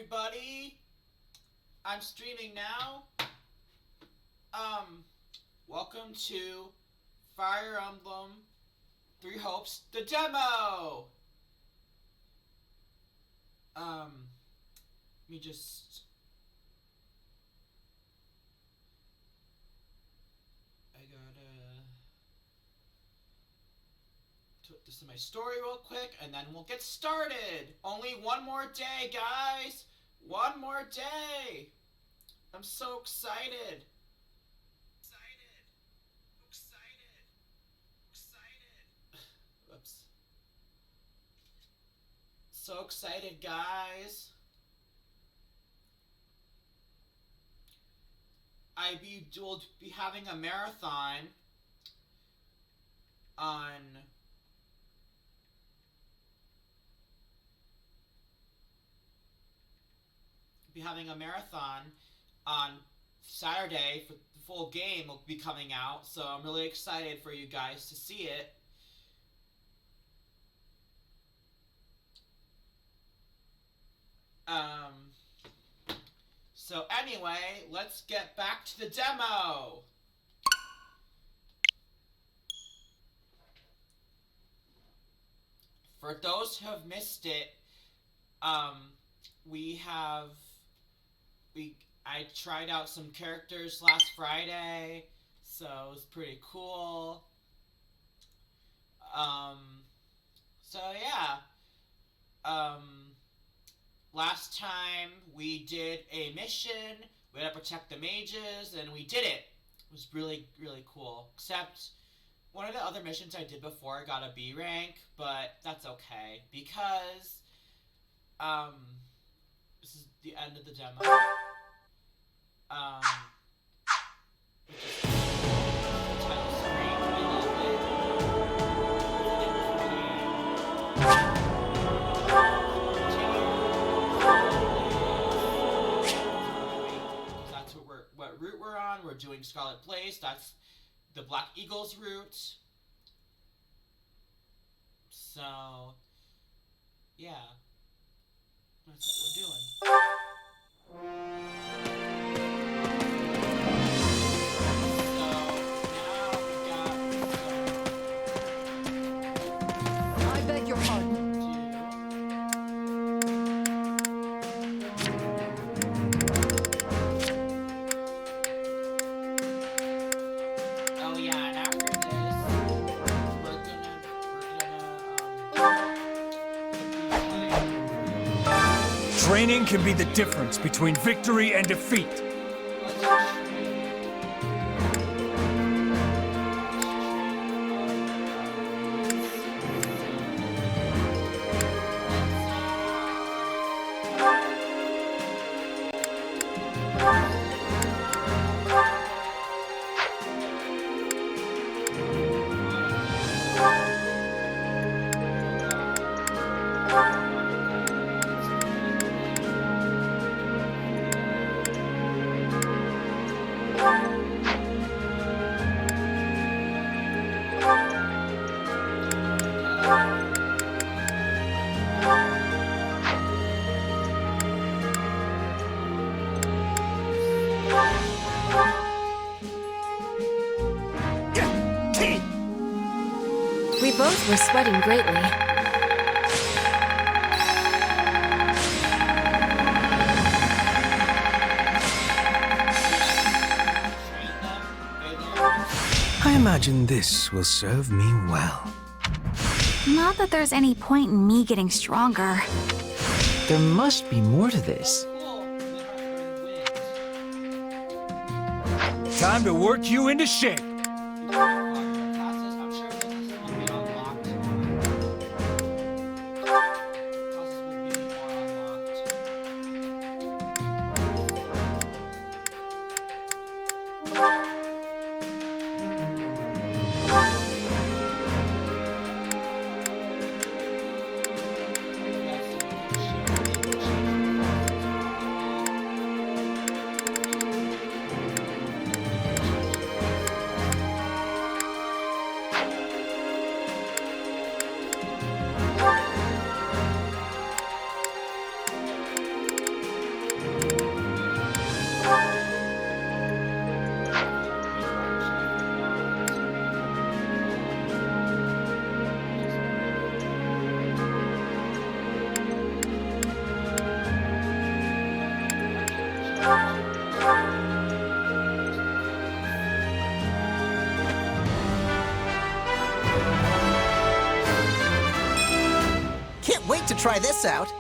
everybody. I'm streaming now. Welcome to Fire Emblem Three Hopes, the demo. Let me just. I gotta put this in my story real quick, and then we'll get started. Only one more day, guys. One more day. I'm so excited. Whoops. So excited, guys. Will be having a marathon on Saturday. For the full game will be coming out, so I'm really excited for you guys to see it. So anyway, let's get back to the demo. For those who have missed it, I tried out some characters last Friday, so it was pretty cool. So yeah. Last time we did a mission, we had to protect the mages, and we did it. It was really, really cool. Except, one of the other missions I did before got a B rank, but that's okay, because, this is the end of the demo. Title screen a little bit. That's what route we're on. We're doing Scarlet Place. That's the Black Eagles route. So, yeah. That's what we're doing. I beg your pardon. Oh yeah, and after this, we're gonna Training can be the difference between victory and defeat. We both were sweating greatly. I imagine this will serve me well. Not that there's any point in me getting stronger. There must be more to this. Time to work you into shape. try this out.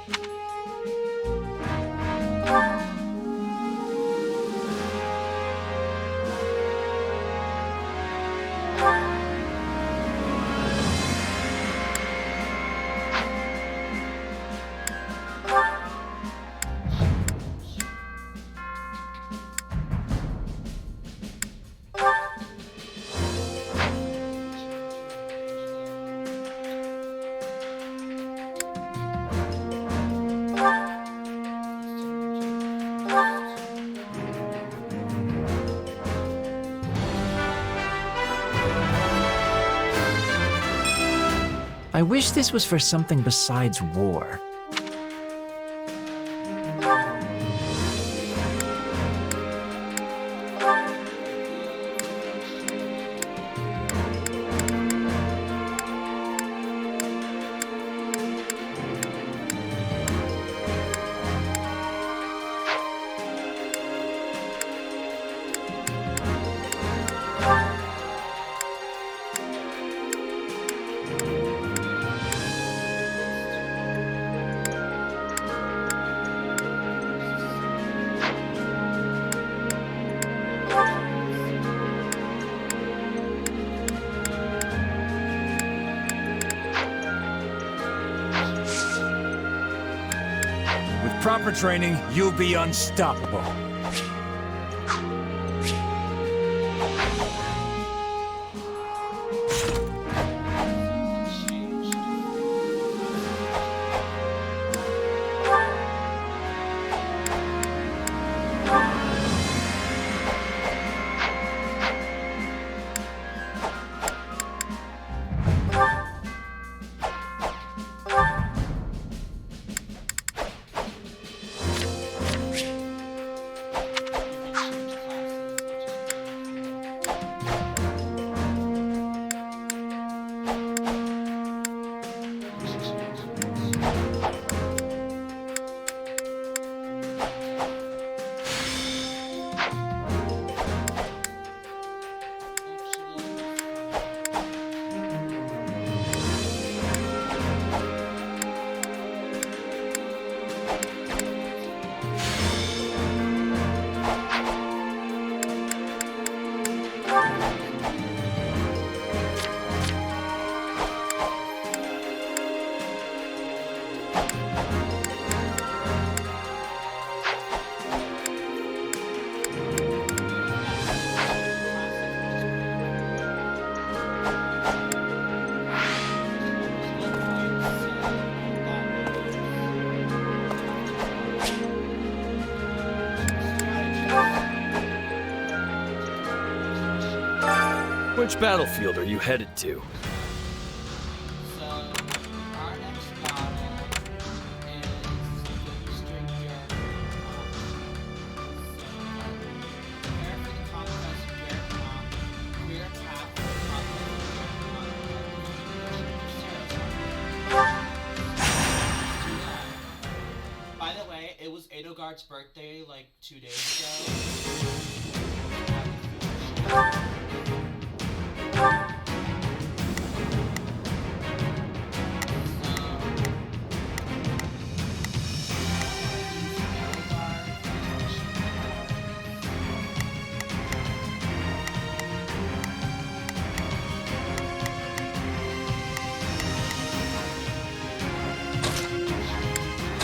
I wish this was for something besides war. With proper training, you'll be unstoppable. Which battlefield are you headed to? So, our next battle is the Eastern Europe. Prepare for the conquest of Europe. Clear a path for the conquest of By the way, it was Edelgard's birthday like 2 days ago.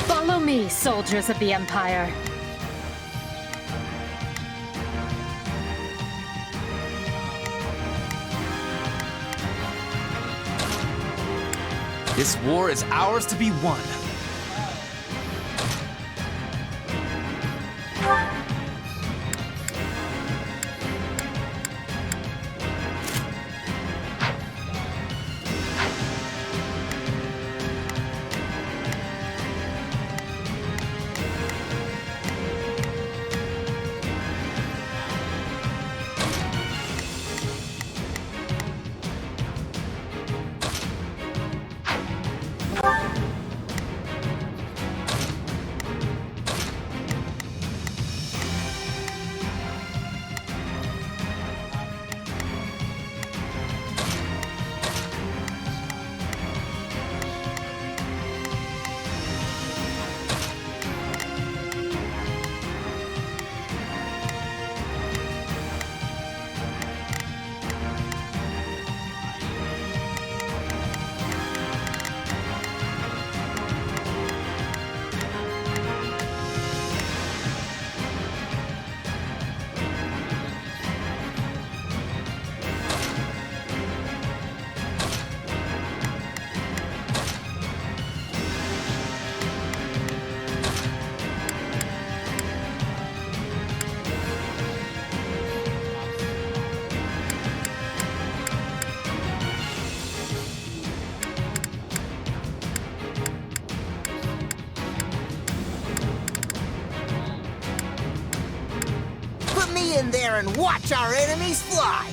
Follow me, soldiers of the Empire. This war is ours to be won. stand there and watch our enemies fly!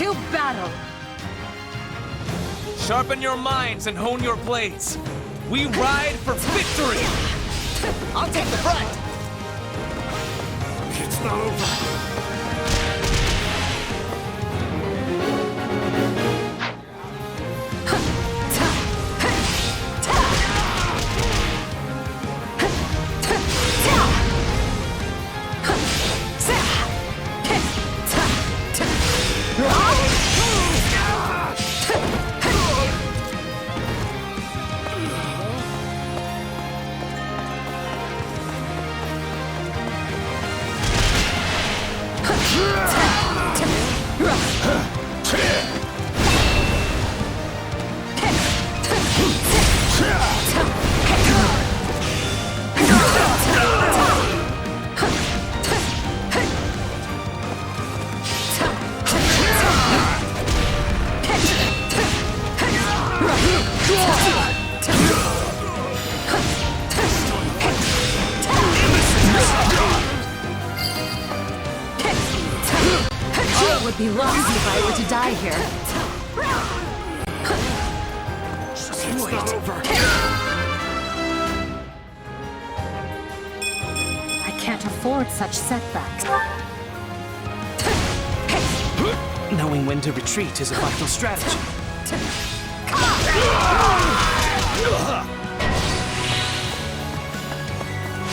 To battle! Sharpen your minds and hone your blades. We ride for victory! I'll take the front! It's not over. be lost if I were to die here. I can't afford such setbacks. Knowing when to retreat is a vital strategy.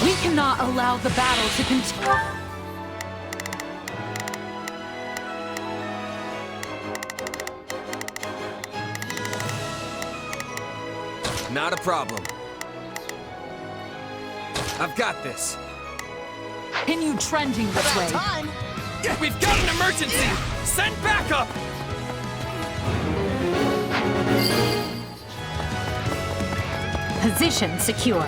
We cannot allow the battle to continue. Not a problem. I've got this. Continue trending this way. Time! We've got an emergency! Send backup! Position secure.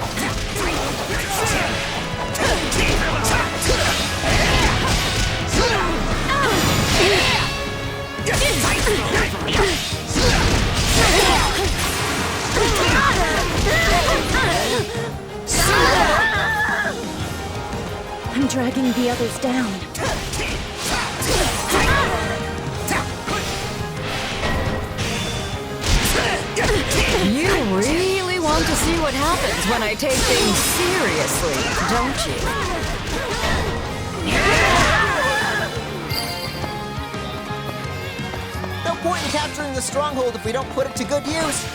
I'm dragging the others down. You really want to see what happens when I take things seriously, don't you? No point in capturing the stronghold if we don't put it to good use.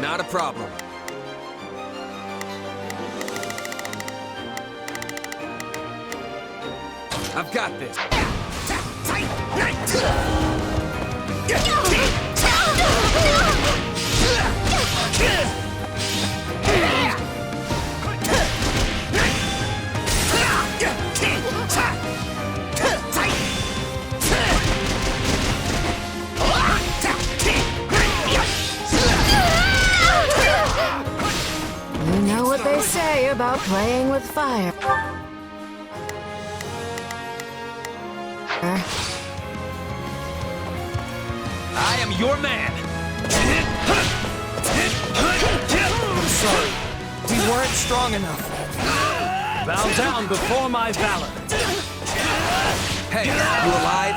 Not a problem. I've got this. You know what they say about playing with fire. I am your man! I'm sorry. We weren't strong enough. Bow down before my valor. Hey, you alive?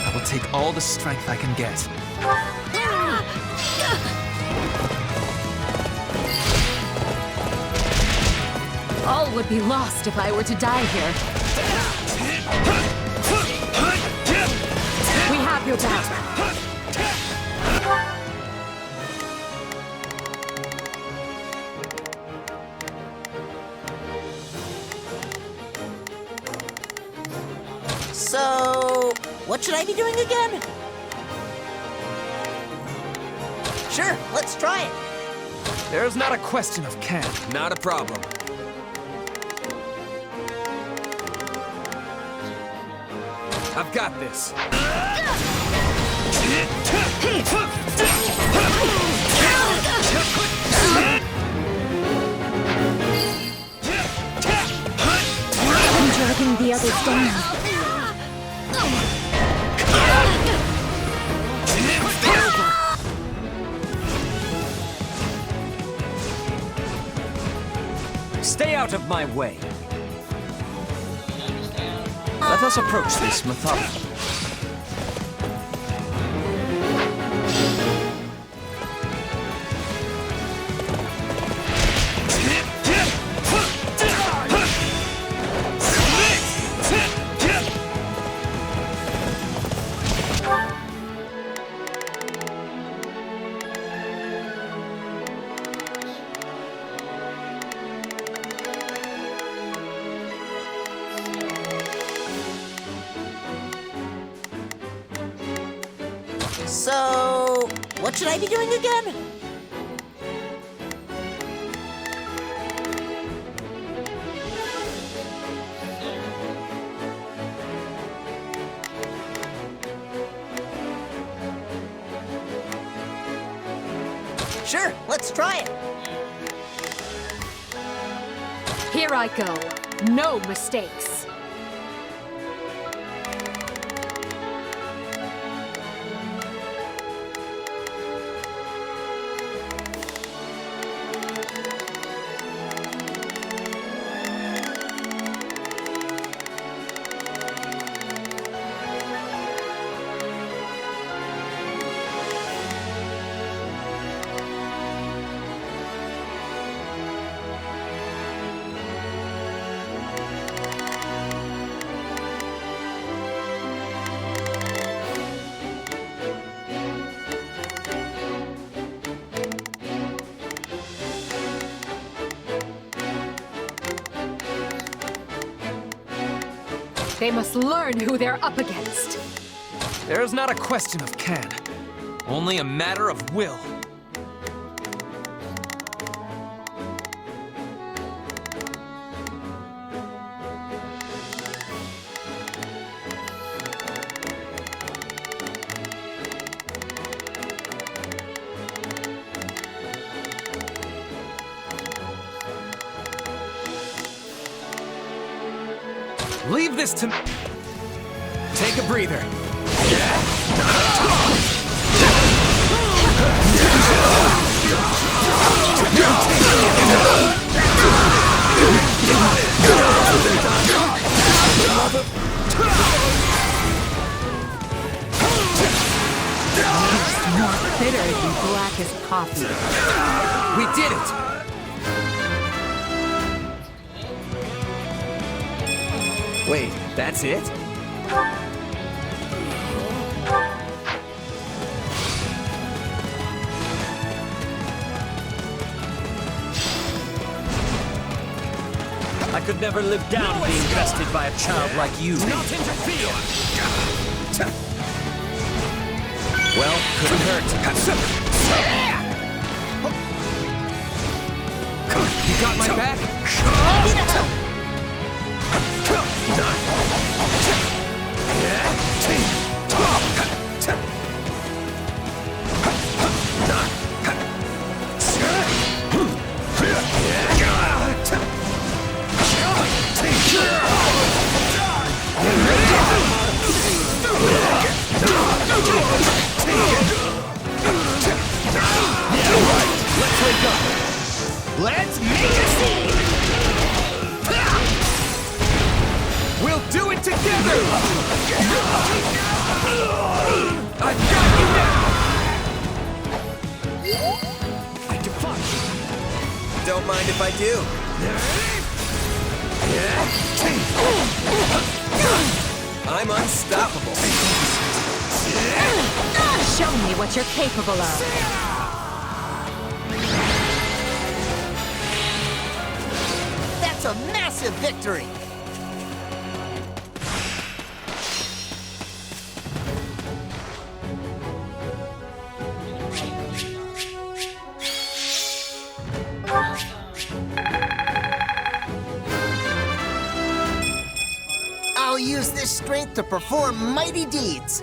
I will take all the strength I can get. All would be lost if I were to die here. We have your back. So, what should I be doing again? Sure, let's try it. There's not a question of can. Not a problem. I've got this. I'm dragging the others down. Stay out of my way. Let us approach this methodically. So, what should I be doing again? Sure, let's try it. Here I go. No mistakes. They must learn who they're up against. There's not a question of can, only a matter of will. Leave this to me. Take a breather. Not bitter and black as coffee. We did it! Wait, that's it? I could never live down being bested by a child like you. Do not interfere! Well, couldn't hurt. You got my back? Let's make a scene! We'll do it together! I've got you now! I defy you. Don't mind if I do. I'm unstoppable. Show me what you're capable of. That's a massive victory! I'll use this strength to perform mighty deeds.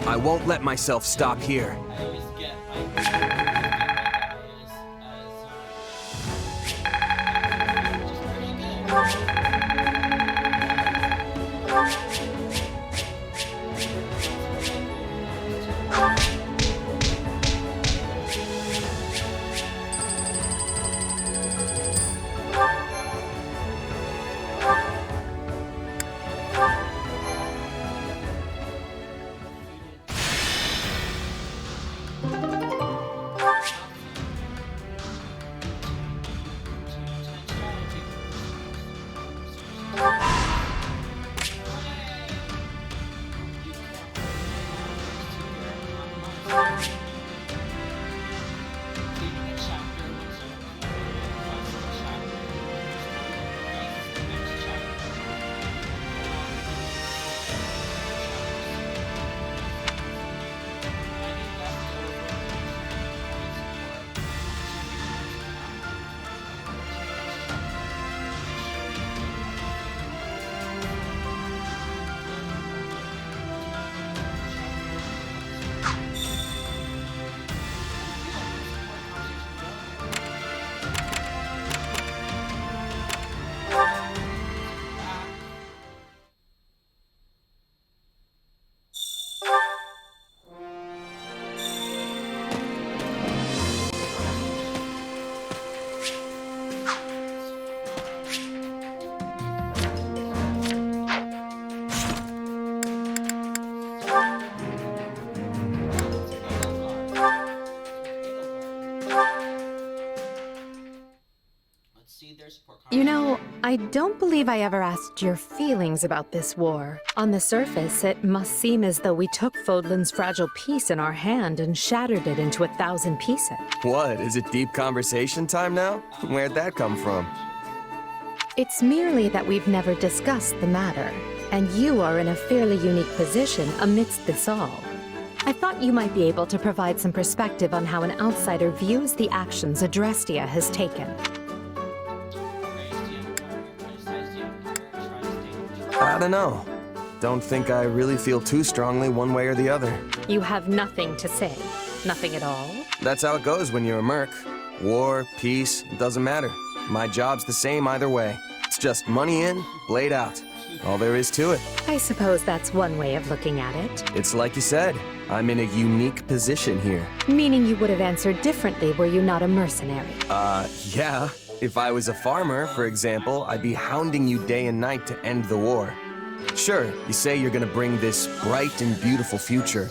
I won't let myself stop here. I always get my which is pretty good. You know, I don't believe I ever asked your feelings about this war. On the surface, it must seem as though we took Fodlan's fragile piece in our hand and shattered it into 1,000 pieces. What, is it deep conversation time now? Where'd that come from? It's merely that we've never discussed the matter, and you are in a fairly unique position amidst this all. I thought you might be able to provide some perspective on how an outsider views the actions Adrestia has taken. I don't know. Don't think I really feel too strongly one way or the other. You have nothing to say. Nothing at all? That's how it goes when you're a merc. War, peace, it doesn't matter. My job's the same either way. It's just money in, blade out. All there is to it. I suppose that's one way of looking at it. It's like you said, I'm in a unique position here. Meaning you would have answered differently were you not a mercenary. Yeah. If I was a farmer, for example, I'd be hounding you day and night to end the war. Sure, you say you're gonna bring this bright and beautiful future,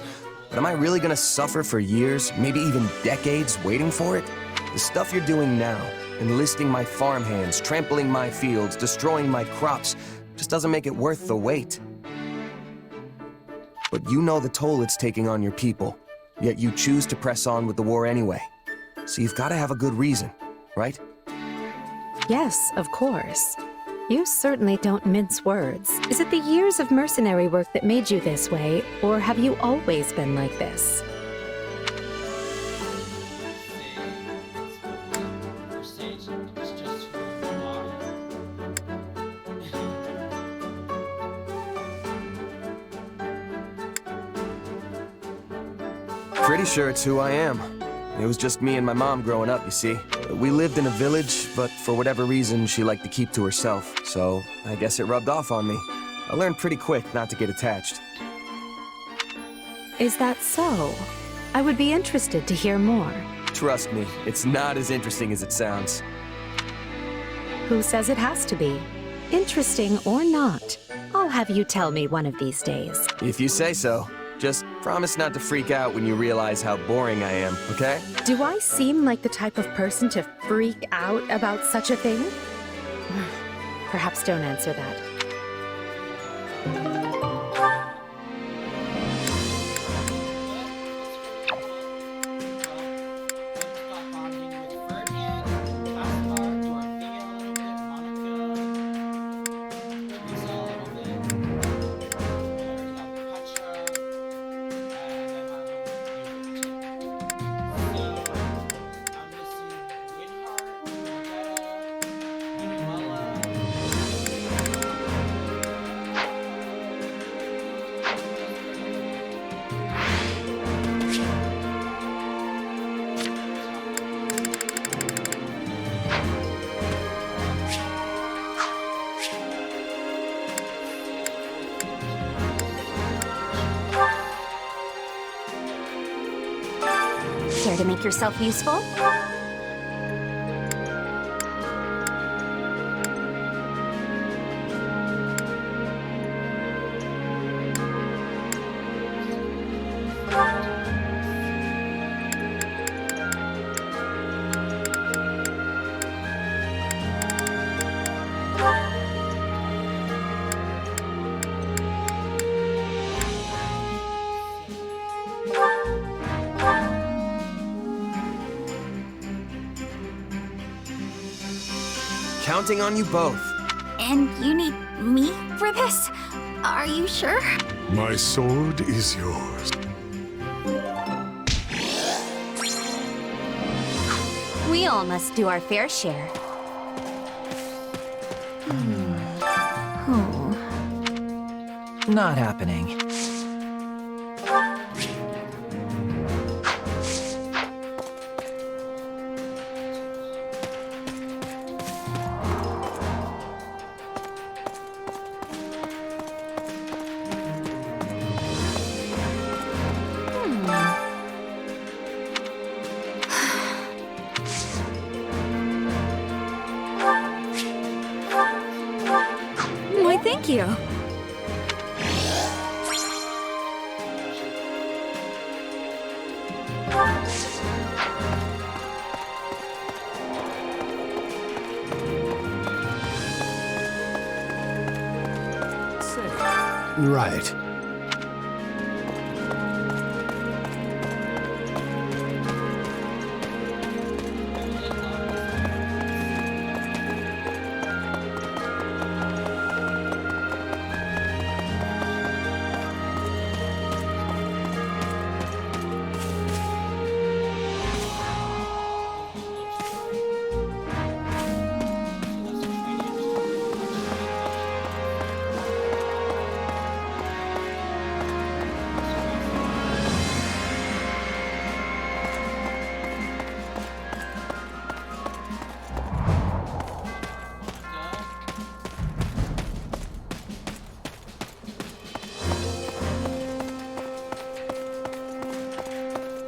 but am I really gonna suffer for years, maybe even decades, waiting for it? The stuff you're doing now, enlisting my farmhands, trampling my fields, destroying my crops, just doesn't make it worth the wait. But you know the toll it's taking on your people, yet you choose to press on with the war anyway. So you've gotta have a good reason, right? Yes, of course. You certainly don't mince words. Is it the years of mercenary work that made you this way, or have you always been like this? Pretty sure it's who I am. It was just me and my mom growing up, you see. We lived in a village, but for whatever reason, she liked to keep to herself. So, I guess it rubbed off on me. I learned pretty quick not to get attached. Is that so? I would be interested to hear more. Trust me, it's not as interesting as it sounds. Who says it has to be? Interesting or not, I'll have you tell me one of these days. If you say so. Just promise not to freak out when you realize how boring I am, okay? Do I seem like the type of person to freak out about such a thing? Perhaps don't answer that. Care to make yourself useful? Counting on you both. And you need me for this? Are you sure? My sword is yours. We all must do our fair share. Not happening. Why, thank you. Right.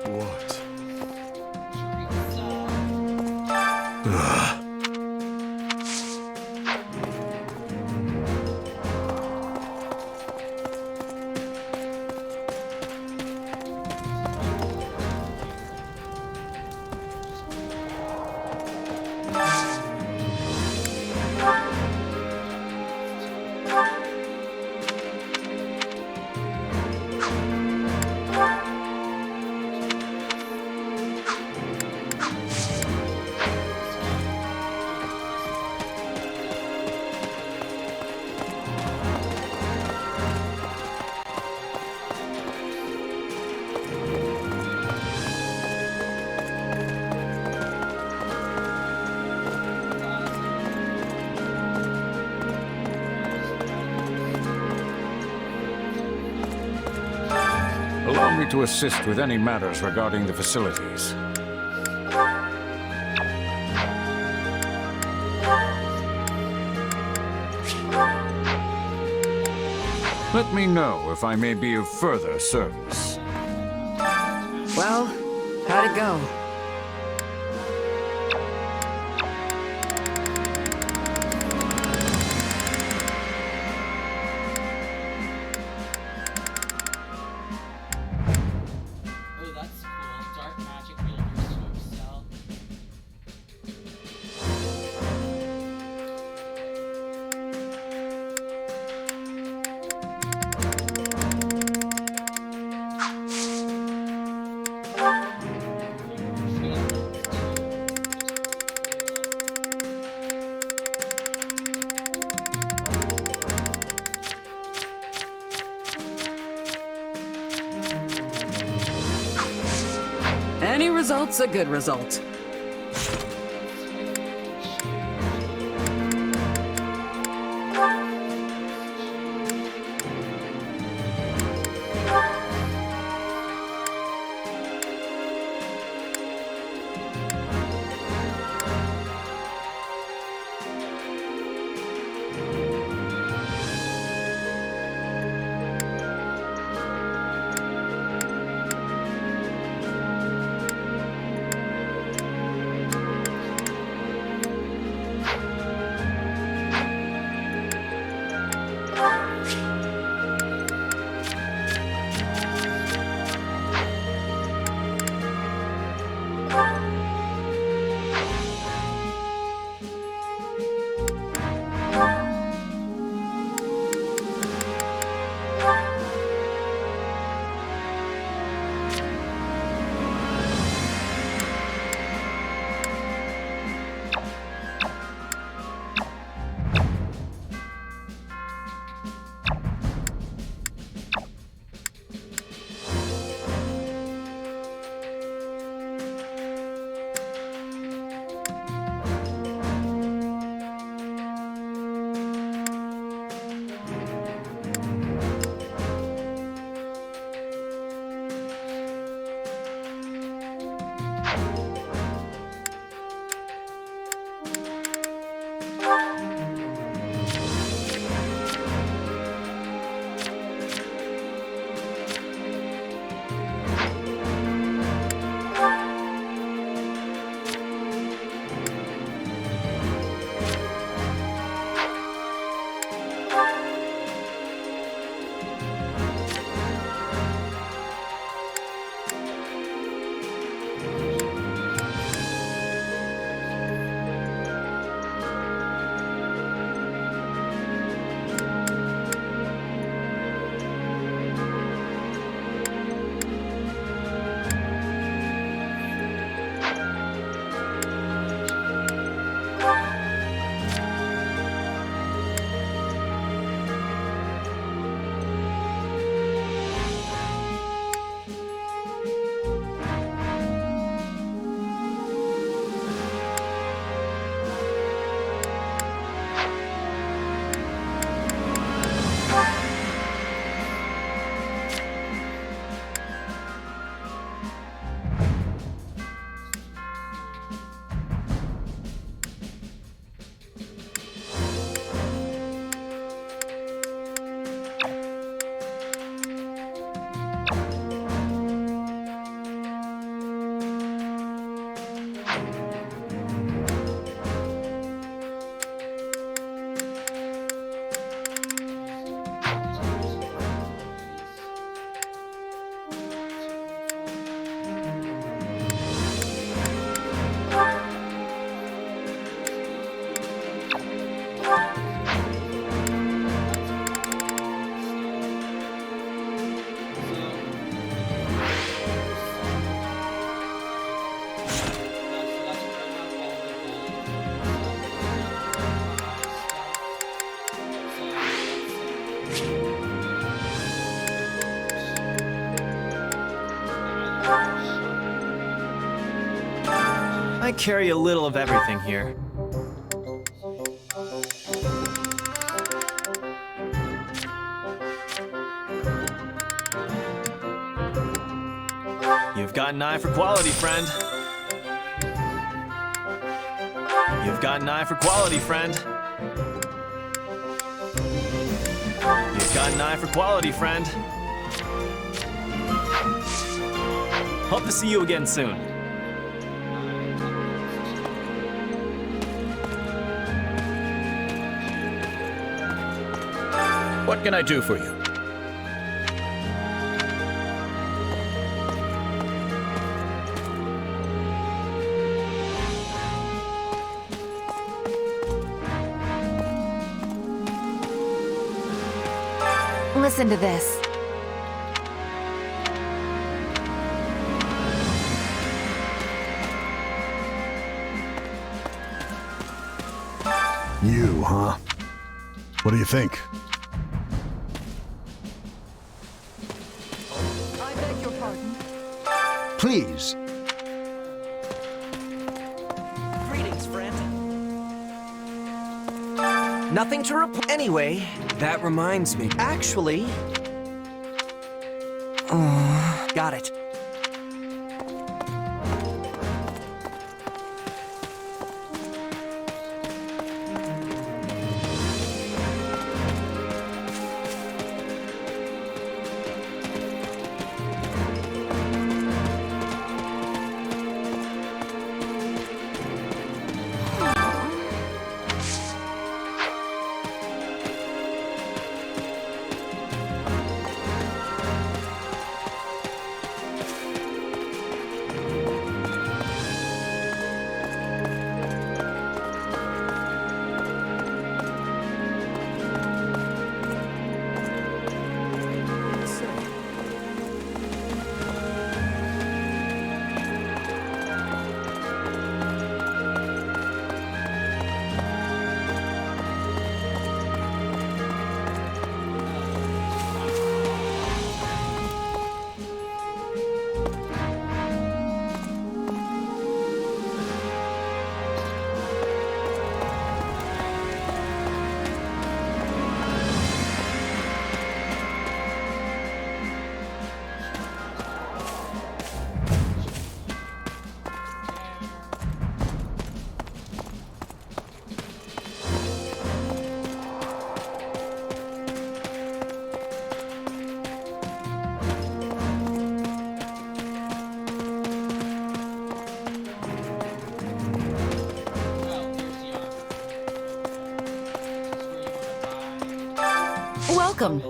What? Allow me to assist with any matters regarding the facilities. Let me know if I may be of further service. Well, how'd it go? Oh, that's cool. Dark magic wielder swim cell. Any result's a good result. I carry a little of everything here. You've got an eye for quality, friend. You've got an eye for quality, friend. You've got an eye for quality, friend. Hope to see you again soon. What can I do for you? Listen to this. You, huh? What do you think? I beg your pardon. Please. Greetings, friend. Nothing to report. Anyway, that reminds me. Actually... got it. Welcome.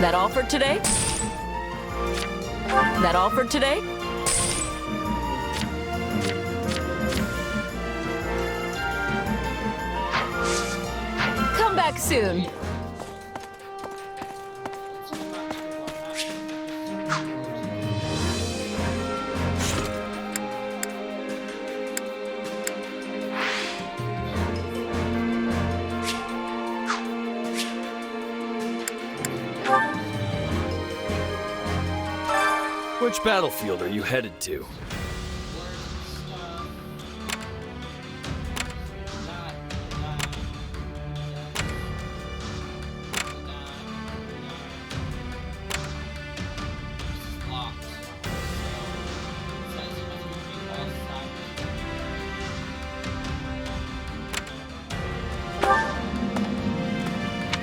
That all for today? That all for today? Come back soon. Which battlefield are you headed to?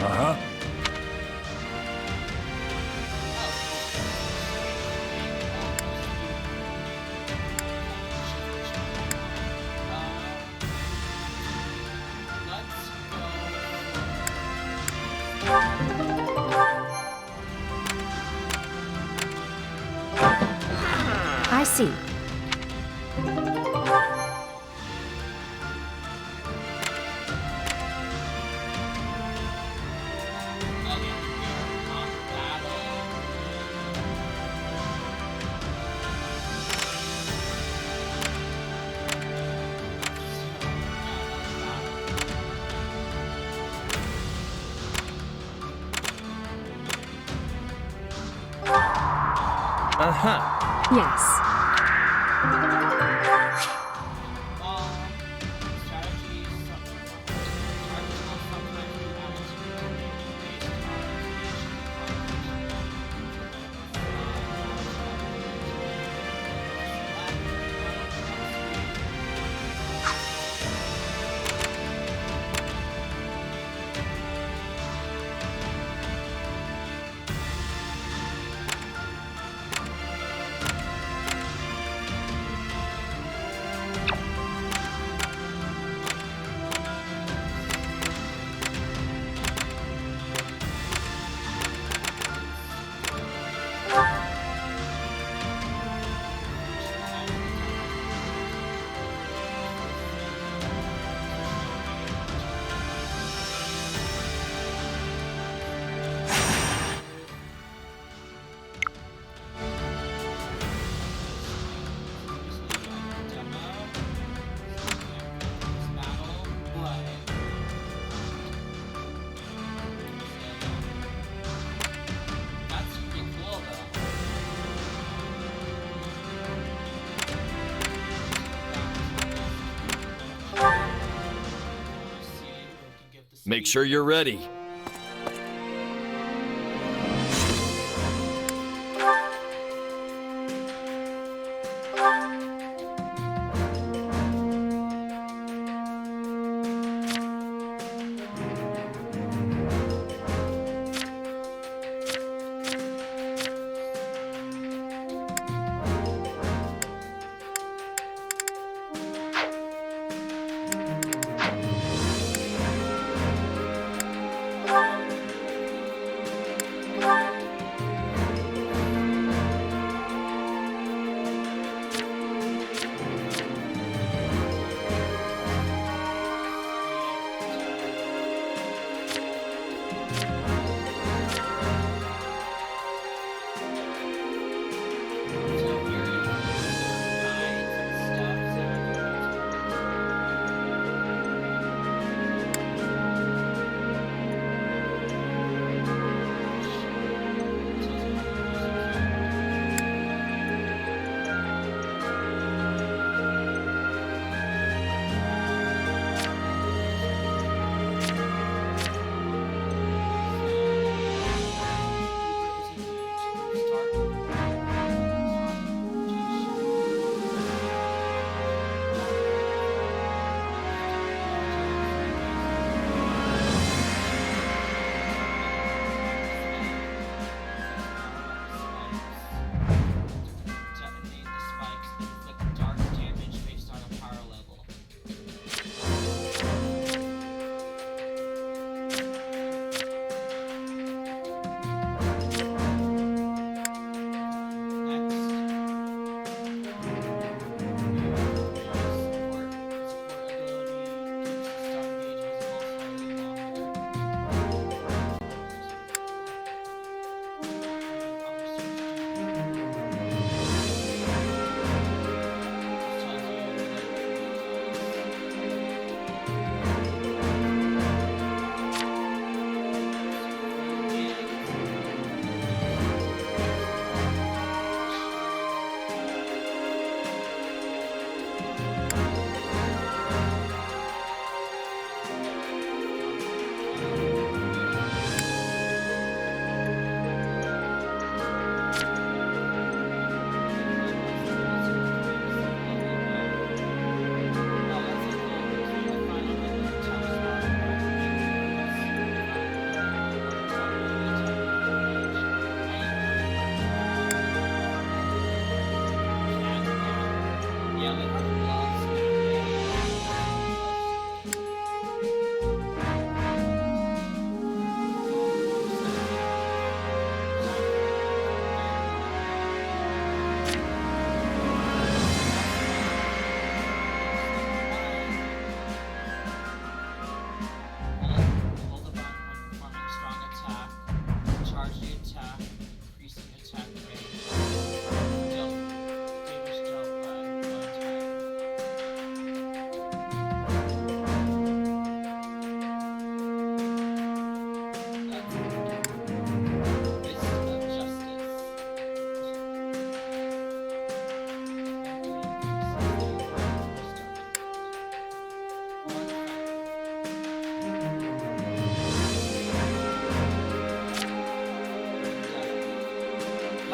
Uh-huh. I see. Yes. Make sure you're ready.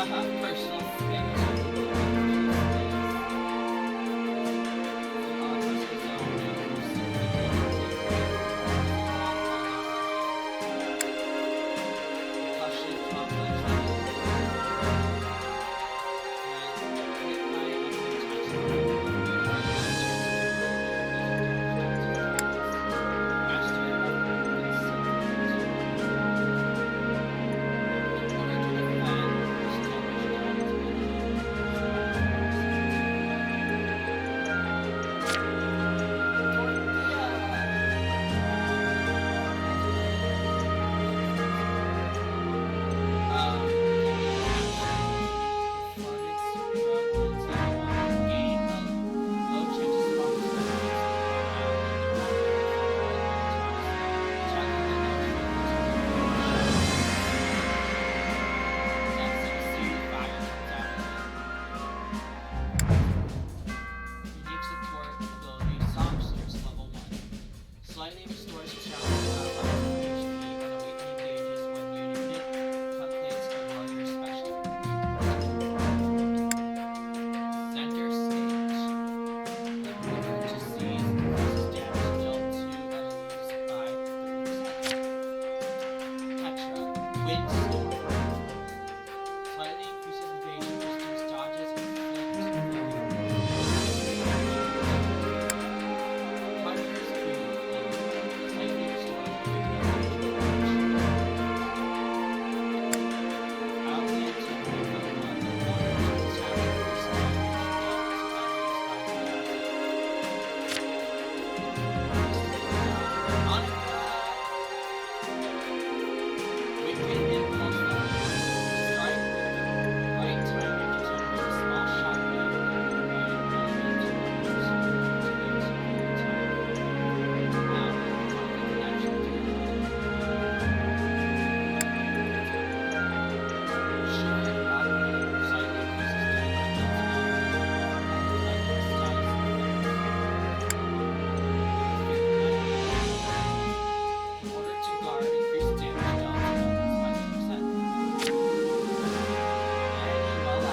Personal space. Slightly restores its HP when awakening gauges when your unit completes a warrior special. Center stage. In order to seize, increases damage dealt to enemies by 30%. Petra. Windstorm. Slightly increases evasion distance, dodges, and Hunter's Boot. Slightly restores awakening gauge. Outland technique in order to attack increased damage dealt to enemies by 30%. Monica! Wicked Impulse Level. Strike with the right timing to generate a small shockwave by element to reduce attack. Now, Monica can actually do that. Sure, Rockman slightly increases damage dealt to enemies by status in order to guard, increase damage dealt to enemies by 10%. And voila!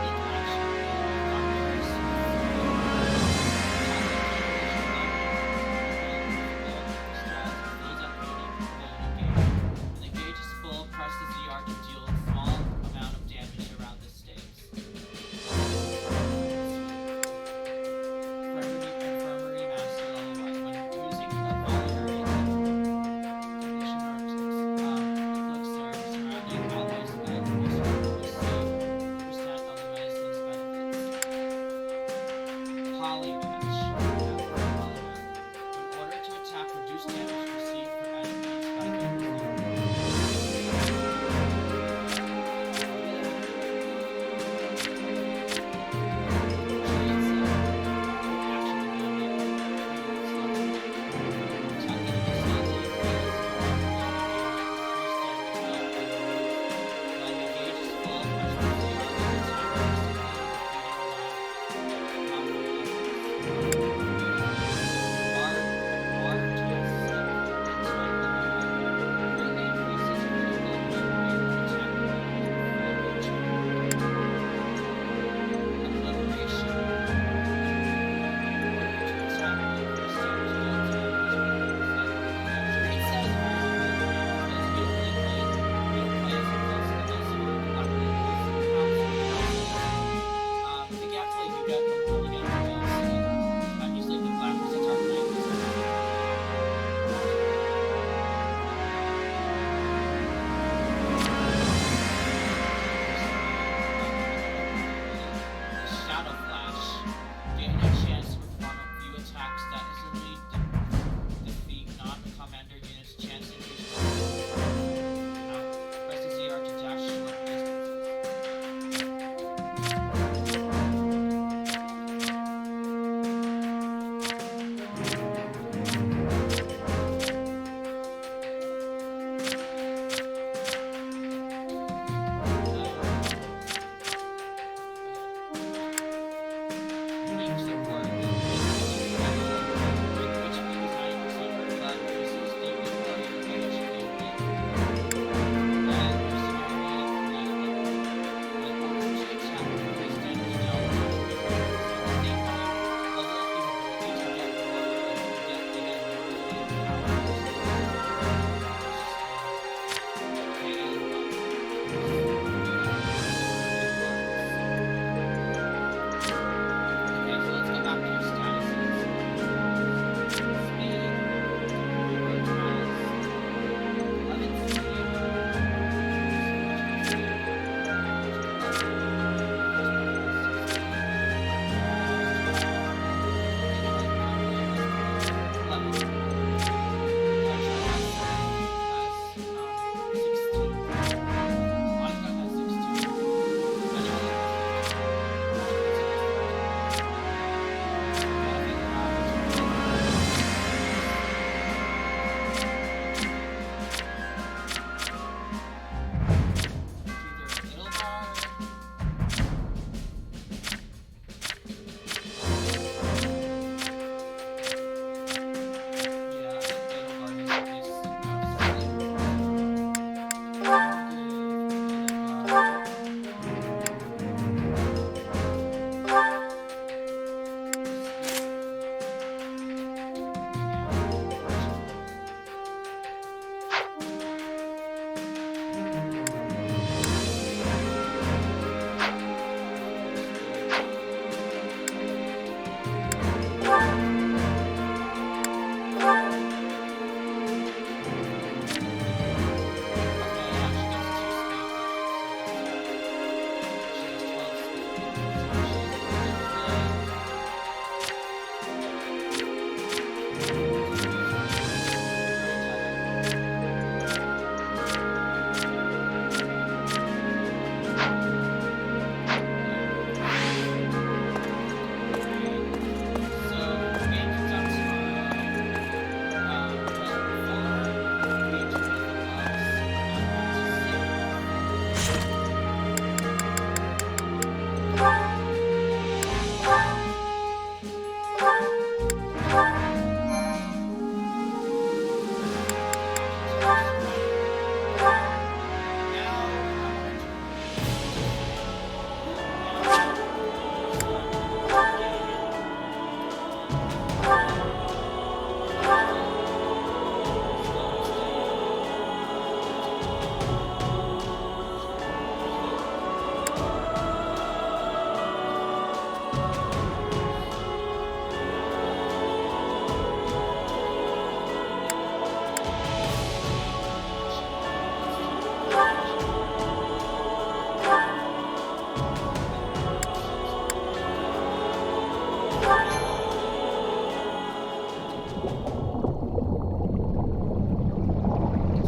Unique action Thunderous when the gauge is full, press the ZR to deal a small amount of damage around the stakes. Infirmary Master Level 1. When using a voluntary technician or elixir surrounding alloys meds, you receive 2% of the medicine's benefits. Polymatch. In order to attack, reduce damage received from enemies by 3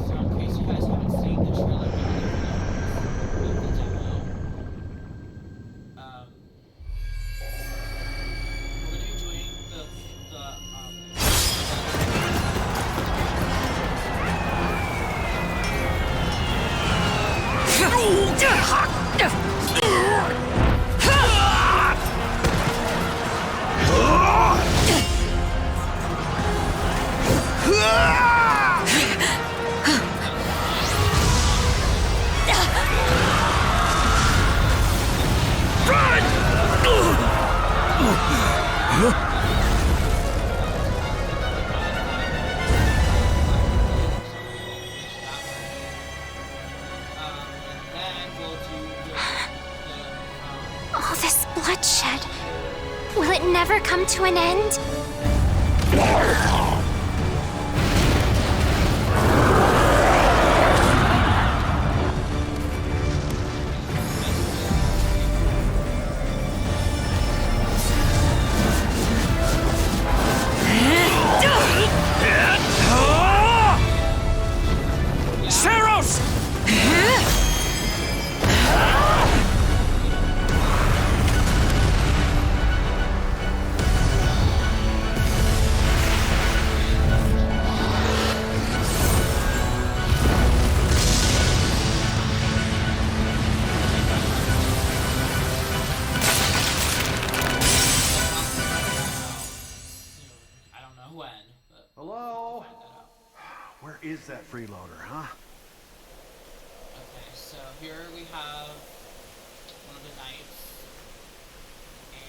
So in case you guys haven't seen the trailer of the demo, we're gonna be doing the All this bloodshed. Will it never come to an end? Saros! I don't know when, but Hello? find that out. Where is that freeloader, huh? Okay, so here we have one of the knights, and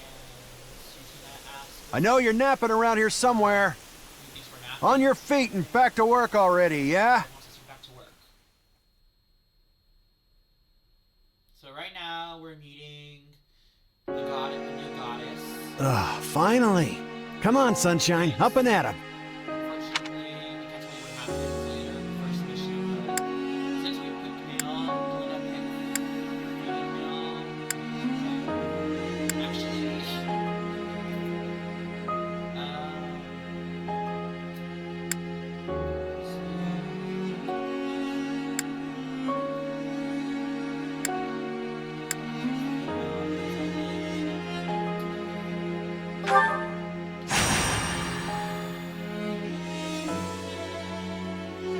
she's gonna ask I know you're napping around here somewhere. who thinks we're napping. On your feet and back to work already, yeah? Wants us to go back to work. So right now we're meeting the new goddess. Finally. Come on, sunshine, up and at 'em. Unfortunately, we can't tell you what happens later in the first mission, but since we picked male, we're gonna pick female. Actually,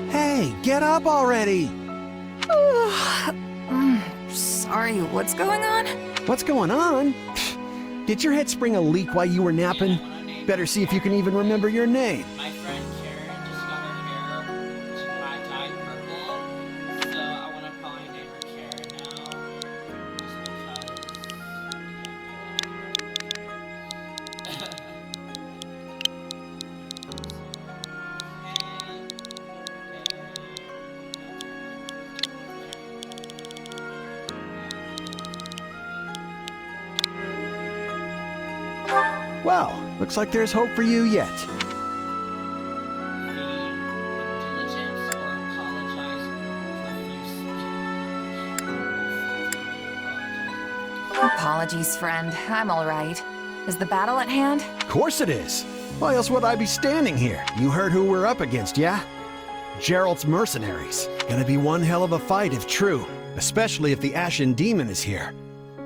Hey, get up already. Sorry, what's going on? What's going on? Did your head spring a leak while you were napping? Better see if you can even remember your name. my friend Karen just got her hair dyed purple, so I want to probably name her Karen now, just because. Well, looks like there's hope for you yet. Diligence or apologize profusely. Apologies, friend. I'm all right. Is the battle at hand? Of course it is. Why else would I be standing here? You heard who we're up against, yeah? Geralt's mercenaries. Gonna be one hell of a fight if true, especially if the Ashen Demon is here.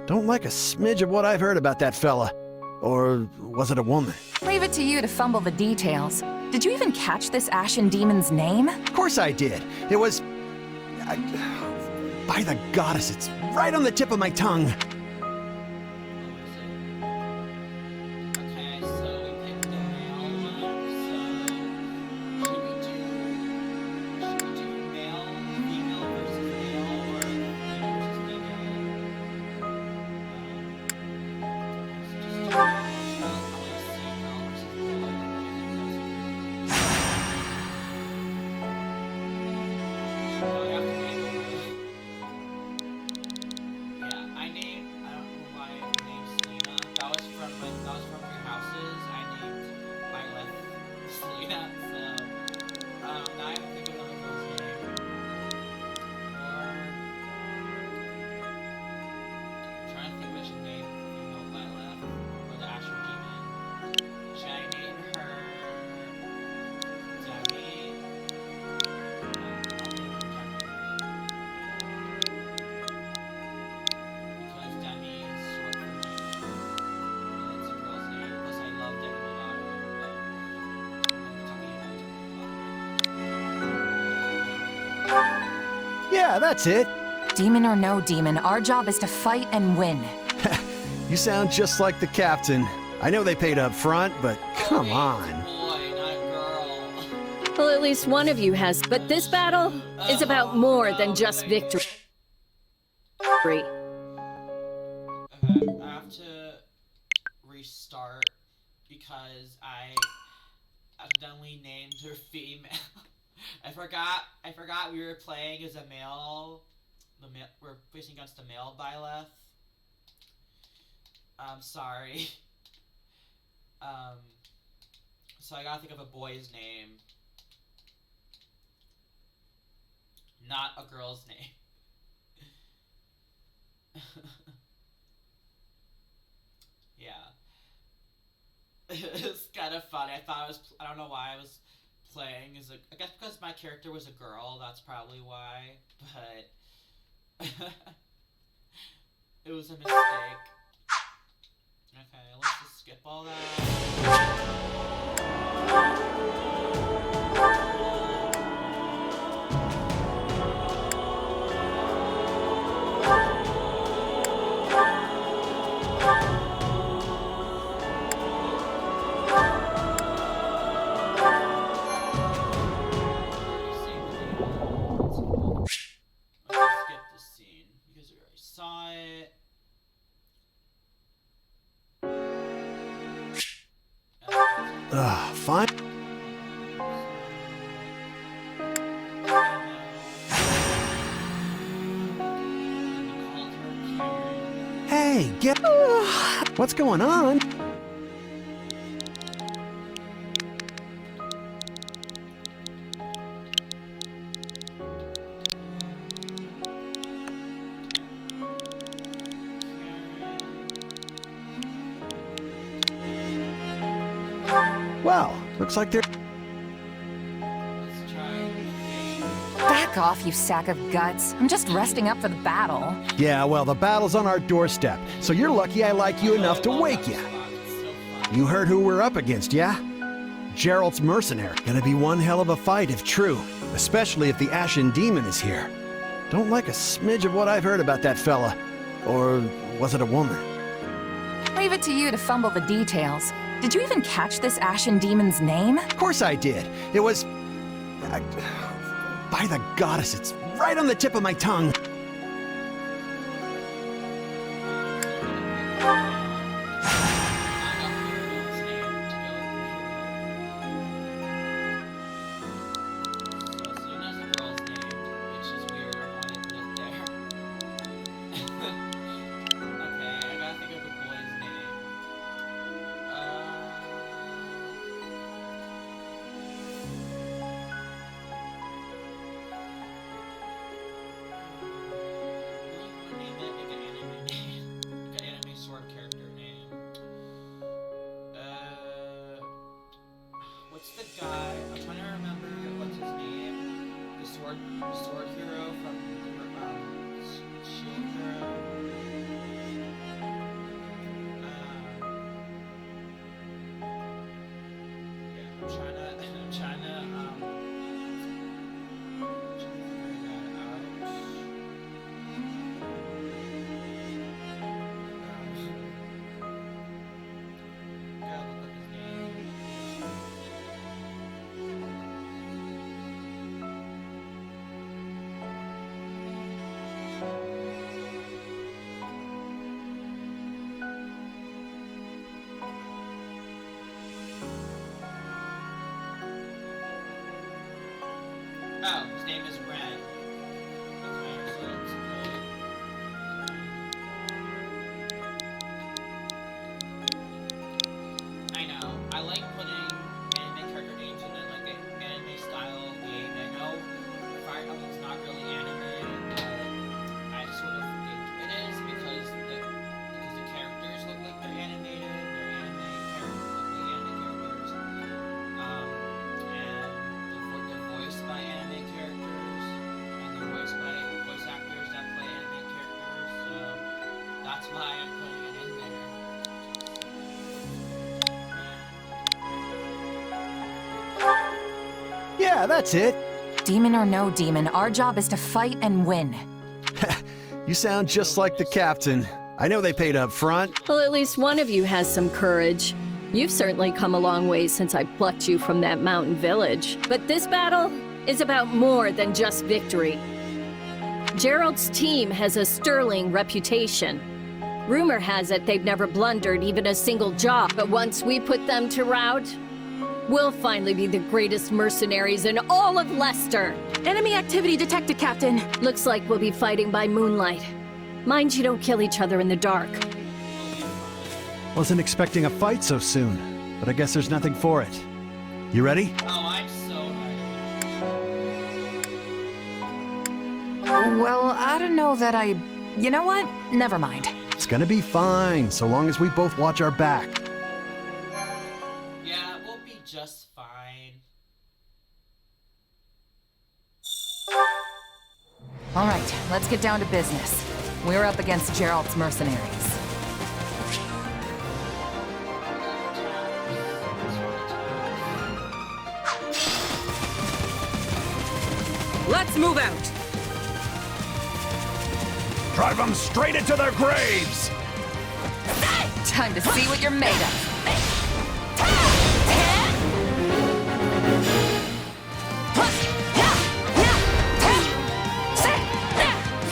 Don't like a smidge of what I've heard about that fella. Or was it a woman? Leave it to you to fumble the details. Did you even catch this Ashen Demon's name? Of course I did. It was... by the goddess, it's right on the tip of my tongue. Okay, so we picked the male one, so should we do male, female versus male, or female versus female? Just do male, I want to see male versus female. So I have to name them. Yeah, I named Yeah, that's it. Demon or no demon, our job is to fight and win. You sound just like the captain. I know they paid up front, but come on. Boy, not a girl. Well, at least one of you has, but this battle is about more than just victory. Okay, I have to restart because I accidentally named her female. I forgot we were playing as a male. We're facing against a male Byleth. I'm sorry. So I gotta think of a boy's name. Not a girl's name. Yeah. It's kind of funny. I don't know why I was playing as I guess because my character was a girl, that's probably why, but it was a mistake. Okay, let's just skip all that. Fine. Hey, get... What's going on? Well, looks like they're... Back off, you sack of guts. I'm just resting up for the battle. Yeah, well, the battle's on our doorstep, so you're lucky I like you enough to wake you. You heard who we're up against, yeah? Geralt's mercenary. Gonna be one hell of a fight if true, especially if the Ashen Demon is here. Don't like a smidge of what I've heard about that fella. Or was it a woman? Leave it to you to fumble the details. Did you even catch this Ashen Demon's name? Of course I did. It was... by the goddess, it's right on the tip of my tongue. Oh, his name is Red. Okay, so that's good. I know. I like putting anime character names in like an anime style game. I know Fire Emblem's not really anime, but I sort of think it is because the characters look like they're animated. They're anime characters look like anime characters. And they're voiced by anime characters, and they're voiced by voice actors that play anime characters, so that's why I'm putting it in there. Yeah, that's it. Demon or no demon, our job is to fight and win. You sound just like the captain. I know they paid up front. Well, at least one of you has some courage. You've certainly come a long way since I plucked you from that mountain village. But this battle is about more than just victory. Gerald's team has a sterling reputation. Rumor has it they've never blundered even a single job, but once we put them to rout, we'll finally be the greatest mercenaries in all of Leicester. Enemy activity detected, Captain. Looks like we'll be fighting by moonlight. Mind you don't kill each other in the dark. Wasn't expecting a fight so soon, but I guess there's nothing for it. You ready? Oh, I'm so ready. Well, I don't know that I... You know what? Never mind. It's gonna be fine, so long as we both watch our back. Yeah, we'll be just fine. All right, let's get down to business. We're up against Gerald's mercenaries. Let's move out. Drive them straight into their graves! Time to see what you're made of.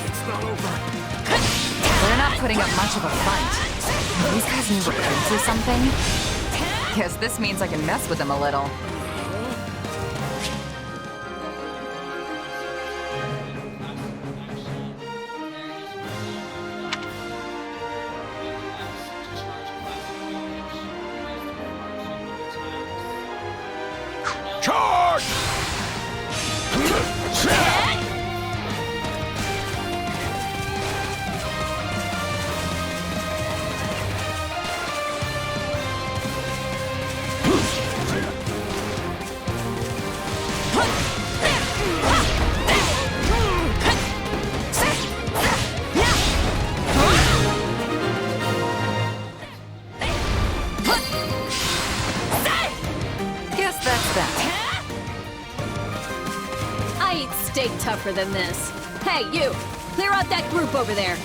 It's not over. They're not putting up much of a fight. Are these guys new recruits or something? Guess this means I can mess with them a little. Charge! Guess that's that. I eat steak tougher than this. Hey, you! Clear out that group over there!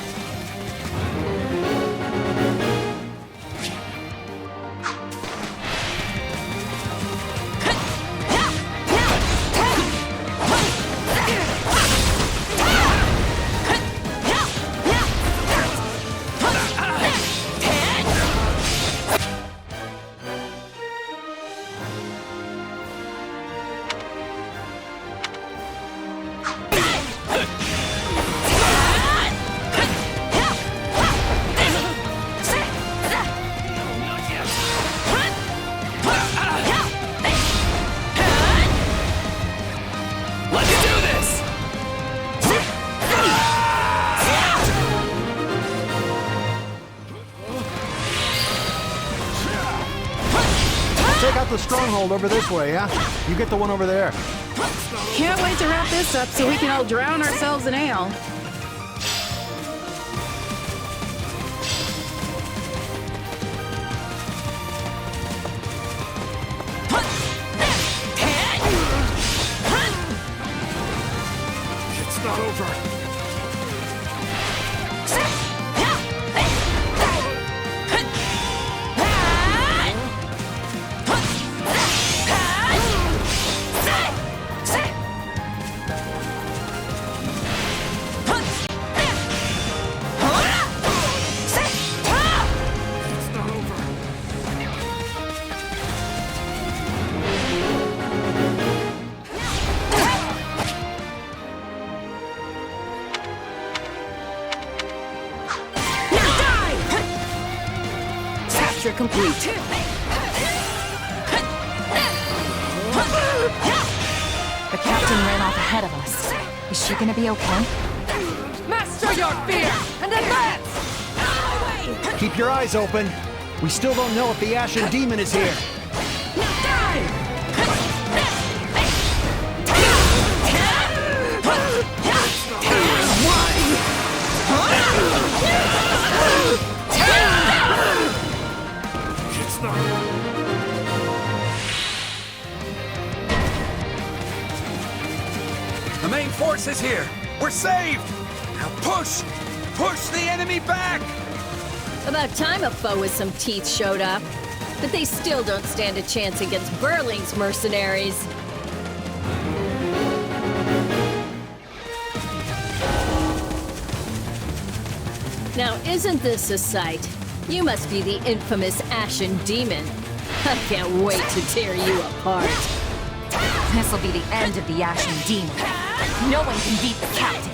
Take out the stronghold over this way, yeah? You get the one over there. Can't wait to wrap this up so we can all drown ourselves in ale. It's not over. Capture complete. The captain ran off ahead of us. Is she gonna be okay? Master your fear and advance! Keep your eyes open. We still don't know if the Ashen Demon is here. It's not. forces here! We're saved! Now push! Push the enemy back! About time a foe with some teeth showed up. But they still don't stand a chance against Burling's mercenaries. Now, isn't this a sight? You must be the infamous Ashen Demon. I can't wait to tear you apart. This'll be the end of the Ashen Demon. No one can beat the captain.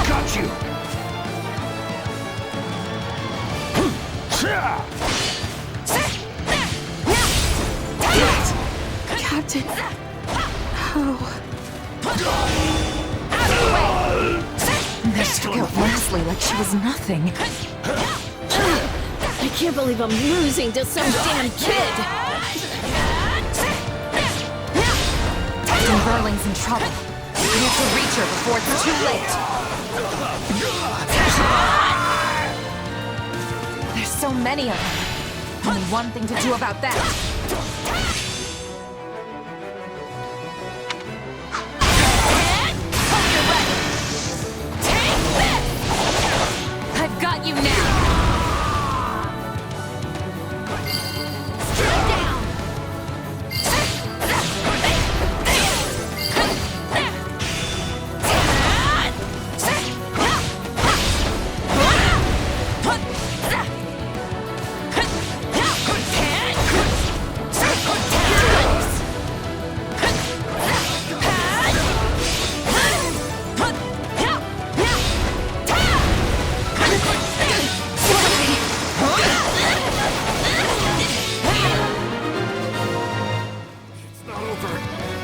Got you! Captain. Oh. This took out Leslie like she was nothing. I can't believe I'm losing to some damn kid! Captain Burling's in trouble. We have to reach her before it's too late. There's so many of them. Only one thing to do about that. I've got you now! Stand down!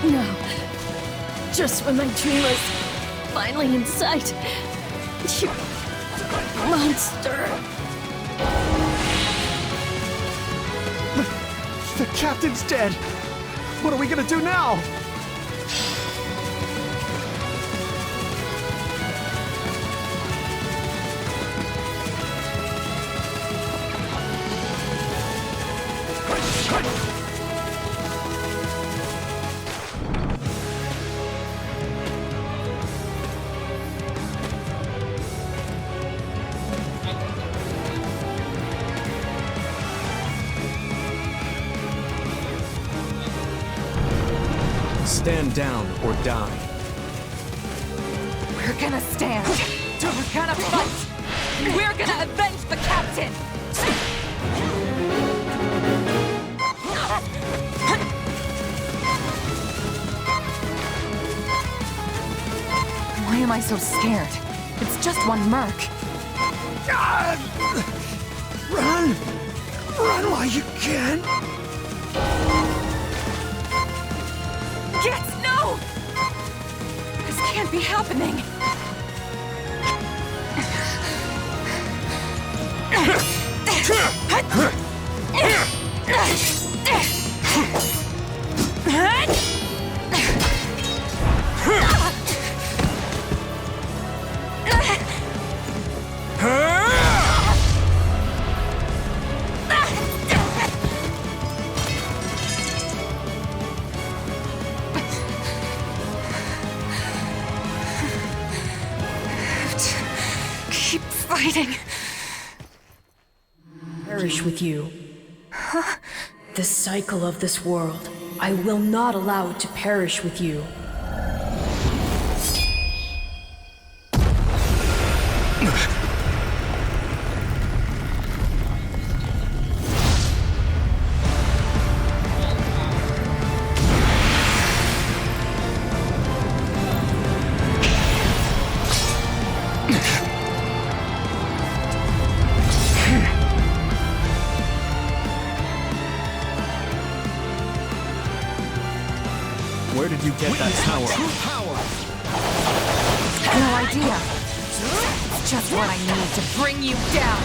No. Just when my dream was finally in sight. You monster. The captain's dead. What are we gonna do now? Stand down or die. We're gonna stand. We're gonna fight. We're gonna avenge the captain. Why am I so scared? It's just one merc. Run! Run while you can! Gets no! This can't be happening. Keep fighting. Perish with you. The cycle of this world. I will not allow it to perish with you. Where did you get that power? No idea. It's just what I need to bring you down.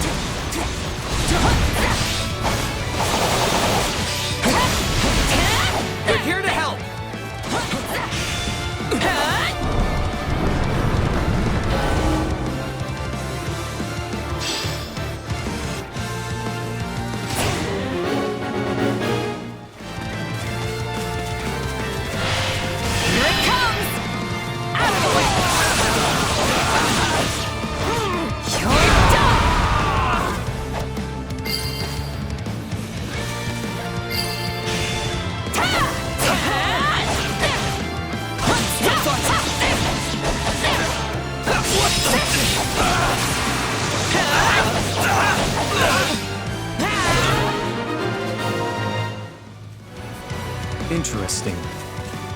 Interesting.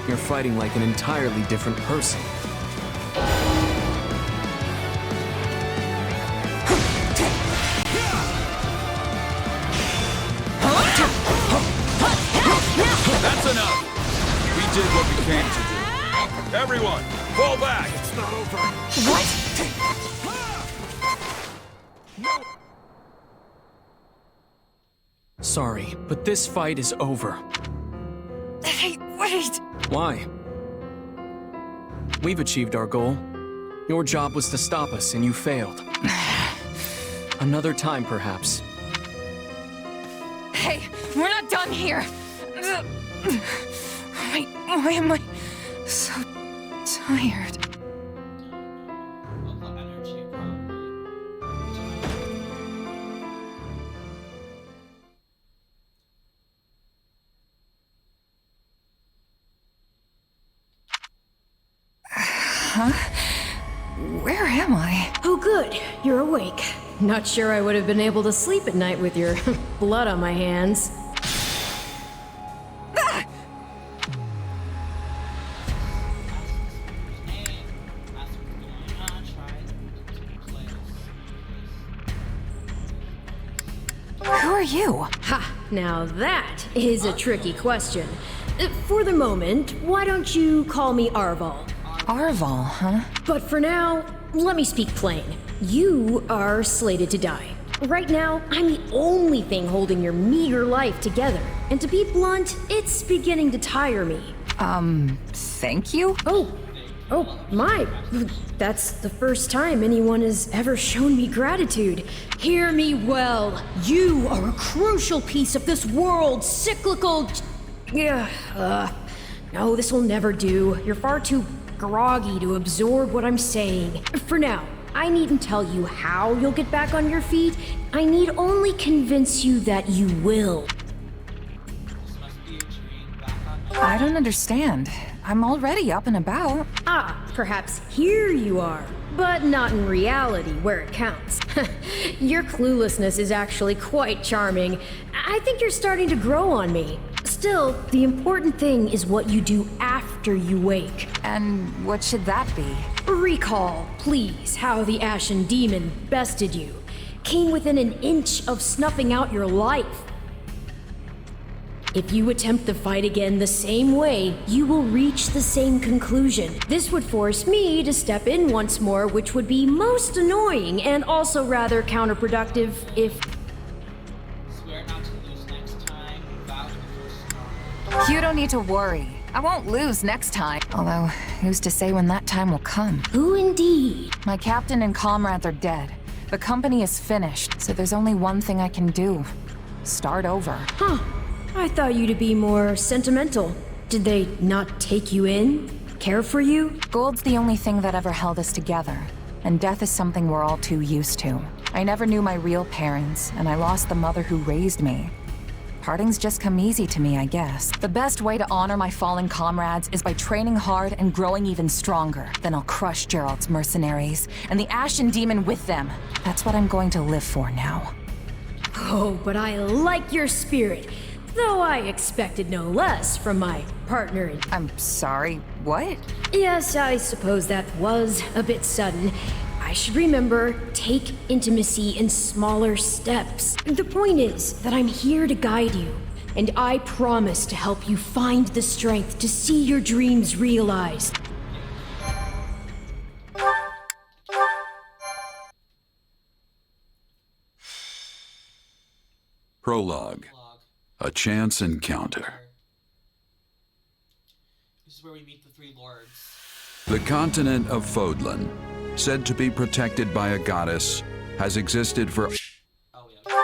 You're fighting like an entirely different person. That's enough! We did what we came to do. Everyone, fall back! It's not over. What? Sorry, but this fight is over. Hey, wait! Why? We've achieved our goal. Your job was to stop us, and you failed. Another time, perhaps. Hey, we're not done here! Why am I so tired? Huh? Where am I? Oh, good. You're awake. Not sure I would have been able to sleep at night with your blood on my hands. Who are you? Ha! Now that is a tricky question. For the moment, why don't you call me Arval? Arval, huh? But for now, let me speak plain. You are slated to die. Right now, I'm the only thing holding your meager life together. And to be blunt, it's beginning to tire me. Thank you? Oh, my. That's the first time anyone has ever shown me gratitude. Hear me well. You are a crucial piece of this world's cyclical... No, this will never do. You're far too groggy to absorb what I'm saying. For now, I needn't tell you how you'll get back on your feet. I need only convince you that you will. I don't understand. I'm already up and about. Perhaps here you are, but not in reality where it counts. Your cluelessness is actually quite charming. I think you're starting to grow on me. Still, the important thing is what you do after you wake. And what should that be? Recall, please, how the Ashen Demon bested you. Came within an inch of snuffing out your life. If you attempt the fight again the same way, you will reach the same conclusion. This would force me to step in once more, which would be most annoying and also rather counterproductive if... Swear not to lose next time. Vow to the first You don't need to worry. I won't lose next time. Although, who's to say when that time will come? Who indeed? My captain and comrades are dead. The company is finished, so there's only one thing I can do. Start over. Huh. I thought you to be more sentimental. Did they not take you in? Care for you? Gold's the only thing that ever held us together, and death is something we're all too used to. I never knew my real parents, and I lost the mother who raised me. Partings just come easy to me, I guess. The best way to honor my fallen comrades is by training hard and growing even stronger. Then I'll crush Gerald's mercenaries, and the Ashen Demon with them. That's what I'm going to live for now. Oh, but I like your spirit. Though I expected no less from my partner in... I'm sorry, what? Yes, I suppose that was a bit sudden. I should remember, take intimacy in smaller steps. The point is that I'm here to guide you, and I promise to help you find the strength to see your dreams realized. Prologue. A chance encounter. This is where we meet the three lords. The continent of Fodlan, said to be protected by a goddess, has existed for... Oh yeah, let's skip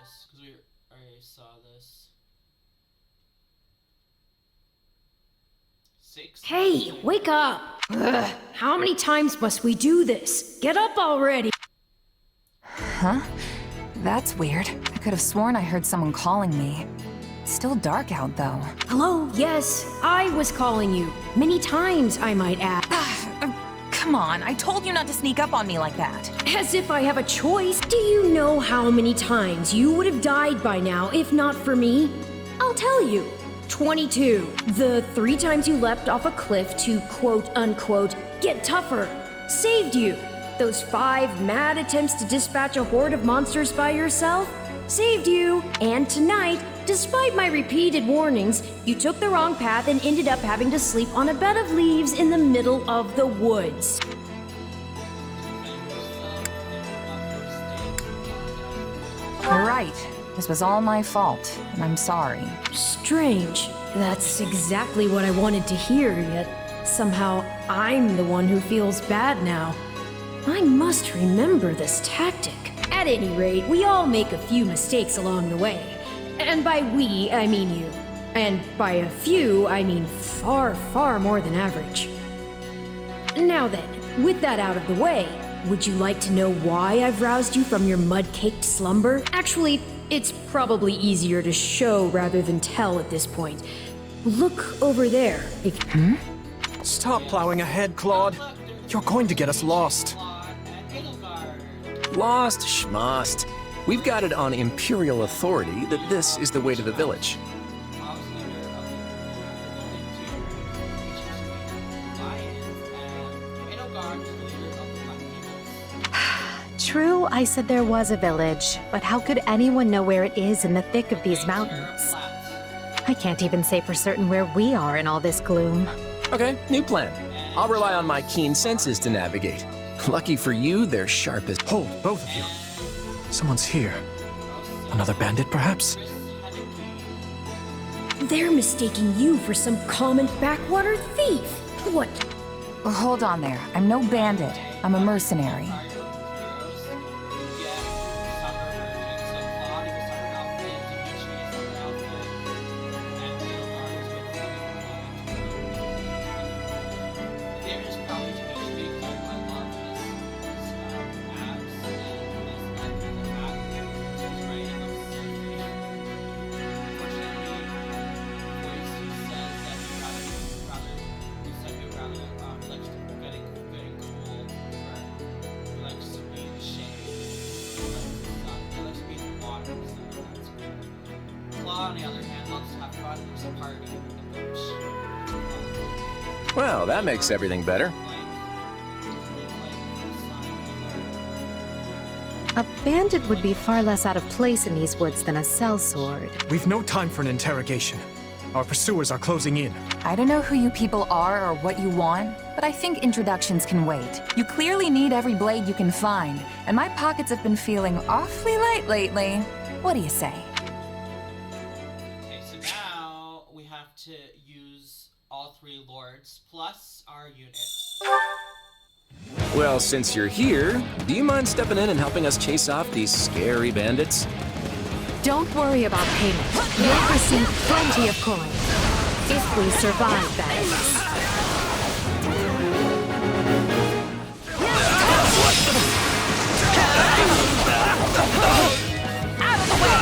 this, because we already saw this. 6. Hey, wake up! Ugh, how many times must we do this? Get up already! Huh? That's weird. I could have sworn I heard someone calling me. It's still dark out, though. Hello, yes, I was calling you. Many times, I might add. Come on, I told you not to sneak up on me like that. As if I have a choice. Do you know how many times you would have died by now if not for me? I'll tell you. 22. The 3 times you leapt off a cliff to quote-unquote get tougher saved you. Those 5 mad attempts to dispatch a horde of monsters by yourself saved you. And tonight, despite my repeated warnings, you took the wrong path and ended up having to sleep on a bed of leaves in the middle of the woods. You're right. This was all my fault, and I'm sorry. Strange. That's exactly what I wanted to hear, yet somehow I'm the one who feels bad now. I must remember this tactic. At any rate, we all make a few mistakes along the way. And by we, I mean you. And by a few, I mean far, far more than average. Now then, with that out of the way, would you like to know why I've roused you from your mud-caked slumber? Actually, it's probably easier to show rather than tell at this point. Look over there. Stop plowing ahead, Claude. You're going to get us lost. Lost schmost. We've got it on Imperial authority that this is the way to the village. True, I said there was a village, but how could anyone know where it is in the thick of these mountains? I can't even say for certain where we are in all this gloom. Okay, new plan. I'll rely on my keen senses to navigate. Lucky for you, they're sharp as— Hold, both of you. Someone's here. Another bandit, perhaps? They're mistaking you for some common backwater thief. What? Hold on there. I'm no bandit. I'm a mercenary. On the other hand, let's have fun. There's a party in the beach. Well, that makes everything better. A bandit would be far less out of place in these woods than a sellsword. We've no time for an interrogation. Our pursuers are closing in. I don't know who you people are or what you want, but I think introductions can wait. You clearly need every blade you can find, and my pockets have been feeling awfully light lately. What do you say? Okay, so now we have to use all 3 lords plus our units. Well, since you're here, do you mind stepping in and helping us chase off these scary bandits? Don't worry about payment. You'll receive plenty of coin. If we survive, that is. Out of the way!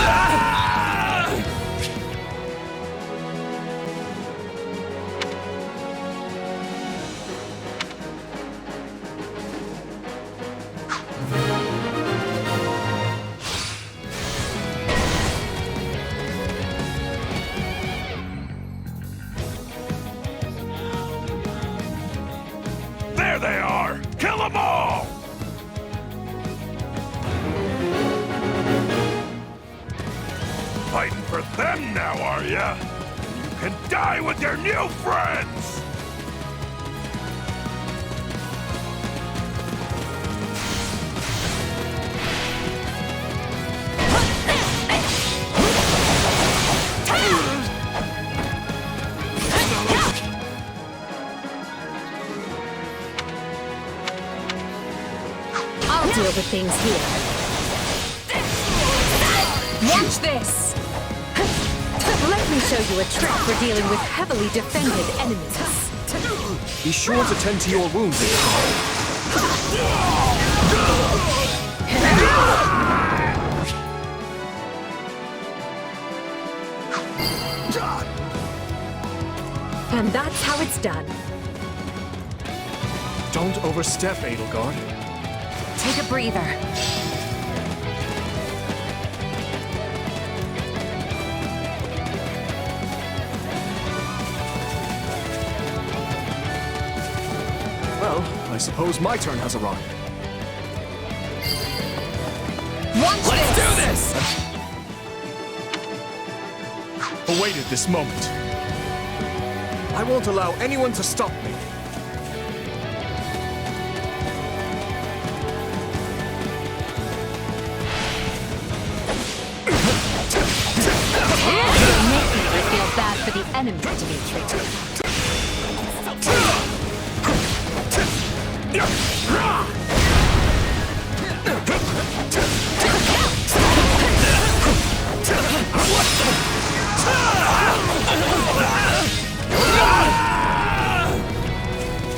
There they are! Kill them all! Fighting for them now, are ya? You can die with your new friends! I'll deal with things here. Watch this! Let me show you a trick for dealing with heavily defended enemies. Be sure to tend to your wounds. And that's how it's done. Don't overstep, Edelgard. Take a breather. suppose my turn has arrived. Let's do this! Awaited this moment. I won't allow anyone to stop me. It'll make me feel bad for the enemy, Dimitri.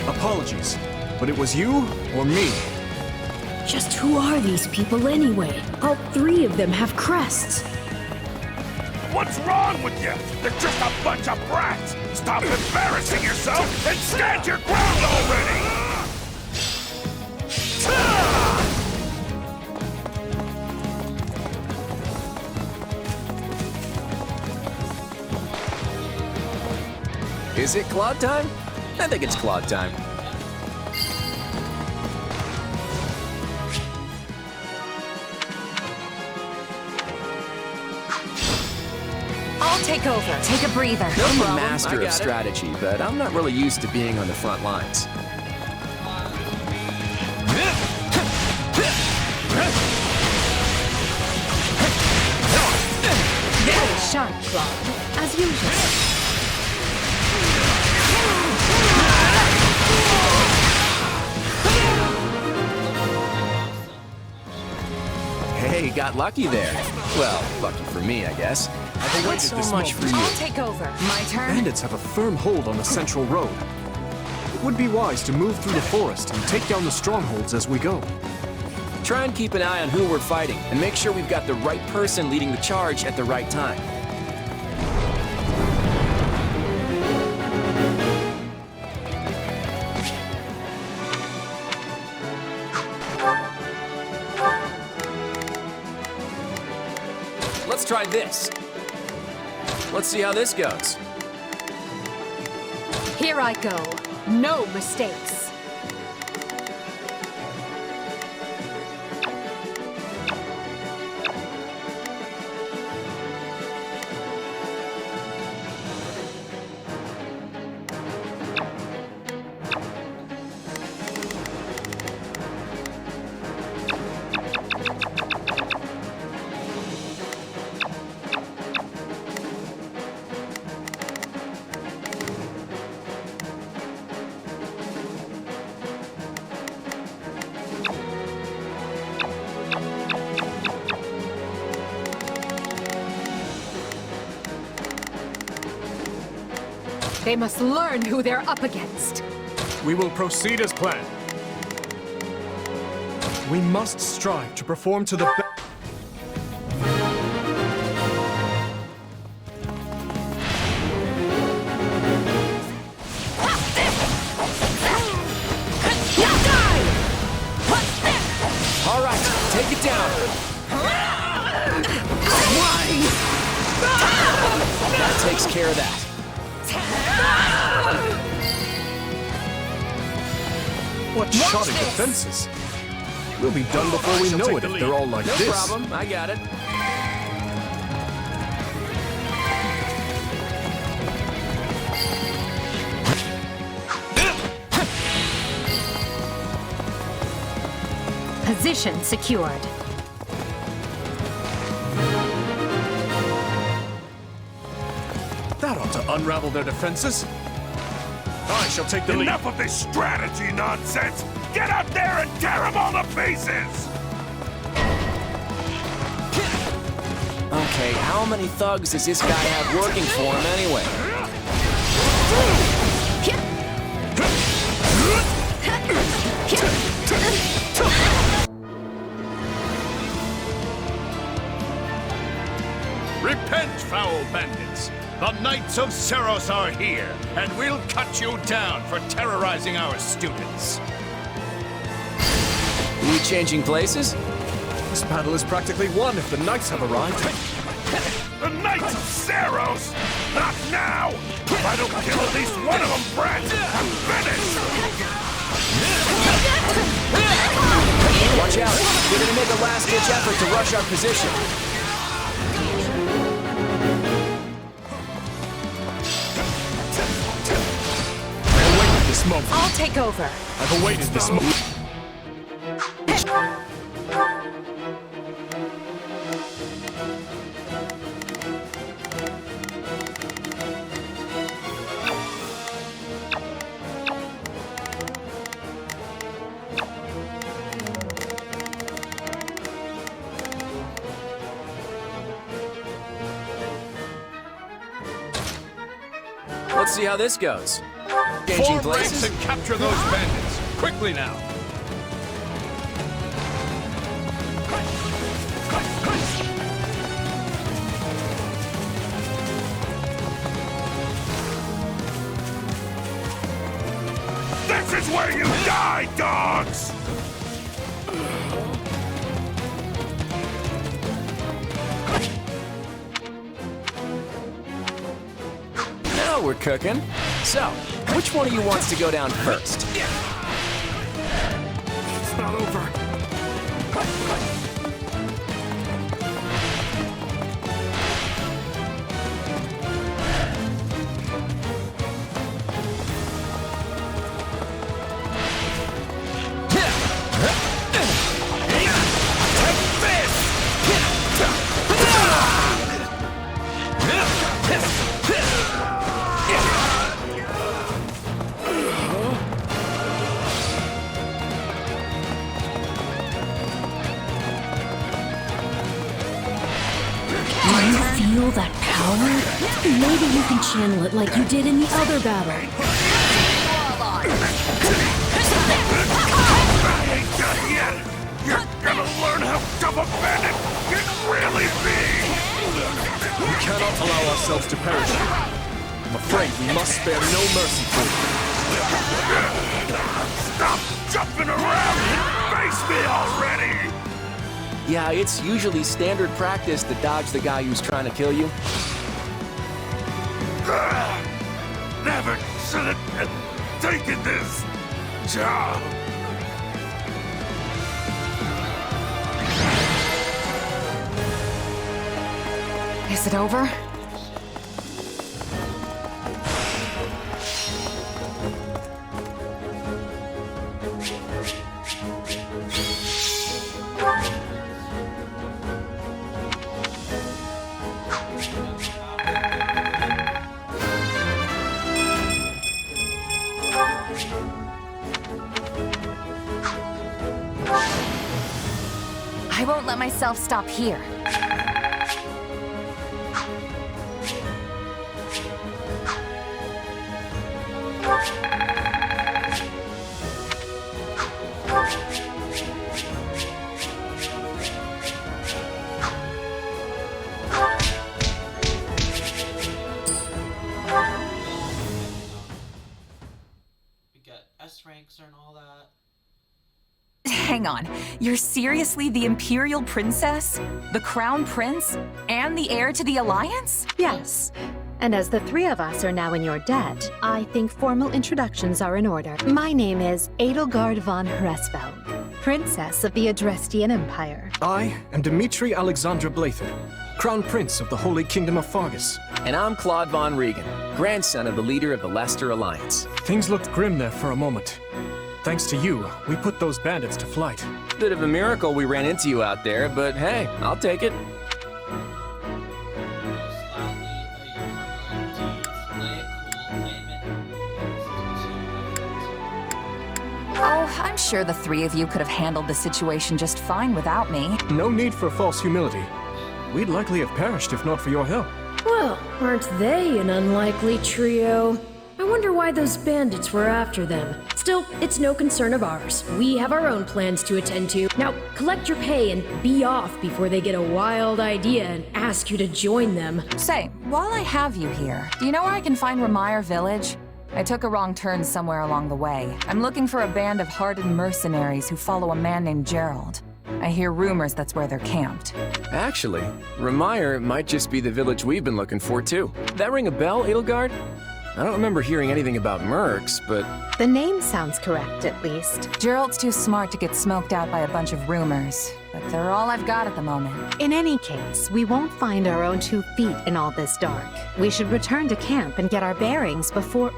Apologies, but it was you or me. Just who are these people anyway? All three of them have crests. What's wrong with you? They're just a bunch of brats! Stop embarrassing yourself and stand your ground already! Is it Claude time? I think it's Claude time. I'll take over. Take a breather. No I'm a master of strategy, but I'm not really used to being on the front lines. Very sharp, Claude, as usual. Hey, got lucky there. Well, lucky for me, I guess. I've awaited so this much for moment. you. I'll take over. My turn. Bandits have a firm hold on the central road. It would be wise to move through the forest and take down the strongholds as we go. Try and keep an eye on who we're fighting, and make sure we've got the right person leading the charge at the right time. Let's try this. Let's see how this goes. Here I go. No mistakes. They must learn who they're up against. We will proceed as planned. We must strive to perform to the best. All right, take it down. That takes care of that. What shoddy defenses! We'll be done before we know it if they're all like No this. problem, I got it. Position secured. That ought to unravel their defenses. I shall take the lead. Enough of this strategy nonsense! Get out there and tear them all to pieces! Okay, how many thugs does this guy have working for him anyway? Repent, foul bandits! The Knights of Seros are here, and we'll cut you down for terrorizing our students. Are we changing places? This battle is practically won if the knights have arrived. The Knights of Seros? Not now! If I don't kill at least one of them, brats, I'm finished! Watch out! We're gonna make a last-ditch effort to rush our position. I've awaited this moment. I'll take over. I've awaited this moment. Let's see how this goes. Changing Form ranks places. and capture those bandits. Quickly now. This is where you die, dogs! Now we're cooking. So, which one of you wants to go down first? It's not over. Feel that power? Maybe you can channel it like you did in the other battle. I ain't done yet! You're gonna learn how tough a bandit can really be! We cannot allow ourselves to perish. I'm afraid we must spare no mercy for you. Stop jumping around and face me already! Yeah, it's usually standard practice to dodge the guy who's trying to kill you. Never should have taken this job. Is it over? I won't let myself stop here. We get S ranks and all that. Hang on, you're seriously the Imperial Princess? The Crown Prince? And the heir to the Alliance? Yes. And as the three of us are now in your debt, I think formal introductions are in order. My name is Edelgard von Hresfeld, Princess of the Adrestian Empire. I am Dimitri Alexandra Blather, Crown Prince of the Holy Kingdom of Fargus. And I'm Claude von Regan, grandson of the leader of the Leicester Alliance. Things looked grim there for a moment. Thanks to you, we put those bandits to flight. Bit of a miracle we ran into you out there, but hey, I'll take it. Oh, I'm sure the three of you could have handled the situation just fine without me. No need for false humility. We'd likely have perished if not for your help. Well, aren't they an unlikely trio? I wonder why those bandits were after them. Still, it's no concern of ours. We have our own plans to attend to. Now, collect your pay and be off before they get a wild idea and ask you to join them. Say, while I have you here, do you know where I can find Remire Village? I took a wrong turn somewhere along the way. I'm looking for a band of hardened mercenaries who follow a man named Gerald. I hear rumors that's where they're camped. Actually, Remire might just be the village we've been looking for, too. That ring a bell, Edelgard? I don't remember hearing anything about mercs, but... The name sounds correct, at least. Gerald's too smart to get smoked out by a bunch of rumors, but they're all I've got at the moment. In any case, we won't find our own 2 feet in all this dark. We should return to camp and get our bearings before...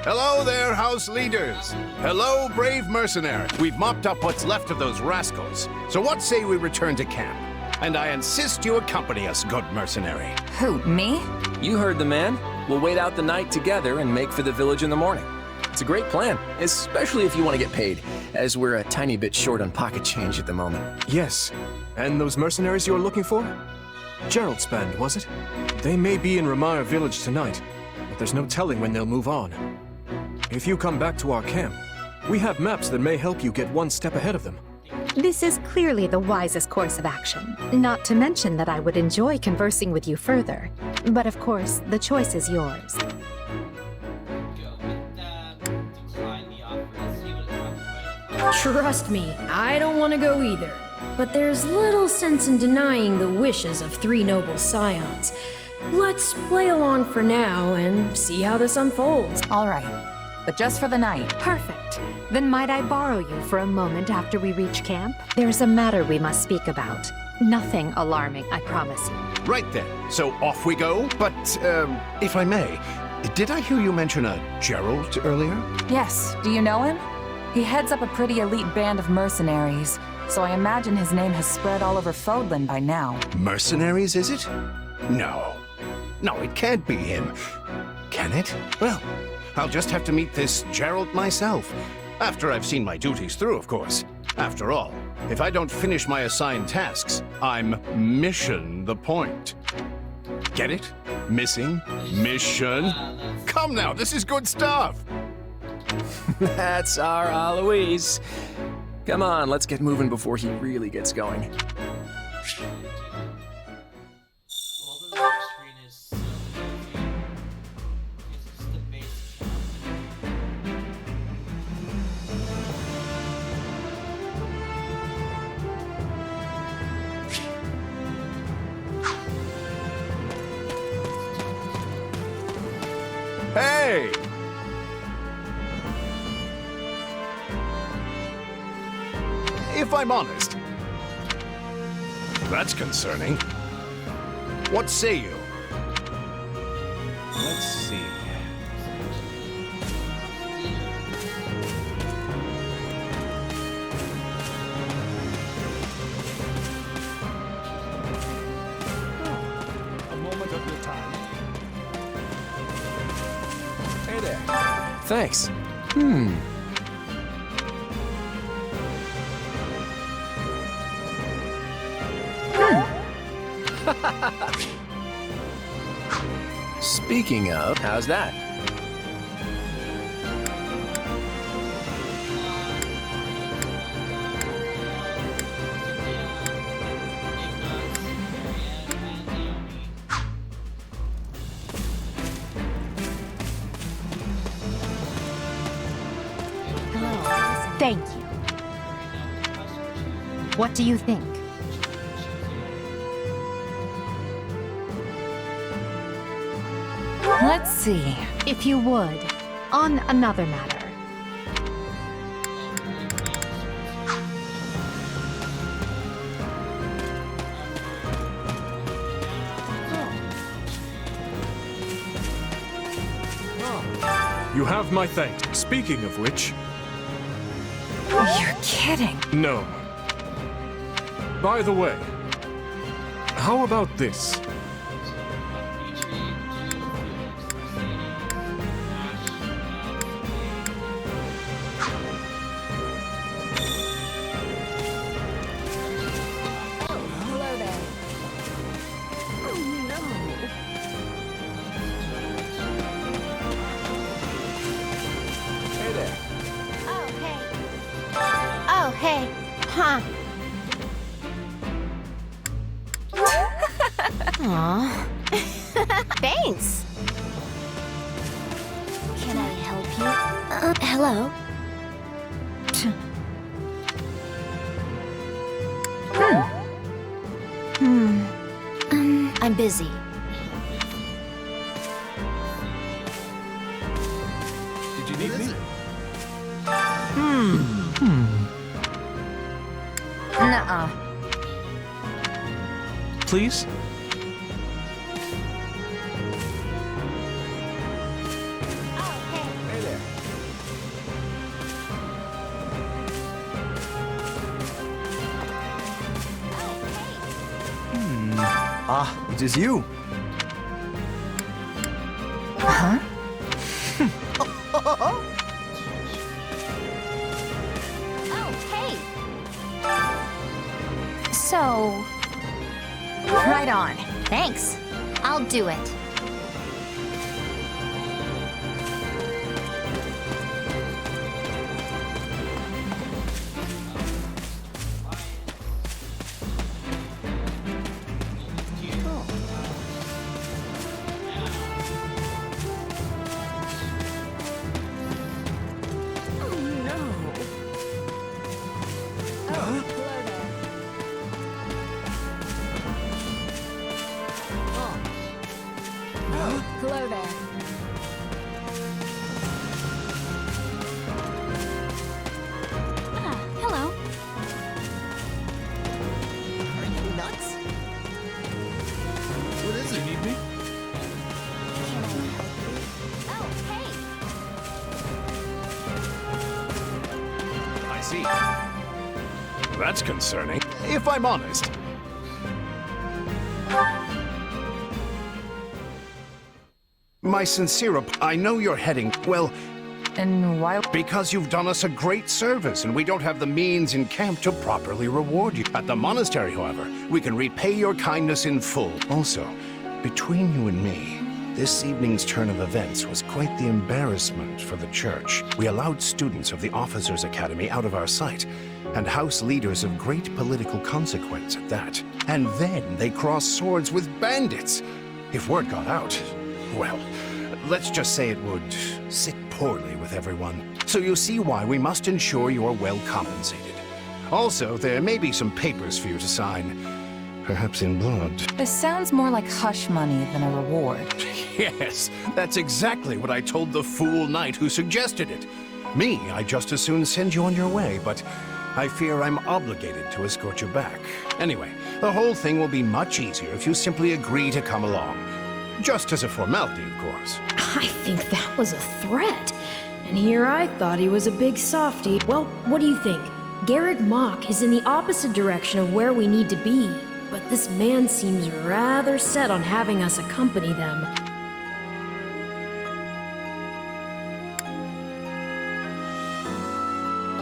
Hello there, house leaders. Hello, brave mercenary. We've mopped up what's left of those rascals. So what say we return to camp? And I insist you accompany us, good mercenary. Who, me? You heard the man. We'll wait out the night together and make for the village in the morning. It's a great plan, especially if you want to get paid, as we're a tiny bit short on pocket change at the moment. Yes. And those mercenaries you're looking for? Gerald's band, was it? They may be in Ramire village tonight, but there's no telling when they'll move on. If you come back to our camp, we have maps that may help you get one step ahead of them. This is clearly the wisest course of action. Not to mention that I would enjoy conversing with you further. But of course, the choice is yours. Trust me, I don't want to go either. But there's little sense in denying the wishes of 3 noble scions. Let's play along for now and see how this unfolds. All right, but just for the night. Perfect. Then might I borrow you for a moment after we reach camp? There's a matter we must speak about. Nothing alarming, I promise you. Right then. So off we go. But, if I may, did I hear you mention a Gerald earlier? Yes, do you know him? He heads up a pretty elite band of mercenaries, so I imagine his name has spread all over Fodlan by now. Mercenaries, is it? No. No, it can't be him. Can it? Well, I'll just have to meet this Gerald myself. After I've seen my duties through, of course. After all, if I don't finish my assigned tasks, I'm mission the point. Get it? Missing? Mission? Come now, this is good stuff! That's our Alois. Come on, let's get moving before he really gets going. Hey! If I'm honest, that's concerning. What say you? Let's see. A moment of your time. Hey there. Thanks. Speaking of, how's that? Thank you. What do you think? Let's see. If you would, on another matter. You have my thanks. Speaking of which... You're kidding. No. By the way, how about this? Oh, hey. Huh. Aw. Thanks. Can I help you? Hello? I'm busy. Nuh-uh. Please? Hey there. Ah, it is you. Huh? Oh, hey! So... Right on. Thanks. I'll do it. Hello there. Hello. Are you nuts? What is it? Need me? Oh, hey! I see. That's concerning, if I'm honest. My sincere I know you're heading, well... And why? Because you've done us a great service, and we don't have the means in camp to properly reward you. At the monastery, however, we can repay your kindness in full. Also, between you and me, this evening's turn of events was quite the embarrassment for the church. We allowed students of the Officers' Academy out of our sight, and house leaders of great political consequence at that. And then they crossed swords with bandits. If word got out, well, let's just say it would sit poorly with everyone. So you see why we must ensure you are well compensated. Also, there may be some papers for you to sign, perhaps in blood. This sounds more like hush money than a reward. Yes, that's exactly what I told the fool knight who suggested it. Me, I'd just as soon send you on your way, but I fear I'm obligated to escort you back. Anyway, the whole thing will be much easier if you simply agree to come along. Just as a formality, of course. I think that was a threat. And here I thought he was a big softy. Well, what do you think? Garrick Mock is in the opposite direction of where we need to be, but this man seems rather set on having us accompany them.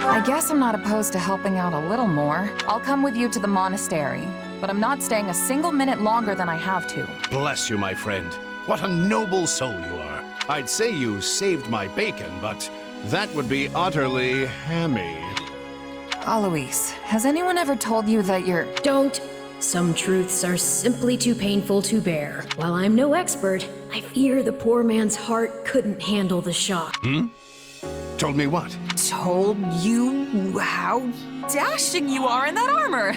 I guess I'm not opposed to helping out a little more. I'll come with you to the monastery, but I'm not staying a single minute longer than I have to. Bless you, my friend. What a noble soul you are. I'd say you saved my bacon, but that would be utterly hammy. Alois, has anyone ever told you that you're... Don't. Some truths are simply too painful to bear. While I'm no expert, I fear the poor man's heart couldn't handle the shock. Told me what? Told you how dashing you are in that armor.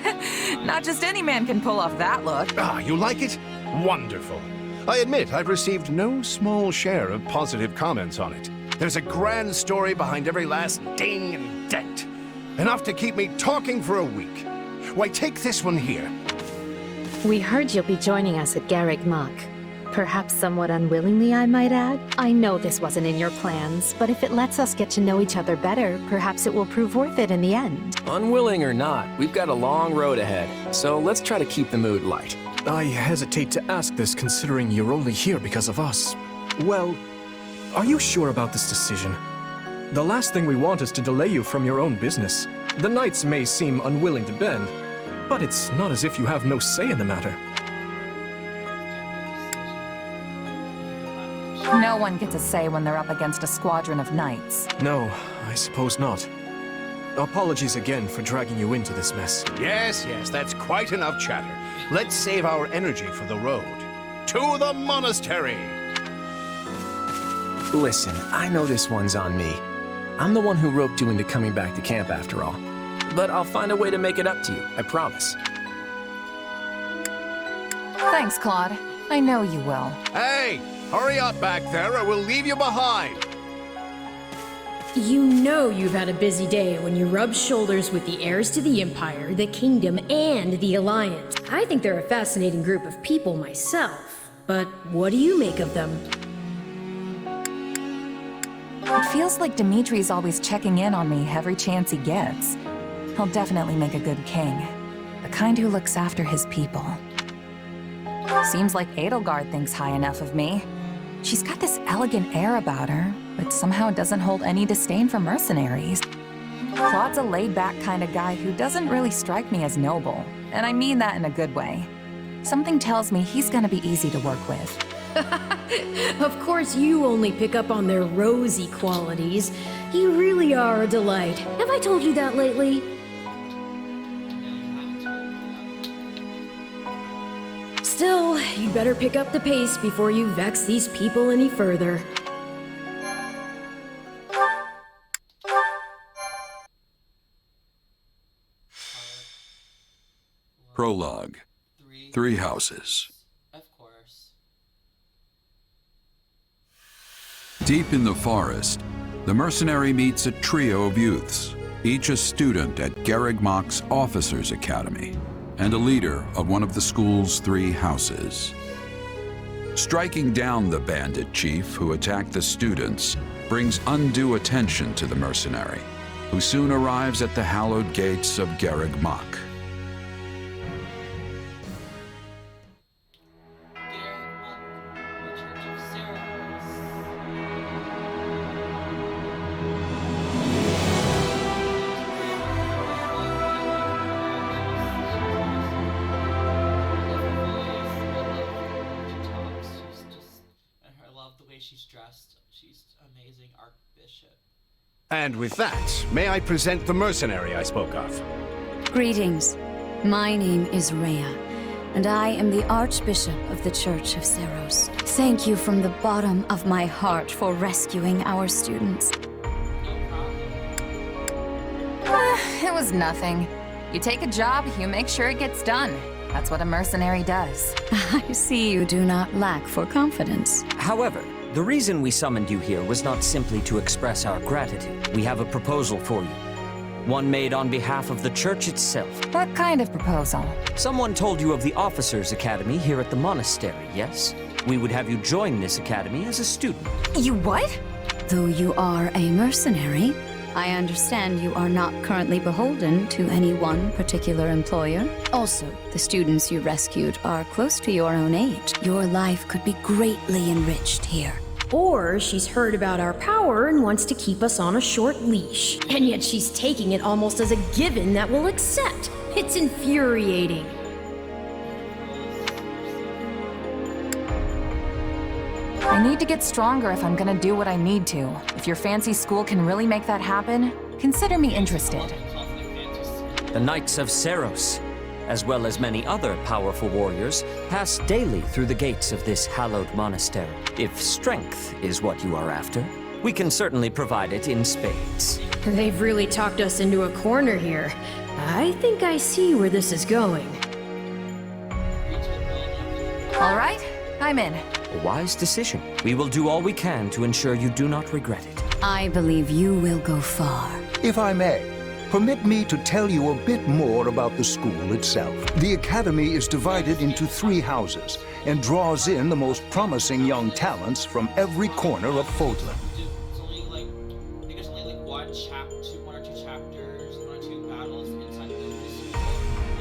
Not just any man can pull off that look. Ah, you like it? Wonderful. I admit I've received no small share of positive comments on it. There's a grand story behind every last ding and dent. Enough to keep me talking for a week. Why, take this one here. We heard you'll be joining us at Garrick Mock. Perhaps somewhat unwillingly, I might add. I know this wasn't in your plans, but if it lets us get to know each other better, perhaps it will prove worth it in the end. Unwilling or not, we've got a long road ahead, so let's try to keep the mood light. I hesitate to ask this considering you're only here because of us. Well, are you sure about this decision? The last thing we want is to delay you from your own business. The knights may seem unwilling to bend, but it's not as if you have no say in the matter. No one gets a say when they're up against a squadron of knights. No, I suppose not. Apologies again for dragging you into this mess. Yes, that's quite enough chatter. Let's save our energy for the road. To the monastery! Listen, I know this one's on me. I'm the one who roped you into coming back to camp after all. But I'll find a way to make it up to you, I promise. Thanks, Claude. I know you will. Hey! Hurry up back there or we'll leave you behind! You know you've had a busy day when you rub shoulders with the heirs to the Empire, the Kingdom, and the Alliance. I think they're a fascinating group of people myself, but what do you make of them? It feels like Dimitri's always checking in on me every chance he gets. He'll definitely make a good king. The kind who looks after his people. Seems like Edelgard thinks high enough of me. She's got this elegant air about her, but somehow doesn't hold any disdain for mercenaries. Claude's a laid-back kind of guy who doesn't really strike me as noble, and I mean that in a good way. Something tells me he's gonna be easy to work with. Of course you only pick up on their rosy qualities. You really are a delight. Have I told you that lately? Still, you'd better pick up the pace before you vex these people any further. Prologue. Three houses. Of course. Deep in the forest, the mercenary meets a trio of youths, each a student at Garreg Mach's Officers' Academy, and a leader of one of the school's three houses. Striking down the bandit chief who attacked the students brings undue attention to the mercenary, who soon arrives at the hallowed gates of Garreg Mach. She's dressed. She's amazing Archbishop. And with that, may I present the mercenary I spoke of? Greetings. My name is Rhea, and I am the Archbishop of the Church of Seros. Thank you from the bottom of my heart for rescuing our students. It was nothing. You take a job, you make sure it gets done. That's what a mercenary does. I see you do not lack for confidence. However, the reason we summoned you here was not simply to express our gratitude. We have a proposal for you. One made on behalf of the church itself. What kind of proposal? Someone told you of the Officers' Academy here at the monastery, yes? We would have you join this academy as a student. You what? Though you are a mercenary, I understand you are not currently beholden to any one particular employer. Also, the students you rescued are close to your own age. Your life could be greatly enriched here. Or she's heard about our power and wants to keep us on a short leash. And yet she's taking it almost as a given that we'll accept. It's infuriating. I need to get stronger if I'm gonna do what I need to. If your fancy school can really make that happen, consider me interested. The Knights of Seros, as well as many other powerful warriors, pass daily through the gates of this hallowed monastery. If strength is what you are after, we can certainly provide it in spades. They've really talked us into a corner here. I think I see where this is going. All right, I'm in. A wise decision. We will do all we can to ensure you do not regret it. I believe you will go far. If I may, permit me to tell you a bit more about the school itself. The academy is divided into three houses and draws in the most promising young talents from every corner of Fodlan. It's only like, I think there's only like one or two chapters, one or two battles inside the school,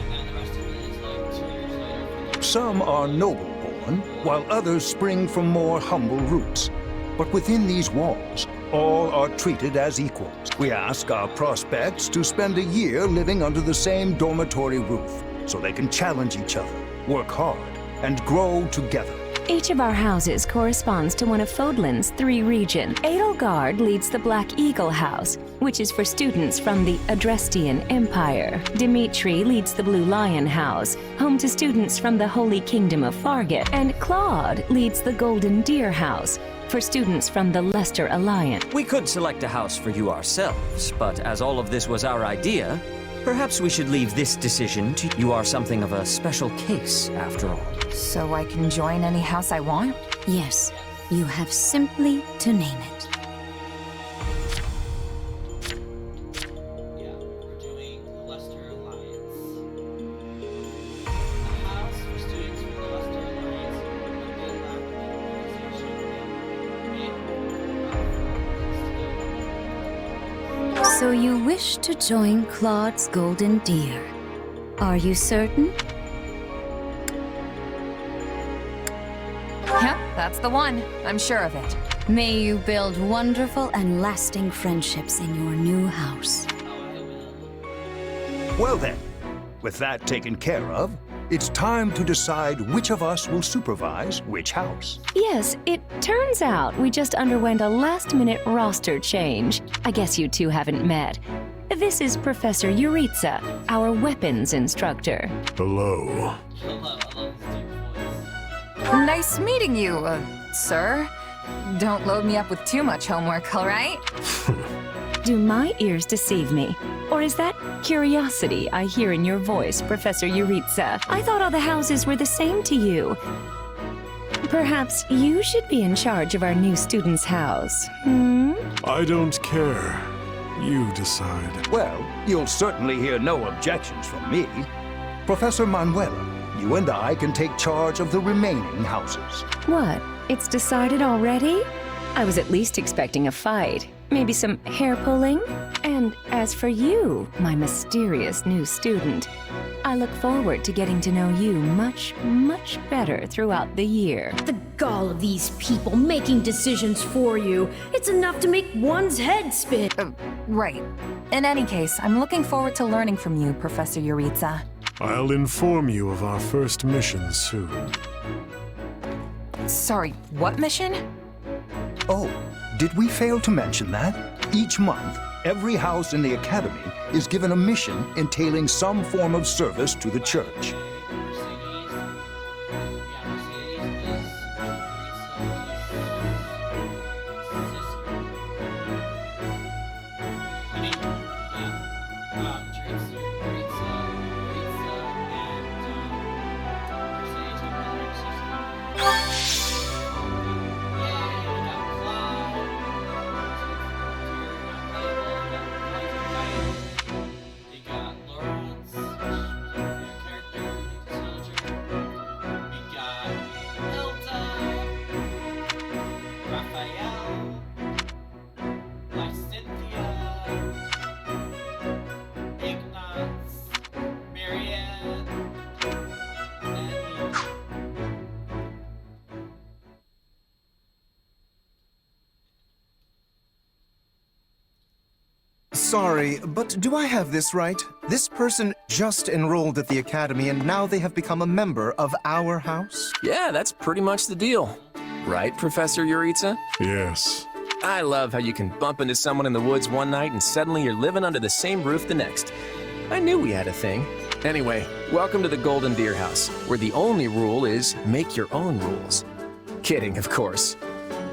and then the rest of it is like 2 years later. Some are noble-born, while others spring from more humble roots. But within these walls, all are treated as equals. We ask our prospects to spend a year living under the same dormitory roof, so they can challenge each other, work hard, and grow together. Each of our houses corresponds to one of Fodlan's 3 regions. Edelgard leads the Black Eagle House, which is for students from the Adrestian Empire. Dimitri leads the Blue Lion House, home to students from the Holy Kingdom of Fargit. And Claude leads the Golden Deer House, for students from the Leicester Alliance. We could select a house for you ourselves, but as all of this was our idea, perhaps we should leave this decision to you. Are something of a special case, after all. So I can join any house I want? Yes, you have simply to name it. So you wish to join Claude's Golden Deer. Are you certain? Yep, that's the one. I'm sure of it. May you build wonderful and lasting friendships in your new house. Well then, with that taken care of, it's time to decide which of us will supervise which house. Yes, it turns out we just underwent a last-minute roster change. I guess you two haven't met. This is Professor Yuritsa, our weapons instructor. Hello. Nice meeting you, sir. Don't load me up with too much homework, all right? Do my ears deceive me? Or is that curiosity I hear in your voice, Professor Yuritsa? I thought all the houses were the same to you. Perhaps you should be in charge of our new student's house, I don't care. You decide. Well, you'll certainly hear no objections from me. Professor Manuela, you and I can take charge of the remaining houses. What? It's decided already? I was at least expecting a fight. Maybe some hair pulling? And as for you, my mysterious new student, I look forward to getting to know you much, much better throughout the year. The gall of these people making decisions for you. It's enough to make one's head spin. Right. In any case, I'm looking forward to learning from you, Professor Yuritsa. I'll inform you of our first mission soon. Sorry, what mission? Oh, did we fail to mention that? Each month, every house in the Academy is given a mission entailing some form of service to the church. Sorry, but do I have this right? This person just enrolled at the Academy and now they have become a member of our house? Yeah, that's pretty much the deal. Right, Professor Yuritsa? Yes. I love how you can bump into someone in the woods one night and suddenly you're living under the same roof the next. I knew we had a thing. Anyway, welcome to the Golden Deer House, where the only rule is make your own rules. Kidding, of course.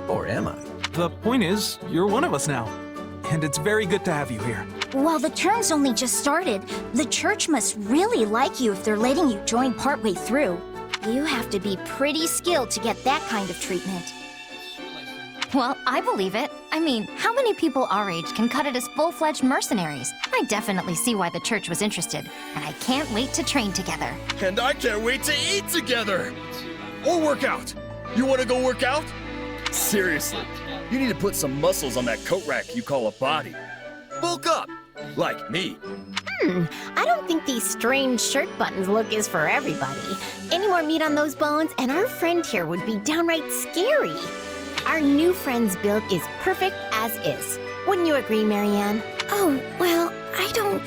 Or am I? The point is, you're one of us now. And it's very good to have you here. While the term's only just started, the church must really like you if they're letting you join partway through. You have to be pretty skilled to get that kind of treatment. Well, I believe it. I mean, how many people our age can cut it as full-fledged mercenaries? I definitely see why the church was interested, and I can't wait to train together. And I can't wait to eat together! Or work out! You wanna go work out? Seriously, you need to put some muscles on that coat rack you call a body. Bulk up! Like me. I don't think these strange shirt buttons look is for everybody. Any more meat on those bones, and our friend here would be downright scary. Our new friend's build is perfect as is. Wouldn't you agree, Marianne? Oh, well, I don't...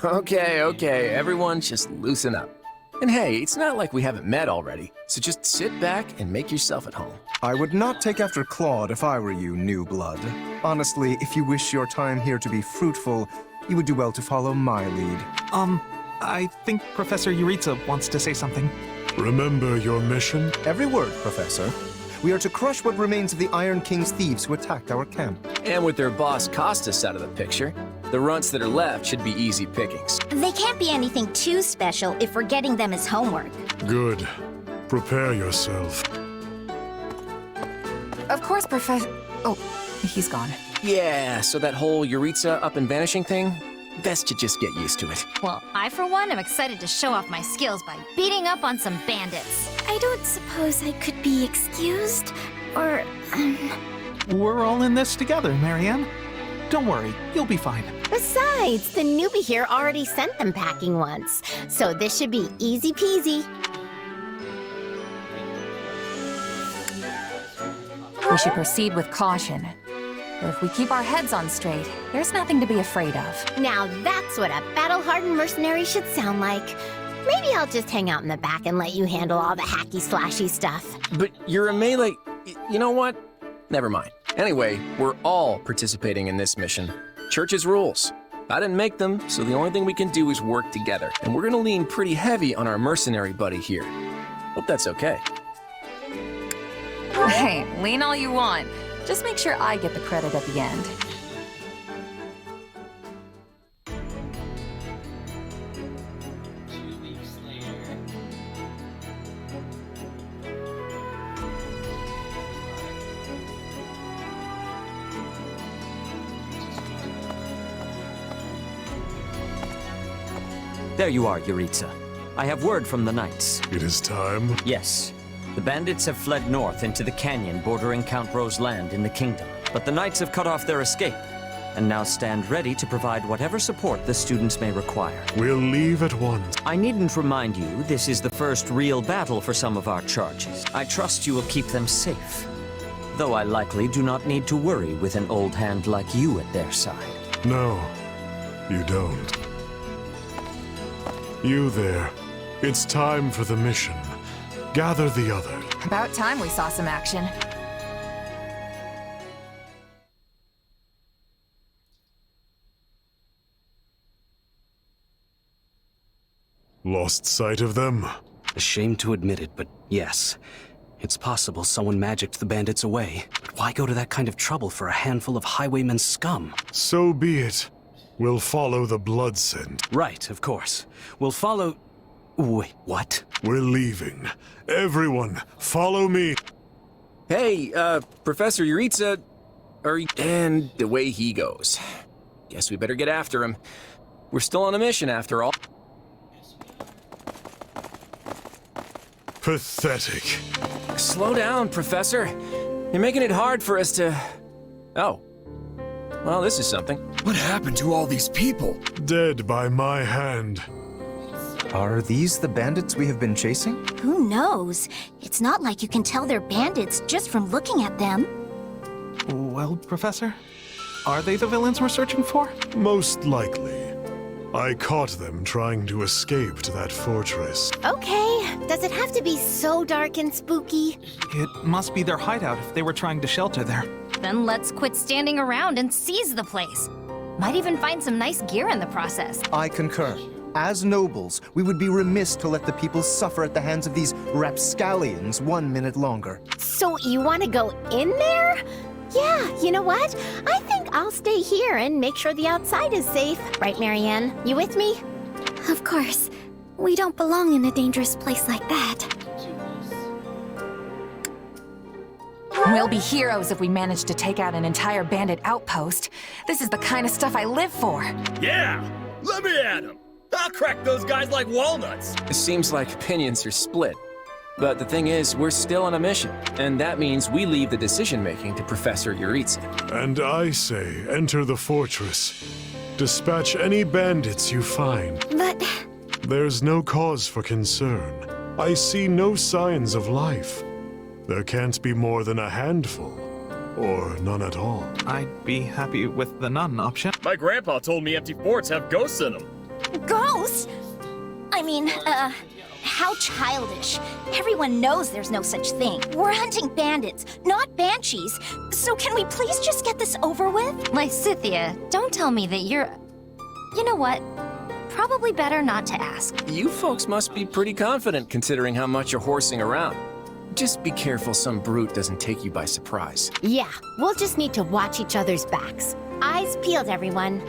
Okay, everyone just loosen up. And hey, it's not like we haven't met already, so just sit back and make yourself at home. I would not take after Claude if I were you, new blood. Honestly, if you wish your time here to be fruitful, you would do well to follow my lead. I think Professor Yuritsa wants to say something. Remember your mission? Every word, Professor. We are to crush what remains of the Iron King's thieves who attacked our camp. And with their boss Costas out of the picture, the runts that are left should be easy pickings. They can't be anything too special if we're getting them as homework. Good. Prepare yourself. Of course, Professor... Oh, he's gone. Yeah, so that whole Yuritsa up and vanishing thing, best to just get used to it. Well, I, for one, am excited to show off my skills by beating up on some bandits. I don't suppose I could be excused, or... We're all in this together, Marianne. Don't worry, you'll be fine. Besides, the newbie here already sent them packing once, so this should be easy peasy. We should proceed with caution. But if we keep our heads on straight, there's nothing to be afraid of. Now that's what a battle-hardened mercenary should sound like. Maybe I'll just hang out in the back and let you handle all the hacky-slashy stuff. But you're a melee... You know what? Never mind. Anyway, we're all participating in this mission. Church's rules. I didn't make them, so the only thing we can do is work together. And we're gonna lean pretty heavy on our mercenary buddy here. Hope that's okay. Hey, lean all you want. Just make sure I get the credit at the end. There you are, Yuritsa. I have word from the knights. It is time? Yes. The bandits have fled north into the canyon bordering Count Ro's land in the kingdom. But the knights have cut off their escape, and now stand ready to provide whatever support the students may require. We'll leave at once. I needn't remind you, this is the first real battle for some of our charges. I trust you will keep them safe. Though I likely do not need to worry with an old hand like you at their side. No, you don't. You there. It's time for the mission. Gather the others. About time we saw some action. Lost sight of them? Ashamed to admit it, but yes. It's possible someone magicked the bandits away. But why go to that kind of trouble for a handful of highwaymen scum? So be it. We'll follow the blood scent. Right, of course. We'll follow... Wait, what? We're leaving. Everyone, follow me. Hey, Professor Yuritsa... And the way he goes. Guess we better get after him. We're still on a mission, after all. Pathetic. Slow down, Professor. You're making it hard for us to... Oh. Well, this is something. What happened to all these people? Dead by my hand. Are these the bandits we have been chasing? Who knows? It's not like you can tell they're bandits just from looking at them. Well, Professor, are they the villains we're searching for? Most likely. I caught them trying to escape to that fortress. Okay, does it have to be so dark and spooky? It must be their hideout if they were trying to shelter there. Then let's quit standing around and seize the place. Might even find some nice gear in the process. I concur. As nobles, we would be remiss to let the people suffer at the hands of these rapscallions 1 minute longer. So you want to go in there? Yeah, you know what? I think I'll stay here and make sure the outside is safe. Right, Marianne? You with me? Of course. We don't belong in a dangerous place like that. We'll be heroes if we manage to take out an entire bandit outpost. This is the kind of stuff I live for. Yeah! Let me at him! I'll crack those guys like walnuts! It seems like opinions are split. But the thing is, we're still on a mission, and that means we leave the decision-making to Professor Yuritsa. And I say, enter the fortress. Dispatch any bandits you find. But... There's no cause for concern. I see no signs of life. There can't be more than a handful, or none at all. I'd be happy with the none option. My grandpa told me empty forts have ghosts in them. Ghosts? I mean, how childish. Everyone knows there's no such thing. We're hunting bandits, not banshees. So can we please just get this over with? Lysithia, don't tell me that you're... You know what? Probably better not to ask. You folks must be pretty confident considering how much you're horsing around. Just be careful some brute doesn't take you by surprise. Yeah, we'll just need to watch each other's backs. Eyes peeled, everyone.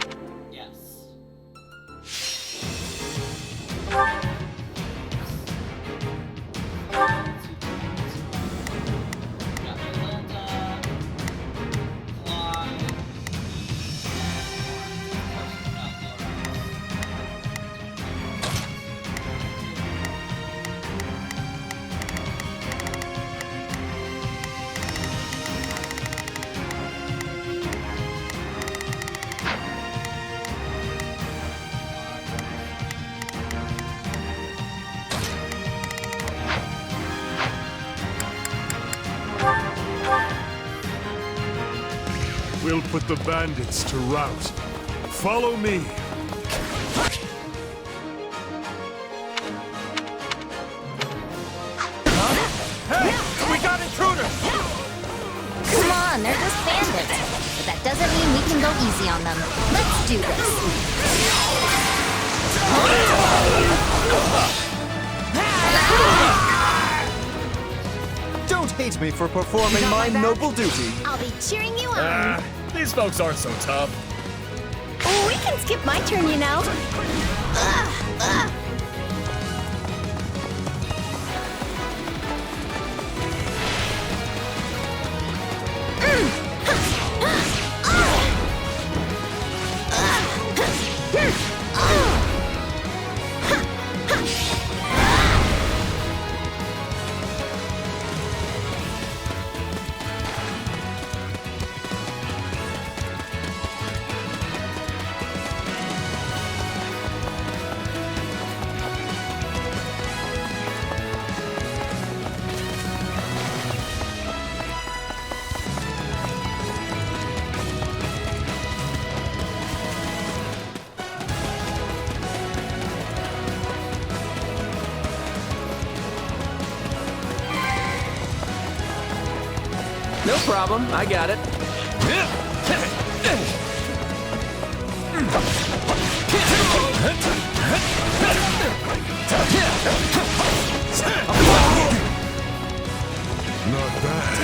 will put the bandits to rout. Follow me. Hey! We got intruders! Come on, they're just bandits. But that doesn't mean we can go easy on them. Let's do this. Don't hate me for performing my noble duty. I'll be cheering you on. These folks aren't so tough. Oh, we can skip my turn, you know. No problem, I got it. Not bad.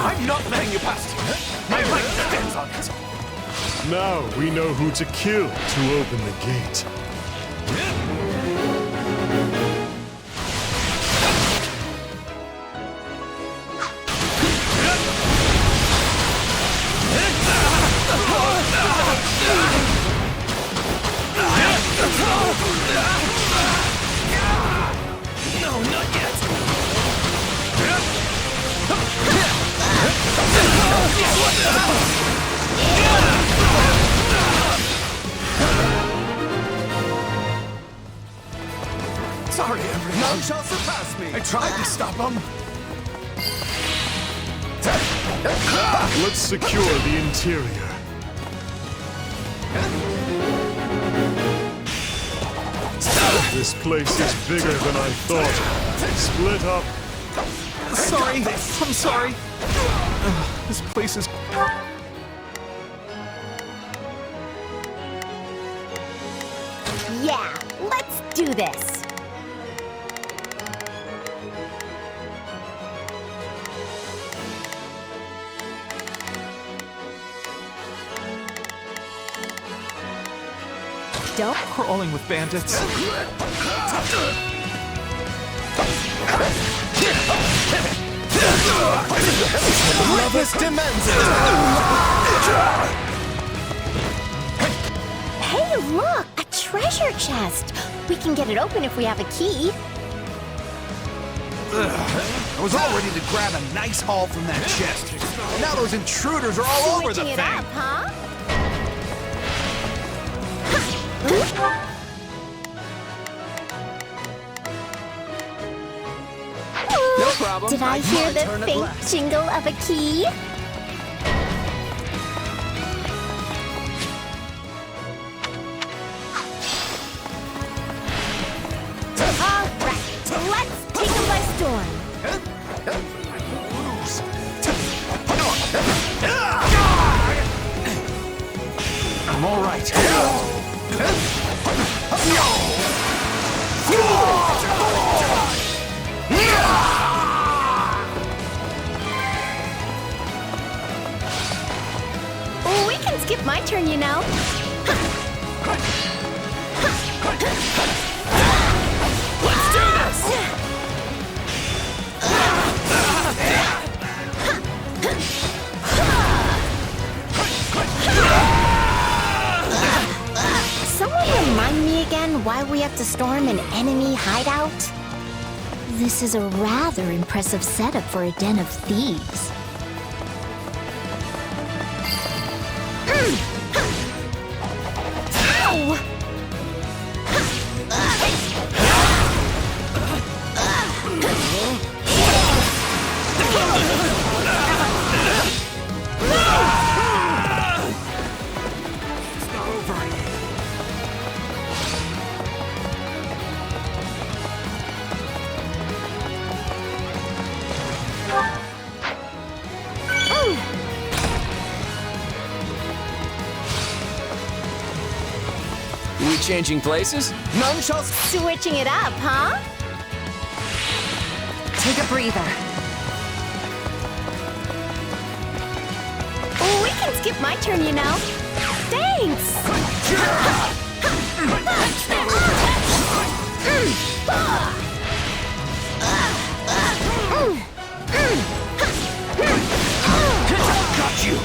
I'm not letting you past. My life depends on it. Now we know who to kill to open the gate. No, not yet. Sorry, everyone. None shall surpass me. I tried to stop him. Let's secure the interior. This place is bigger than I thought. Split up. Sorry, I'm sorry. This place is... Yeah, let's do this. Don't crawling with bandits. Loveless demands it. Hey, look! A treasure chest! We can get it open if we have a key. I was all ready to grab a nice haul from that chest. And now those intruders are all over the Switching thing. it up, huh? No problem. Did I hear the turn at faint last. jingle of a key? Alright, let's take them by storm. I'm all right. We can skip my turn, you know. Let's do this! Someone remind me again why we have to storm an enemy hideout? This is a rather impressive setup for a den of thieves. Ow! We changing places? None shall... Switching it up, huh? Take a breather. Oh, we can skip my turn, you know. Thanks! Got you!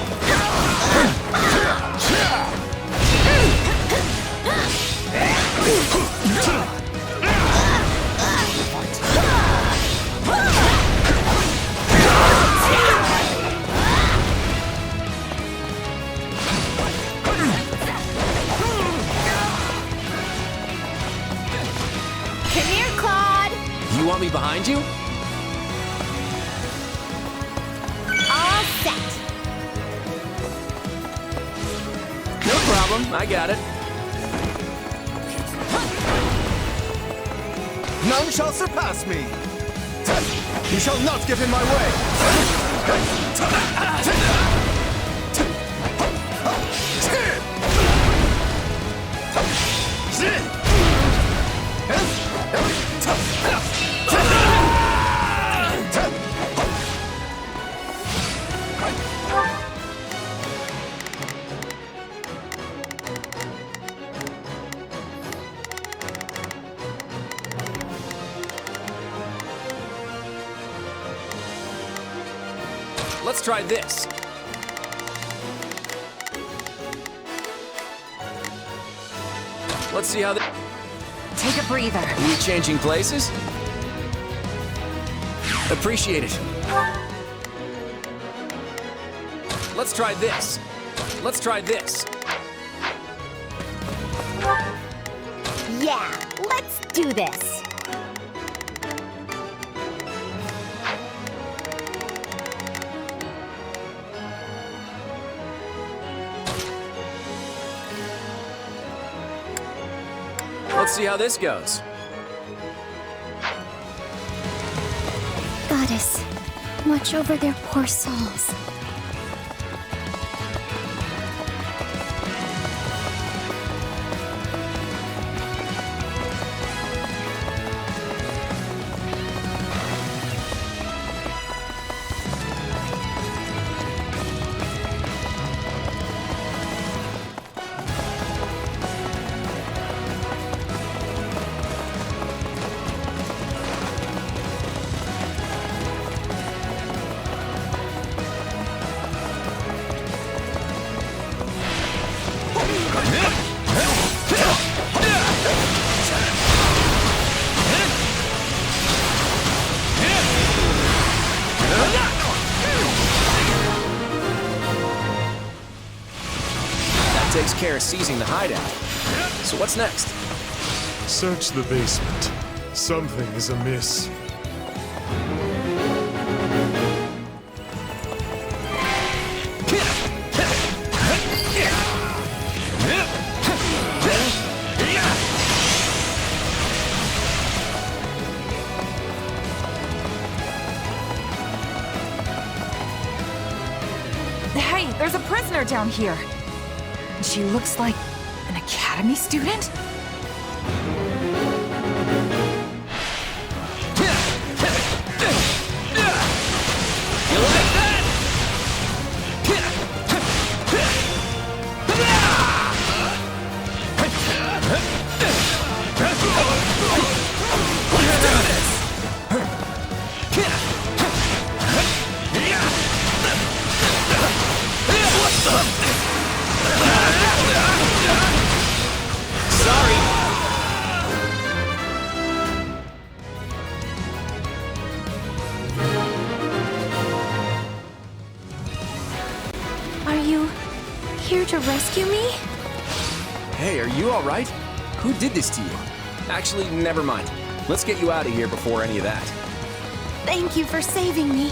Come here, Claude! You want me behind you? All set. No problem, I got it. None shall surpass me! You shall not get in my way! Let's try this. Let's see how the... Take a breather. We changing places? Appreciate it. Let's try this. Let's try this. Yeah, let's do this. Let's see how this goes. Goddess, watch over their poor souls. Takes care of seizing the hideout. So what's next? Search the basement. Something is amiss. Hey, there's a prisoner down here. She looks like an academy student? You like that? Let's do this! Sorry. Hey, are you all right? Who did this to you? Actually, never mind. Let's get you out of here before any of that. Thank you for saving me.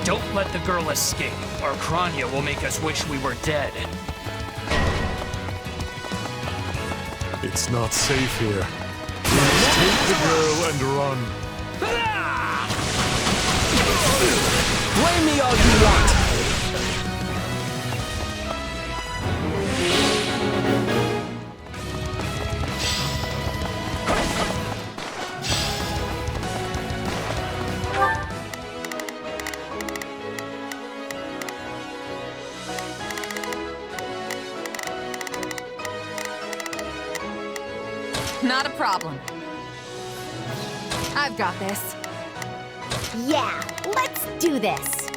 Don't let the girl escape, or Kranya will make us wish we were dead. It's not safe here. Let's take the girl and run. Blame me all you want! Not a problem. I've got this. Yeah, let's do this.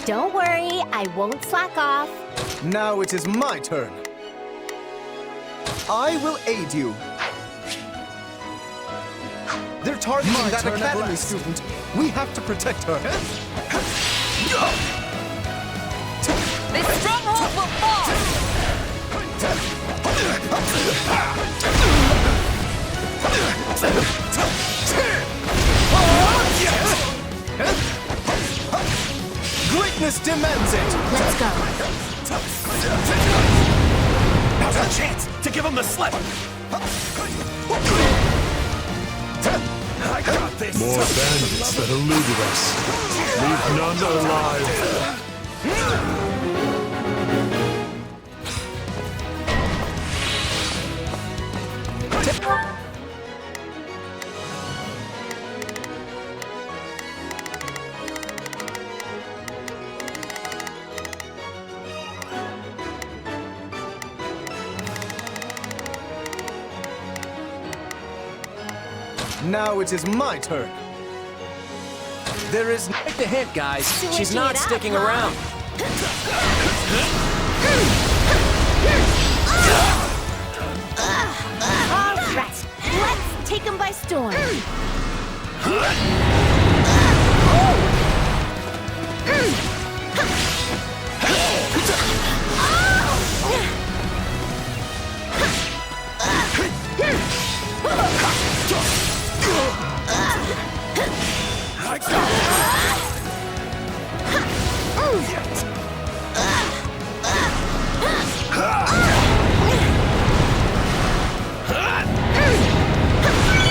Don't worry, I won't slack off. Now it is my turn. I will aid you. They're targeting that academy student. We have to protect her. This stronghold will fall! Greatness demands it! Let's go. Now's our chance to give him the slip! I got this! More bandits that eluded us. Leave none alive. Now it is my turn. There is Take the hint, guys. She's Switching not it up, sticking huh? around. All right, let's take him by storm.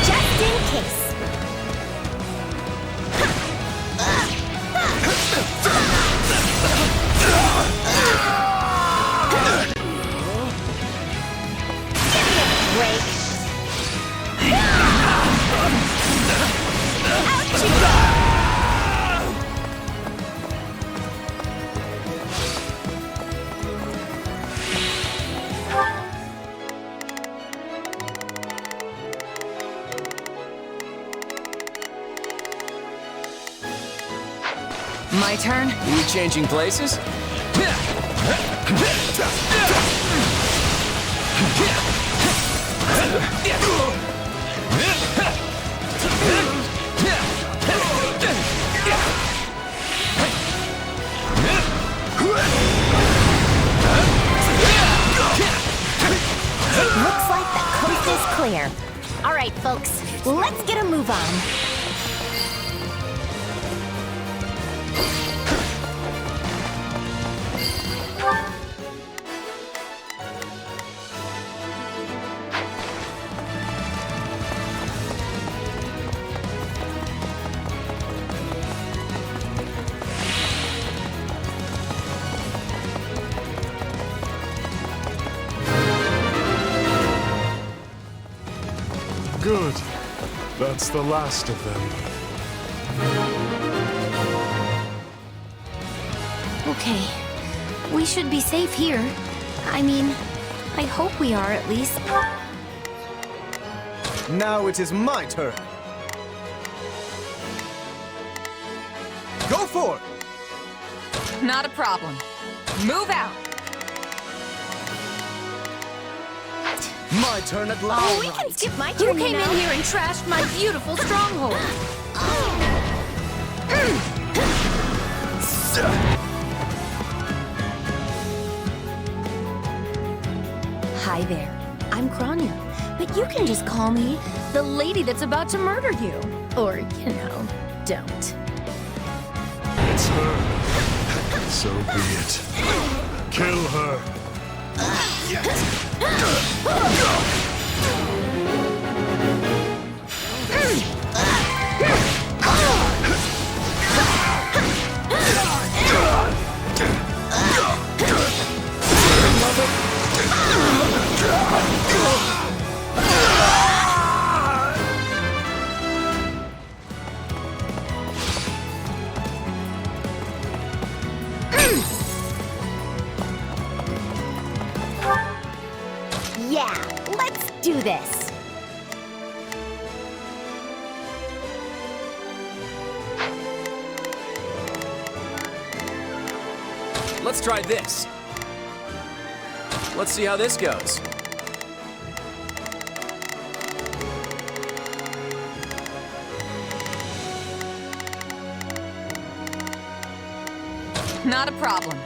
Just in case. Break. My turn? We changing places? Looks like the coast is clear. All right, folks, let's get a move on. Good. That's the last of them. Okay. We should be safe here. I mean, I hope we are at least. Now it is my turn. Go for it! Not a problem. Move out! My turn at last. Oh, we can skip my Who turn, came you in know. here and trashed my beautiful stronghold? Hi there. I'm Kranya, but you can just call me the lady that's about to murder you. Or, you know, don't. It's her. So be it. Kill her. Yeah, let's do this. Let's try this. Let's see how this goes. Not a problem.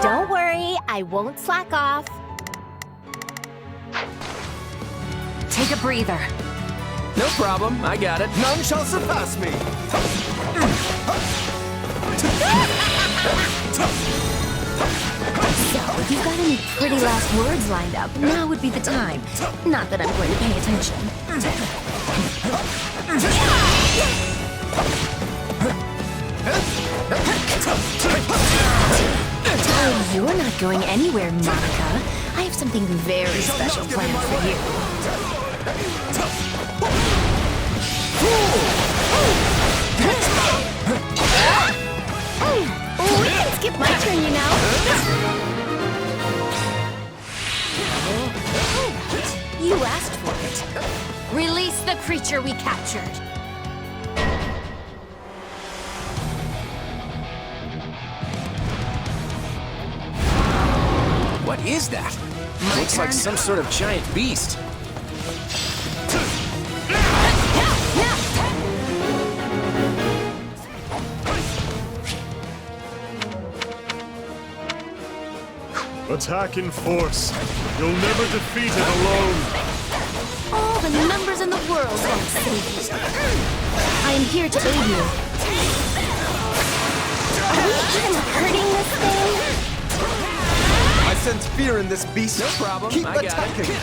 Don't worry, I won't slack off. Take a breather. No problem, I got it. None shall surpass me. So, if you've got any pretty last words lined up, now would be the time. Not that I'm going to pay attention. Oh, you're not going anywhere, Monica. I have something very special planned for you. We can skip my turn, you know. You asked for it. Release the creature we captured. What is that? Looks like some sort of giant beast. Attack in force. You'll never defeat it alone. All the numbers in the world won't save you. I am here to aid you. Are we even hurting this thing? I sense fear in this beast. No problem, Keep I got attacking. it.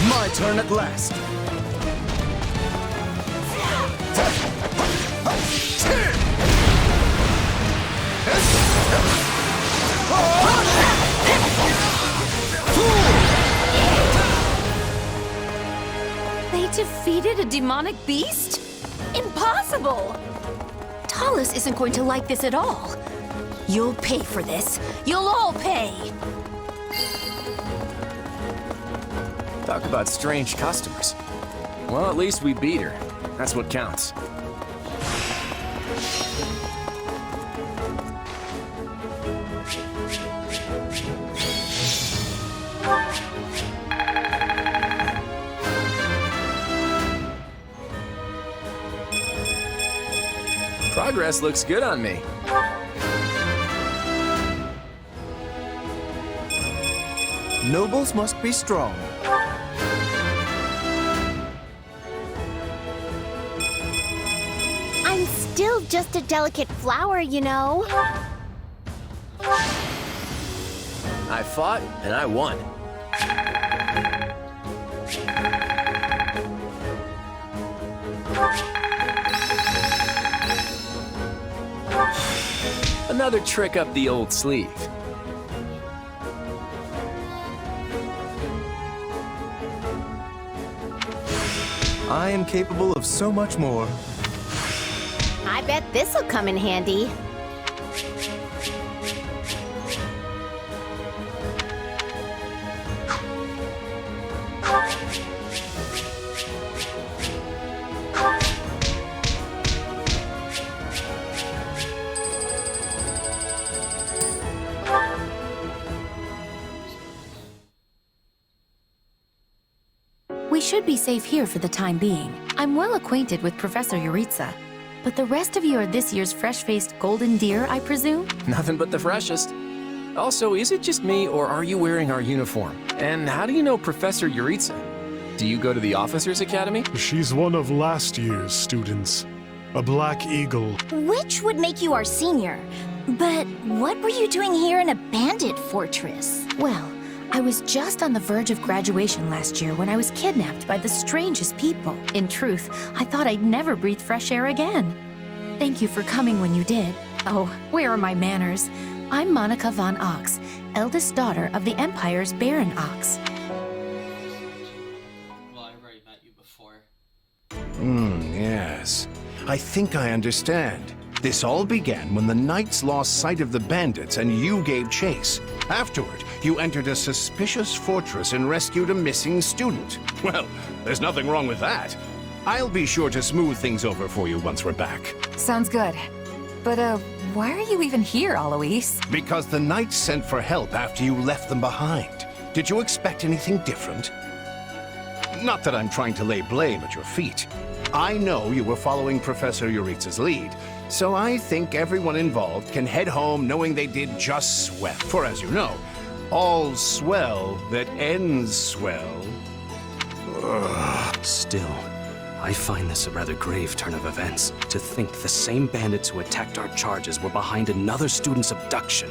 My turn at last. They defeated a demonic beast? Impossible! Talus isn't going to like this at all. You'll pay for this. You'll all pay! Talk about strange customers. Well, at least we beat her. That's what counts. Progress looks good on me. Nobles must be strong. I'm still just a delicate flower, you know. I fought, and I won. Another trick up the old sleeve. I am capable of so much more. I bet this'll come in handy. We should be safe here for the time being. I'm well acquainted with Professor Yuritsa. But the rest of you are this year's fresh-faced golden deer, I presume? Nothing but the freshest. Also, is it just me, or are you wearing our uniform? And how do you know Professor Yuritsa? Do you go to the Officers Academy? She's one of last year's students. A Black Eagle. Which would make you our senior. But what were you doing here in a bandit fortress? Well, I was just on the verge of graduation last year when I was kidnapped by the strangest people. In truth, I thought I'd never breathe fresh air again. Thank you for coming when you did. Oh, where are my manners? I'm Monica von Ox, eldest daughter of the Empire's Baron Ox. Well, I've already met you before. Yes. I think I understand. This all began when the knights lost sight of the bandits and you gave chase. Afterward, you entered a suspicious fortress and rescued a missing student. Well, there's nothing wrong with that. I'll be sure to smooth things over for you once we're back. Sounds good. But, why are you even here, Alois? Because the knights sent for help after you left them behind. Did you expect anything different? Not that I'm trying to lay blame at your feet. I know you were following Professor Yuritsa's lead, so I think everyone involved can head home knowing they did just swell. For as you know, all swell that ends swell. Still, I find this a rather grave turn of events. To think the same bandits who attacked our charges were behind another student's abduction.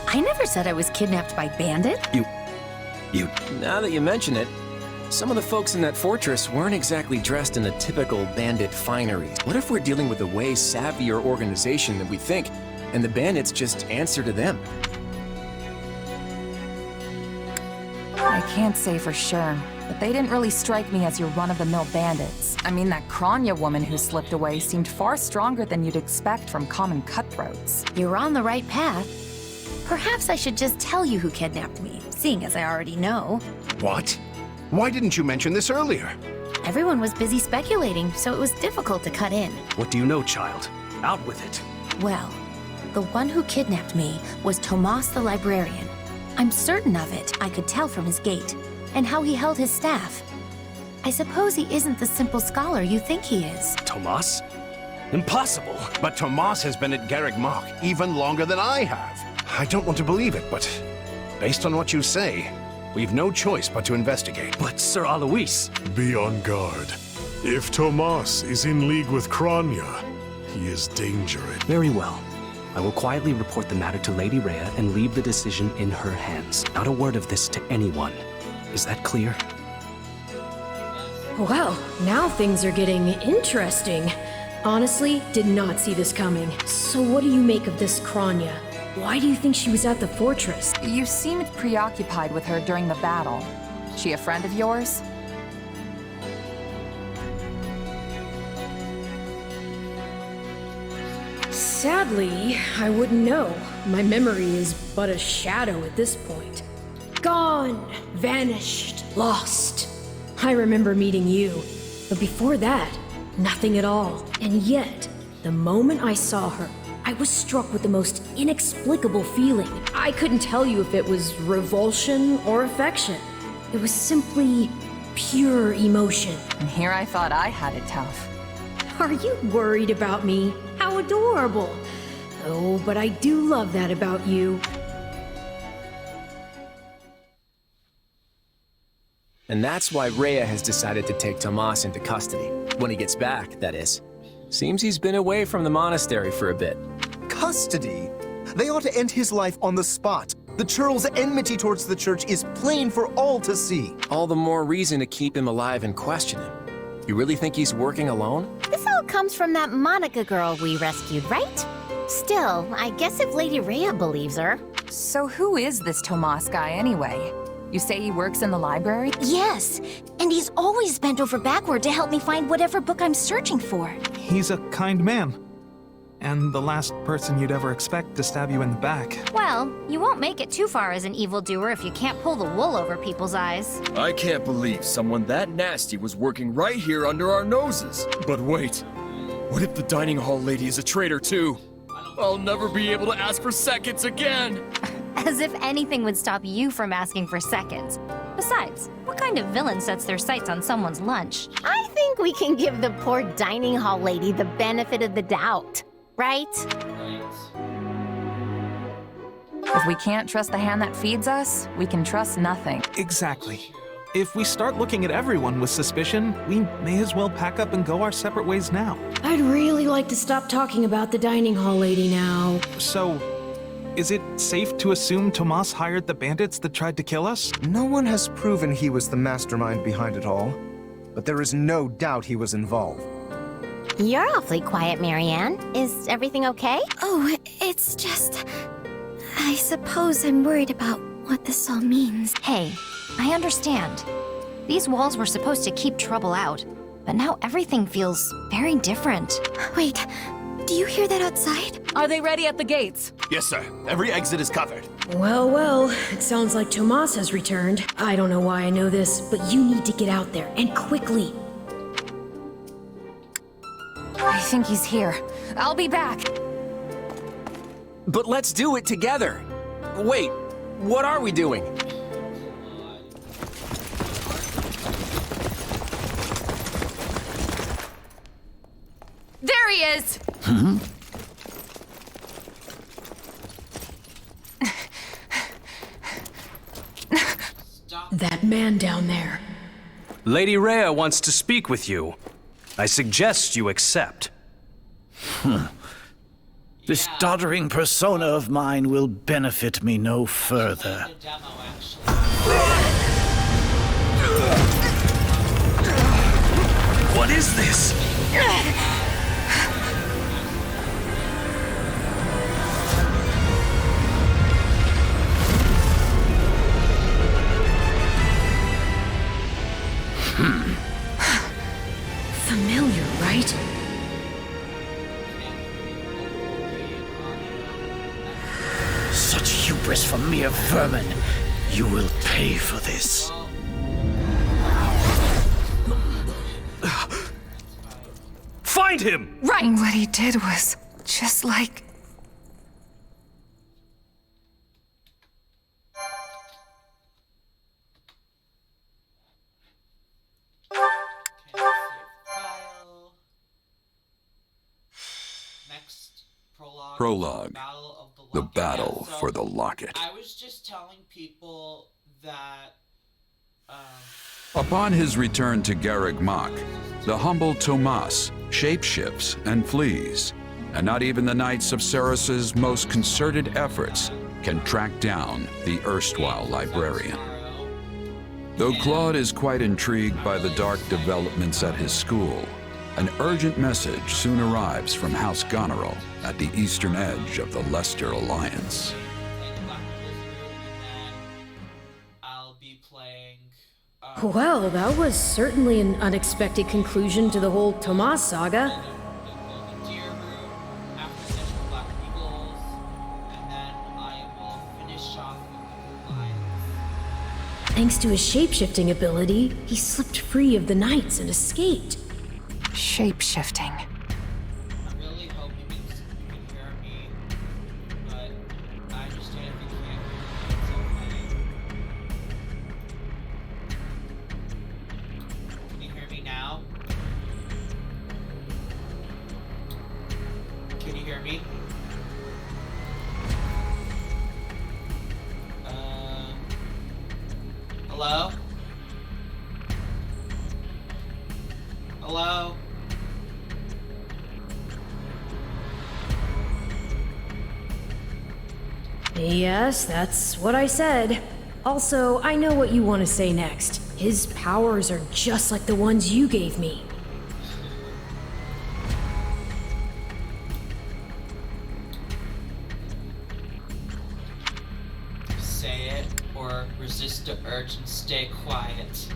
I never said I was kidnapped by bandits. Now that you mention it, some of the folks in that fortress weren't exactly dressed in the typical bandit finery. What if we're dealing with a way savvier organization than we think, and the bandits just answer to them? I can't say for sure, but they didn't really strike me as your run-of-the-mill bandits. I mean, that Kranya woman who slipped away seemed far stronger than you'd expect from common cutthroats. You're on the right path. Perhaps I should just tell you who kidnapped me, seeing as I already know. What? Why didn't you mention this earlier? Everyone was busy speculating, so it was difficult to cut in. What do you know, child? Out with it. Well, the one who kidnapped me was Tomas the librarian. I'm certain of it, I could tell from his gait, and how he held his staff. I suppose he isn't the simple scholar you think he is. Tomas? Impossible! But Tomas has been at Garrick Mach even longer than I have. I don't want to believe it, but based on what you say, we've no choice but to investigate. But Sir Alois... Be on guard. If Tomas is in league with Kranya, he is dangerous. Very well. I will quietly report the matter to Lady Rhea and leave the decision in her hands. Not a word of this to anyone. Is that clear? Well, now things are getting interesting. Honestly, did not see this coming. So what do you make of this Kranya? Why do you think she was at the fortress? You seemed preoccupied with her during the battle. She a friend of yours? Sadly, I wouldn't know. My memory is but a shadow at this point. Gone, vanished, lost. I remember meeting you, but before that, nothing at all. And yet, the moment I saw her, I was struck with the most inexplicable feeling. I couldn't tell you if it was revulsion or affection. It was simply pure emotion. And here I thought I had it tough. Are you worried about me? How adorable. Oh, but I do love that about you. And that's why Rhea has decided to take Tomas into custody. When he gets back, that is. Seems he's been away from the monastery for a bit. Custody? They ought to end his life on the spot. The churl's enmity towards the church is plain for all to see. All the more reason to keep him alive and question him. You really think he's working alone? This all comes from that Monica girl we rescued, right? Still, I guess if Lady Rhea believes her. So who is this Tomas guy anyway? You say he works in the library? Yes, and he's always bent over backward to help me find whatever book I'm searching for. He's a kind man. And the last person you'd ever expect to stab you in the back. Well, you won't make it too far as an evildoer if you can't pull the wool over people's eyes. I can't believe someone that nasty was working right here under our noses. But wait, what if the dining hall lady is a traitor too? I'll never be able to ask for seconds again! As if anything would stop you from asking for seconds. Besides, what kind of villain sets their sights on someone's lunch? I think we can give the poor dining hall lady the benefit of the doubt, right? If we can't trust the hand that feeds us, we can trust nothing. Exactly. If we start looking at everyone with suspicion, we may as well pack up and go our separate ways now. I'd really like to stop talking about the dining hall lady now. So, is it safe to assume Tomas hired the bandits that tried to kill us? No one has proven he was the mastermind behind it all, but there is no doubt he was involved. You're awfully quiet, Marianne. Is everything okay? Oh, it's just... I suppose I'm worried about what this all means. Hey, I understand. These walls were supposed to keep trouble out, but now everything feels very different. Wait, do you hear that outside? Are they ready at the gates? Yes, sir. Every exit is covered. Well, well, it sounds like Tomas has returned. I don't know why I know this, but you need to get out there, and quickly. I think he's here. I'll be back. But let's do it together. Wait, what are we doing? There he is! That man down there. Lady Rhea wants to speak with you. I suggest you accept. This doddering persona of mine will benefit me no further. What is this? Familiar, right? Such hubris from mere vermin. You will pay for this. Find him! Right! What he did was just like... Prologue. The battle for the locket. I was just telling people that... Upon his return to Garreg Mach, the humble Tomas shapeshifts and flees, and not even the Knights of Ceros's most concerted efforts can track down the erstwhile librarian. Though Claude is quite intrigued by the dark developments at his school, an urgent message soon arrives from House Goneril at the eastern edge of the Leicester Alliance. Well, that was certainly an unexpected conclusion to the whole Tomas saga. Thanks to his shapeshifting ability, he slipped free of the knights and escaped. Shape-shifting. I really hope you can hear me, but I understand if you can't hear me, it's okay. Can you hear me now? Can you hear me? Hello? Hello? Yes, that's what I said. Also, I know what you want to say next. His powers are just like the ones you gave me. power, resist the urge, and stay quiet.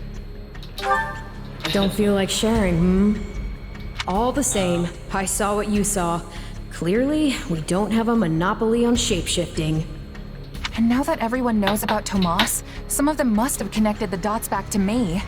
Don't feel like sharing, All the same, I saw what you saw. Clearly, we don't have a monopoly on shapeshifting. And now that everyone knows about Tomas, some of them must have connected the dots back to me.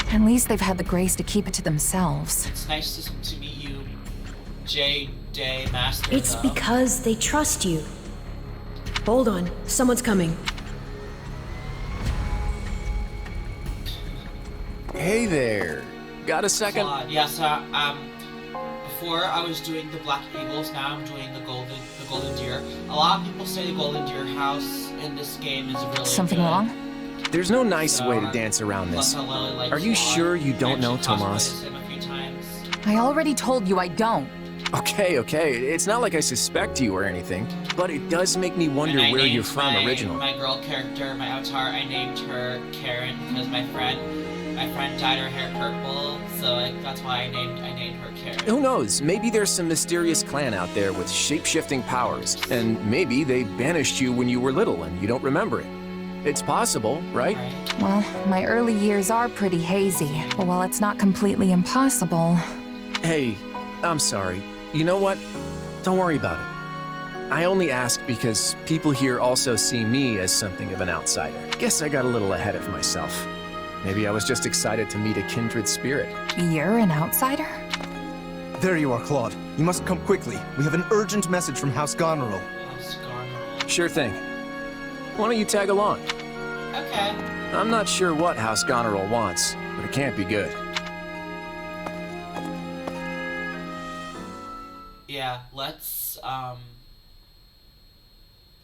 At least they've had the grace to keep it to themselves. It's nice to meet you, J-Day Master. It's because they trust you. Hold on, someone's coming. Hey there. Got a second? Yes, before I was doing the Black Eagles, now I'm doing the Golden Deer. A lot of people say the Golden Deer house in this game is really Something good. wrong? There's no nice way to dance around this. Are you sure you don't know Tomas? I already told you I don't. Okay. It's not like I suspect you or anything, but it does make me wonder where you're from originally. My girl character, my avatar, I named her Karen because my friend dyed her hair purple, so that's why I named her Karen. Who knows? Maybe there's some mysterious clan out there with shape-shifting powers, and maybe they banished you when you were little and you don't remember it. It's possible, right? Well, my early years are pretty hazy, but while it's not completely impossible... Hey, I'm sorry. You know what? Don't worry about it. I only ask because people here also see me as something of an outsider. Guess I got a little ahead of myself. Maybe I was just excited to meet a kindred spirit. You're an outsider? There you are, Claude. You must come quickly. We have an urgent message from House Goneril. Sure thing. Why don't you tag along? Okay. I'm not sure what House Goneril wants, but it can't be good. Yeah, let's,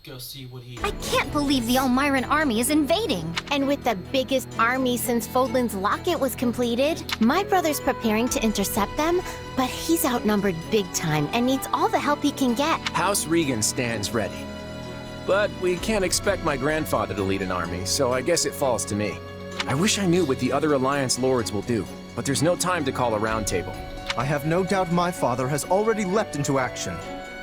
go see what he... I can't believe the Elmiran army is invading. And with the biggest army since Fodlan's locket was completed, my brother's preparing to intercept them, but he's outnumbered big time and needs all the help he can get. House Regan stands ready. But we can't expect my grandfather to lead an army, so I guess it falls to me. I wish I knew what the other Alliance lords will do, but there's no time to call a roundtable. I have no doubt my father has already leapt into action,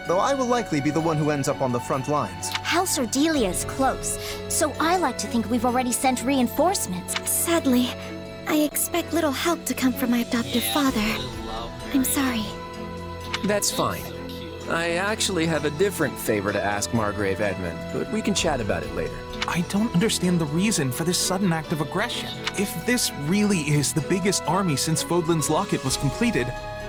though I will likely be the one who ends up on the front lines. House Ordelia is close, so I like to think we've already sent reinforcements. Sadly, I expect little help to come from my adoptive father. I'm sorry. That's fine. I actually have a different favor to ask Margrave Edmund, but we can chat about it later. I don't understand the reason for this sudden act of aggression. If this really is the biggest army since Fodlan's locket was completed,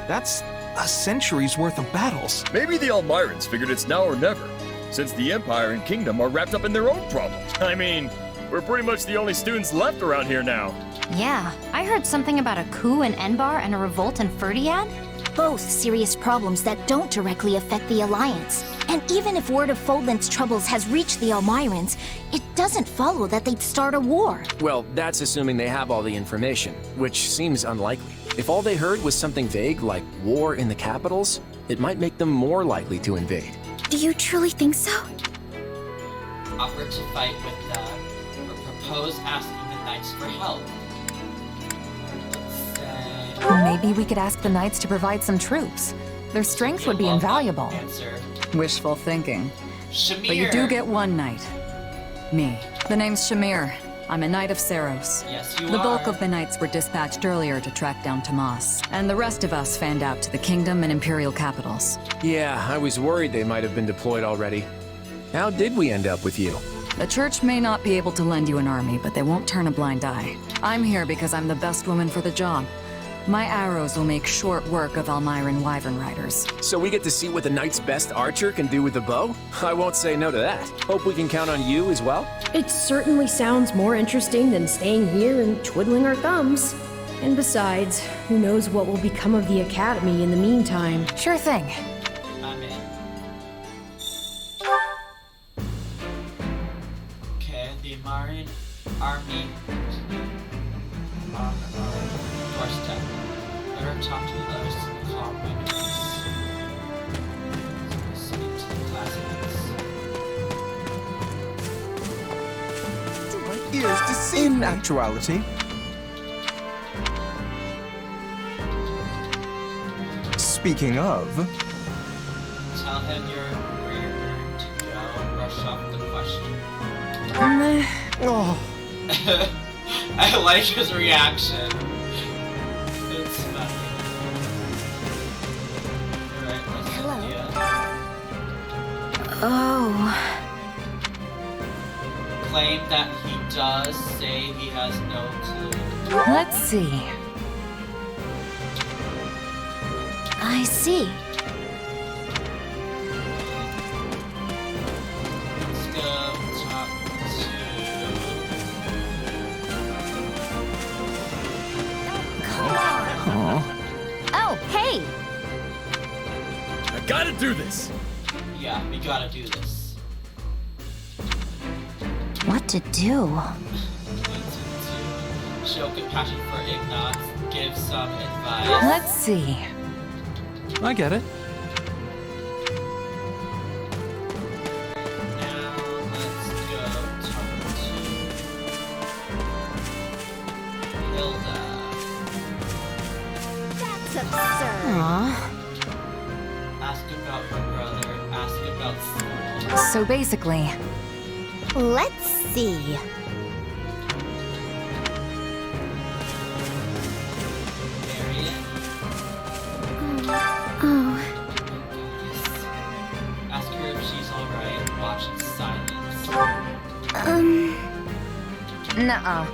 that's a century's worth of battles. Maybe the Elmirans figured it's now or never, since the Empire and Kingdom are wrapped up in their own problems. I mean, we're pretty much the only students left around here now. Yeah, I heard something about a coup in Enbar and a revolt in Ferdiad. Both serious problems that don't directly affect the Alliance. And even if word of Fodlan's troubles has reached the Elmirans, it doesn't follow that they'd start a war. Well, that's assuming they have all the information, which seems unlikely. If all they heard was something vague like war in the capitals, it might make them more likely to invade. Do you truly think so? Offered to fight with the propose asking the knights for help. Maybe we could ask the knights to provide some troops. Their strength would be invaluable. Wishful thinking. Shamir. But you do get one knight. Me. The name's Shamir. I'm a knight of Saros. Yes, you The bulk are. of the knights were dispatched earlier to track down Tomas, and the rest of us fanned out to the kingdom and imperial capitals. Yeah, I was worried they might have been deployed already. How did we end up with you? The church may not be able to lend you an army, but they won't turn a blind eye. I'm here because I'm the best woman for the job. My arrows will make short work of Almyran wyvern riders. So we get to see what the knight's best archer can do with the bow? I won't say no to that. Hope we can count on you as well? It certainly sounds more interesting than staying here and twiddling our thumbs. And besides, who knows what will become of the academy in the meantime. Sure thing. I'm in. Okay, the Amarian army. Doorstep. Better talk to the others to calm my nerves. Speak to the classmates. Ears deceive in actuality. Speaking of... Tell him you're where you're going to go. Brush off the question. Oh. I like his reaction. It's funny. Alright, let's Oh. claim that he does say he has no clue. Let's see. I see. Let's go talk Oh, hey! I gotta do this. to... Yeah, we gotta do this. What to do? Show compassion for Ignatz. Give some advice. Let's see. I get it. Now, let's go talk to Hilda. That's absurd. Ask about her brother. Ask about school. So basically, Let's see. Marion. Oh. Ask her if she's alright. Watch in silence. nuh-uh.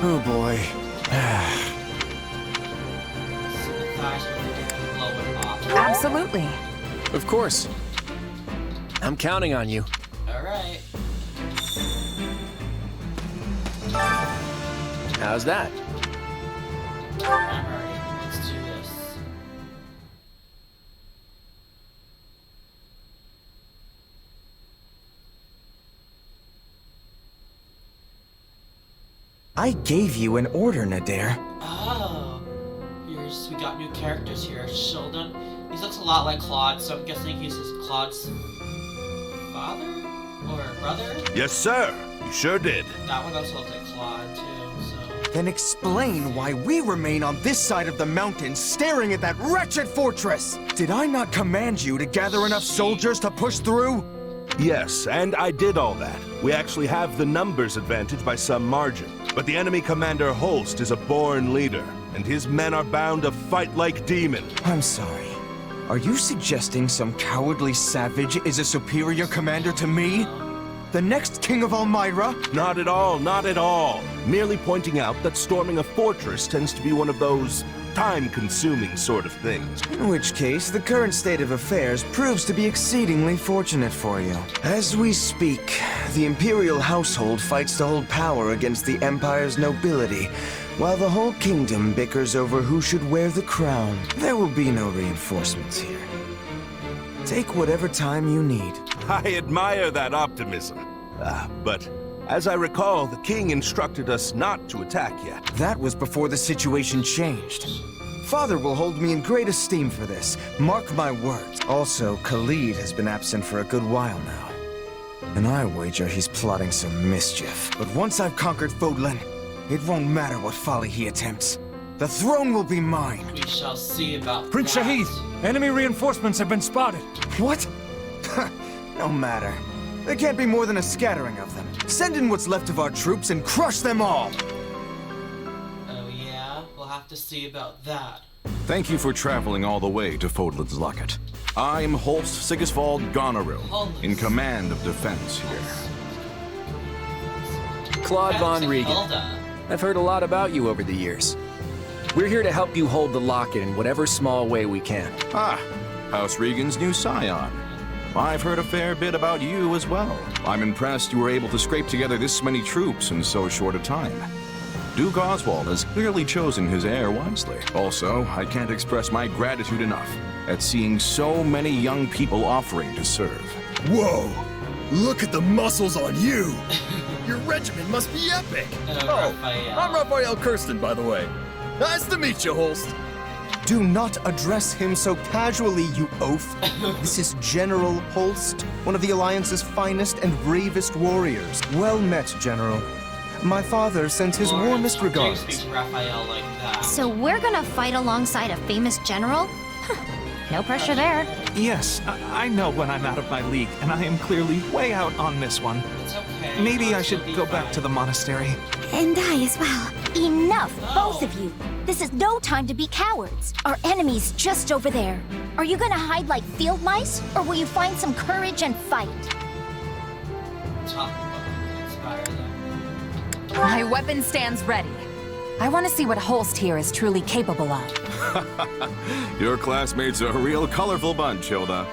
Oh boy. Sympathize with her and blow it off. Absolutely. Of course. I'm counting on you. Alright. How's that? I'm ready. Let's do this. I gave you an order, Nadir. Oh. We got new characters here. Sheldon. He looks a lot like Claude, so I'm guessing he's Claude's father? Or brother? Yes, sir. You sure did. That one also looks like Claude, too, so... Then explain why we remain on this side of the mountain staring at that wretched fortress! Did I not command you to gather enough soldiers to push through? Yes, and I did all that. We actually have the numbers advantage by some margin. But the enemy commander Holst is a born leader, and his men are bound to fight like demons. I'm sorry. Are you suggesting some cowardly savage is a superior commander to me? The next king of Almyra? Not at all, not at all. Merely pointing out that storming a fortress tends to be one of those time-consuming sort of things. In which case, the current state of affairs proves to be exceedingly fortunate for you. As we speak, the Imperial household fights to hold power against the Empire's nobility, while the whole kingdom bickers over who should wear the crown. There will be no reinforcements here. Take whatever time you need. I admire that optimism. But As I recall, the king instructed us not to attack yet. That was before the situation changed. Father will hold me in great esteem for this. Mark my words. Also, Khalid has been absent for a good while now. And I wager he's plotting some mischief. But once I've conquered Fodlan, it won't matter what folly he attempts. The throne will be mine. We shall see about Prince that. Shahid, enemy reinforcements have been spotted. What? No matter. There can't be more than a scattering of them. Send in what's left of our troops and crush them all! Oh yeah? We'll have to see about that. Thank you for traveling all the way to Fodlan's Locket. I'm Holst Sigisvald Goneril, in command of defense here. Claude von Regan. I've heard a lot about you over the years. We're here to help you hold the locket in whatever small way we can. Ah, House Regan's new scion. I've heard a fair bit about you as well. I'm impressed you were able to scrape together this many troops in so short a time. Duke Oswald has clearly chosen his heir wisely. Also, I can't express my gratitude enough at seeing so many young people offering to serve. Whoa! Look at the muscles on you! Your regiment must be epic! I'm Raphael Kirsten, by the way. Nice to meet you, Holst. Do not address him so casually, you oaf. This is General Holst, one of the Alliance's finest and bravest warriors. Well met, General. My father sends his warmest regards. Speak to Raphael like that. So we're gonna fight alongside a famous general? No pressure there. Yes, I know when I'm out of my league, and I am clearly way out on this one. It's okay. Maybe I should go back to the monastery. And I as well. Enough, both of you. This is no time to be cowards. Our enemy's just over there. Are you gonna hide like field mice, or will you find some courage and fight? Talk about inspire them. My weapon stands ready. I want to see what Holst here is truly capable of. Your classmates are a real colorful bunch, Hilda.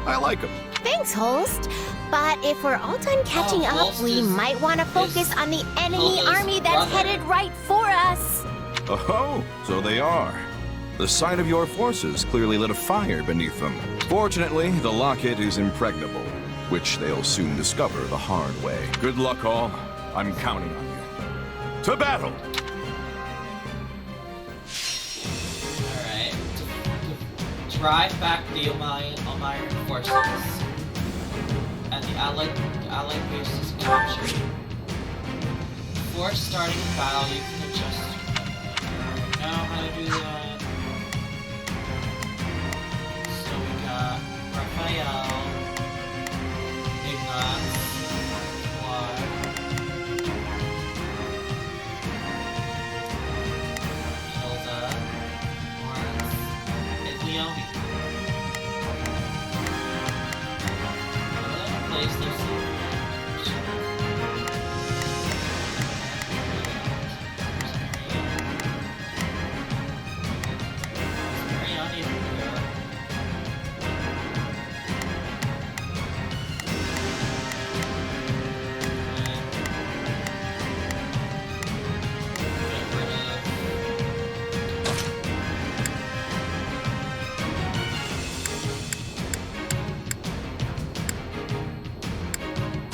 I like them. Thanks, Holst. But if we're all done catching up, Holst we might want to focus on the enemy army that's headed right for us. Oh, so they are. The sight of your forces clearly lit a fire beneath them. Fortunately, the locket is impregnable, which they'll soon discover the hard way. Good luck, all. I'm counting on you. To battle! Alright. Drive back the Almayan forces. And the Allied base is captured. Before starting the battle, you can adjust. You know how to do that. So we got Raphael, Ignaz, Claude, Hilda, Lawrence, and Leonie. Place their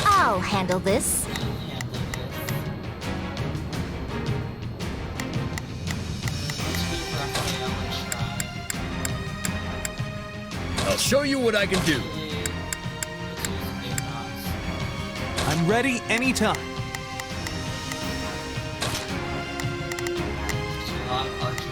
I'll handle this. I'll show you what I can do. I'm ready anytime. a lot of archery.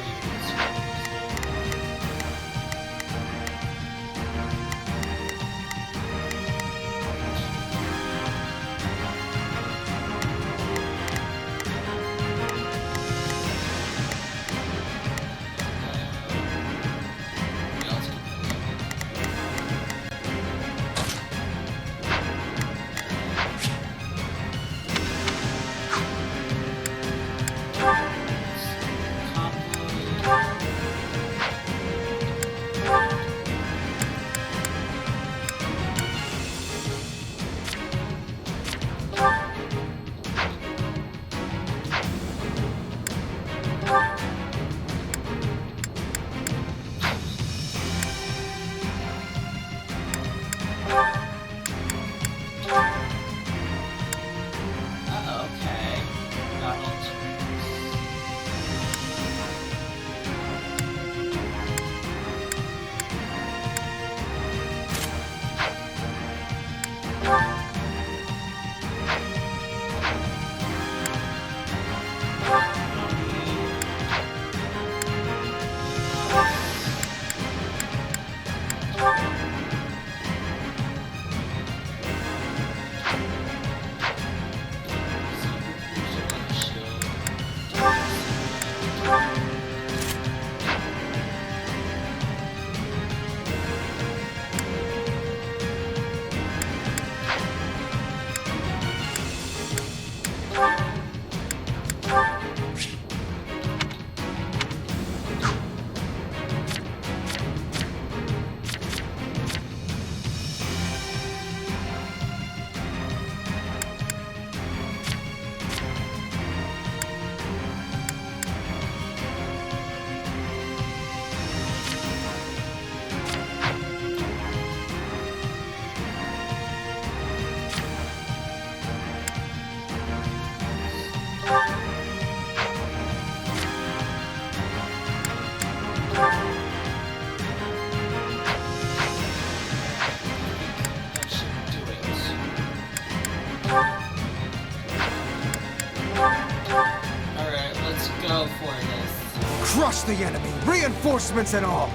crush the enemy, reinforcements and all.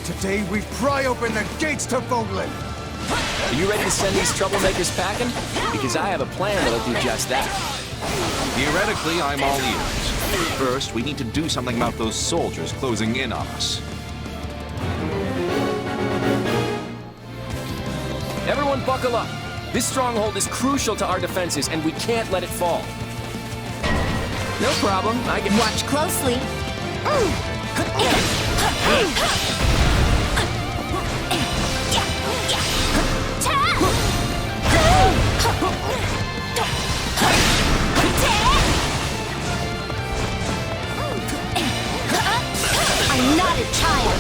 Today we pry open the gates to Vogelin. Are you ready to send these troublemakers packing? Because I have a plan that'll do just that. Theoretically, I'm all ears. First, we need to do something about those soldiers closing in on us. Everyone buckle up. This stronghold is crucial to our defenses, and we can't let it fall. No problem. I can watch closely. I'm not a child.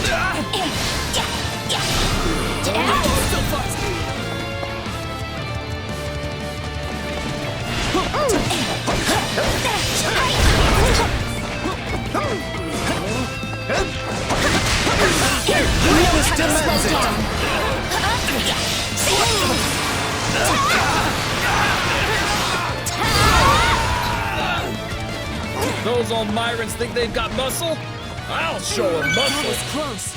Those old Myrans think they've got muscle? I'll show them muscle. That was close.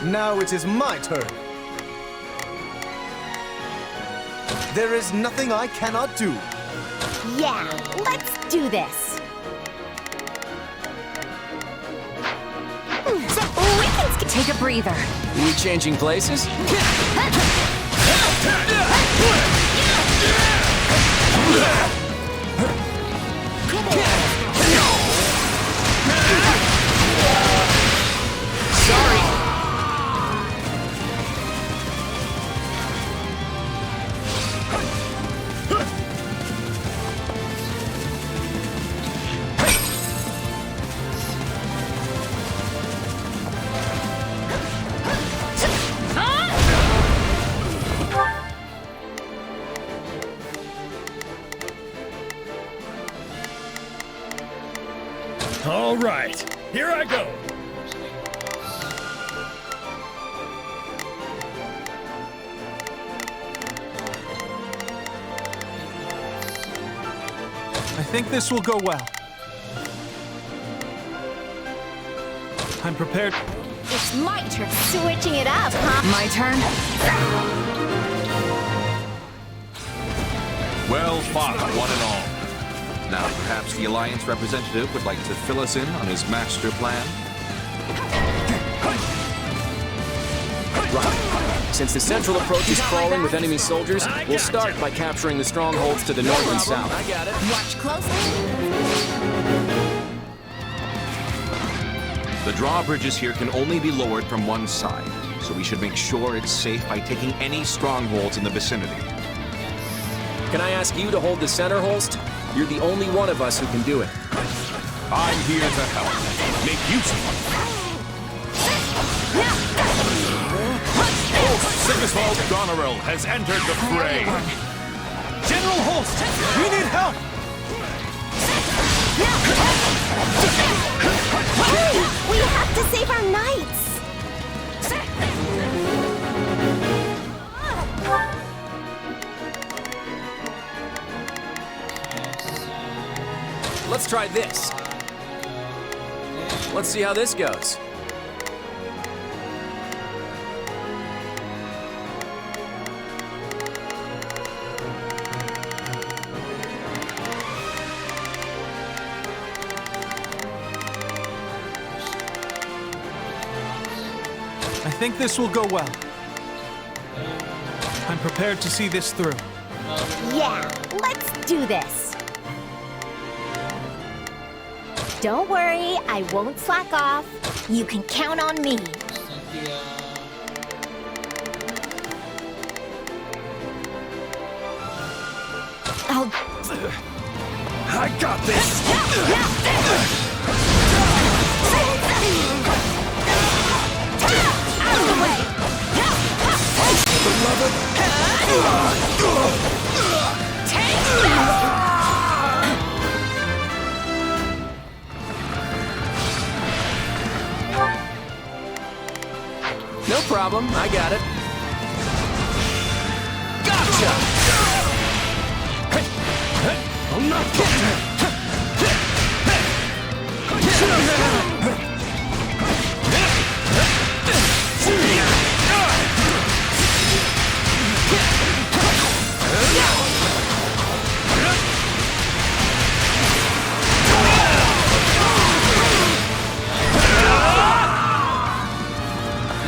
Now it is my turn. There is nothing I cannot do. Yeah, let's do this. Take a breather. We changing places? Sorry. All right, here I go. I think this will go well. I'm prepared. It's my turn. Switching it up, huh? My turn? Well fought, one and all. Now, perhaps the Alliance representative would like to fill us in on his master plan? Right. Since the central approach is crawling with enemy soldiers, we'll start by capturing the strongholds to the north and south. I got it. Watch closely. The drawbridges here can only be lowered from one side, so we should make sure it's safe by taking any strongholds in the vicinity. Can I ask you to hold the center, Holst? You're the only one of us who can do it. I'm here to help. Make use of it. Sigiswald Goneril has entered the fray. General Holst, we need help! Hurry! We have to save our knights! Let's try this. Let's see how this goes. I think this will go well. I'm prepared to see this through. Yeah, let's do this. Don't worry, I won't slack off. You can count on me. I got this! Out of the way! No problem. I got it. Gotcha! I'm not getting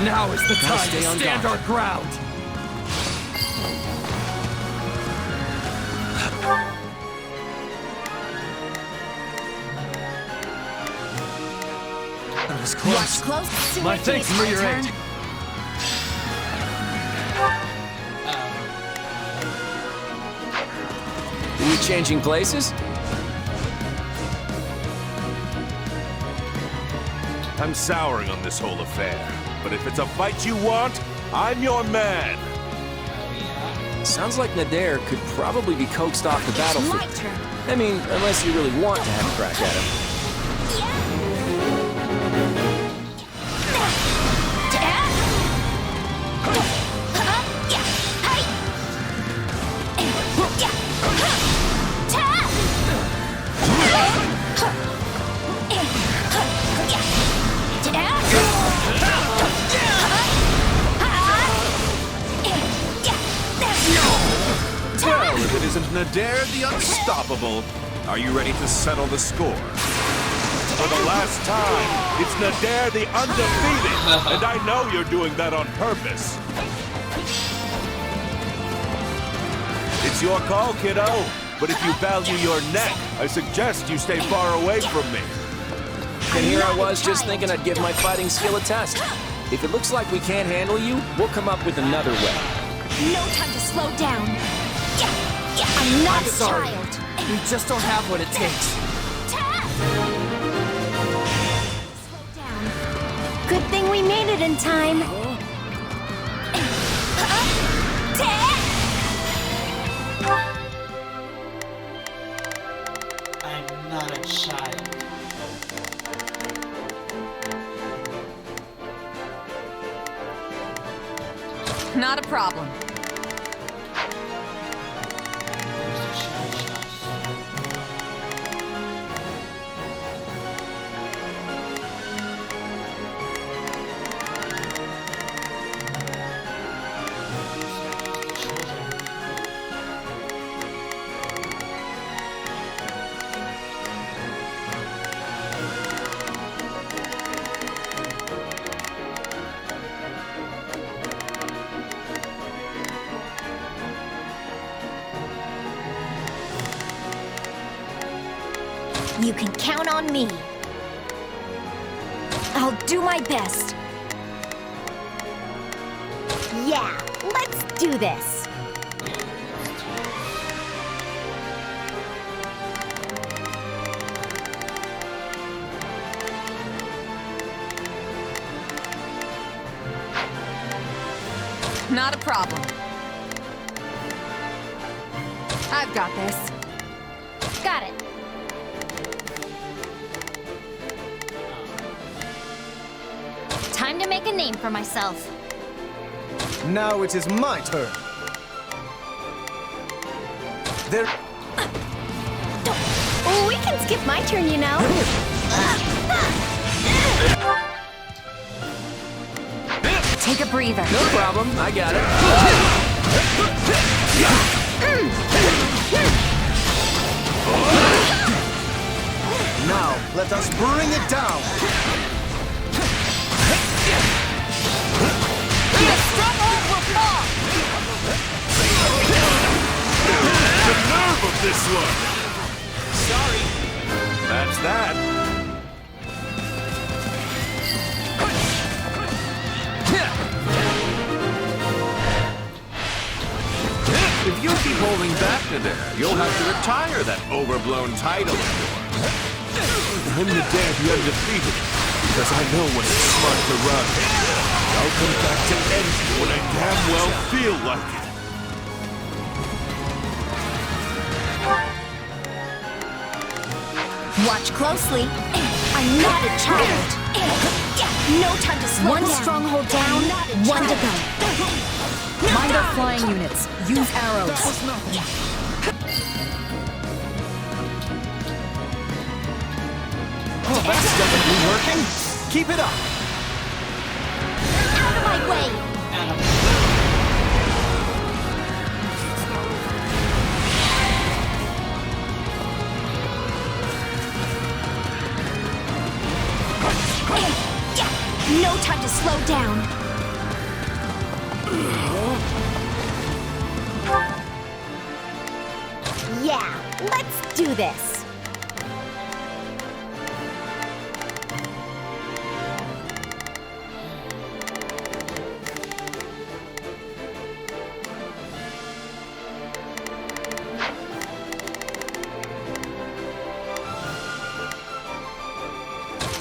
Now is the time to stand our ground. That was close. Watch close. My thanks for your aid. Are we changing places? I'm souring on this whole affair. But if it's a fight you want, I'm your man. Sounds like Nadir could probably be coaxed off the battlefield. My turn. I mean, unless you really want to have a crack at him. Well, if it isn't Nadir the Unstoppable, are you ready to settle the score? For the last time, it's Nadir the Undefeated, and I know you're doing that on purpose. It's your call, kiddo, but if you value your neck, I suggest you stay far away from me. And here I was just thinking I'd give my fighting skill a test. If it looks like we can't handle you, we'll come up with another way. No time to slow down. I'm not a sorry. child. We just don't have what it takes. Slow down. Good thing we made it in time. I'm not a child. Not a problem. You can count on me. I'll do my best. Yeah, let's do this. Not a problem. I've got this. Got it. Time to make a name for myself. Now it is my turn. There. We can skip my turn, you know. Take a breather. No problem, I got it. Now, let us bring it down. The nerve of this one! Sorry. That's that. If you keep holding back to there, you'll have to retire that overblown title of yours. I'm the dead, the undefeated, because I know when it's smart to run. I'll come back to end you when I damn well feel like it. Watch closely. I'm not a child. No time to slow One down. stronghold down, one to go. Mind our flying units. Use arrows. Oh, that's definitely working. Keep it up. Out of my way. No time to slow down. Yeah, let's do this.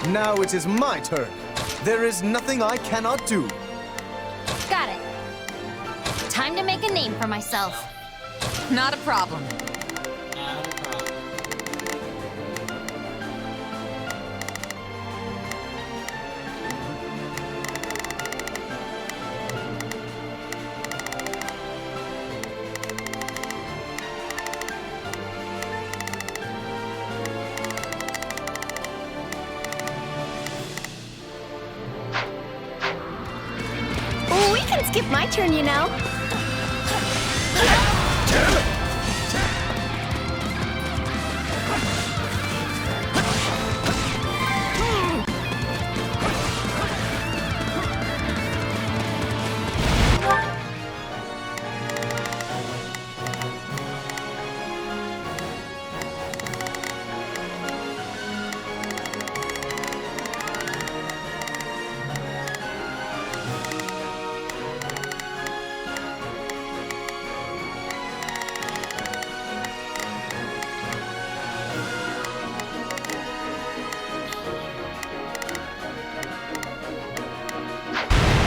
Now it is my turn. There is nothing I cannot do. Got it. Time to make a name for myself. Not a problem. We can skip my turn, you know.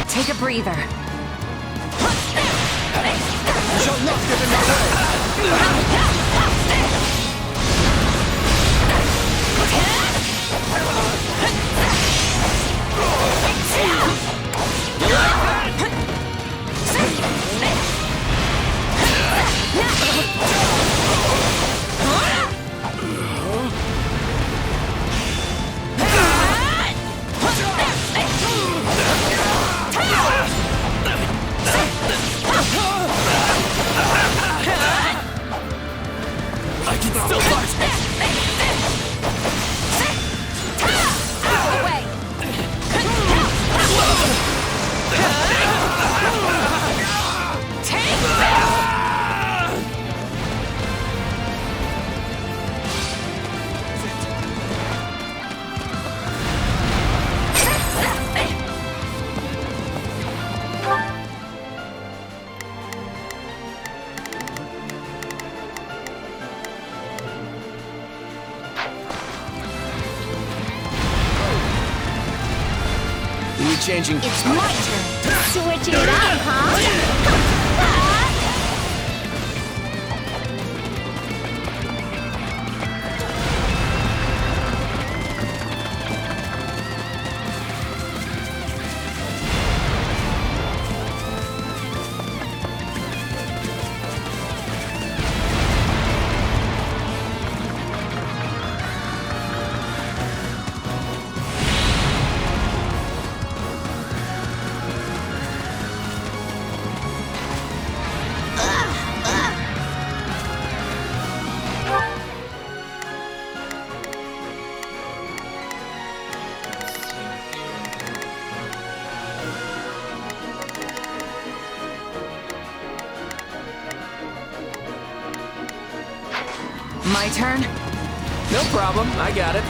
Take a breather. You shall not get in my I can still fight! Changing. It's my turn. Switching it up, huh? My turn? No problem, I got it.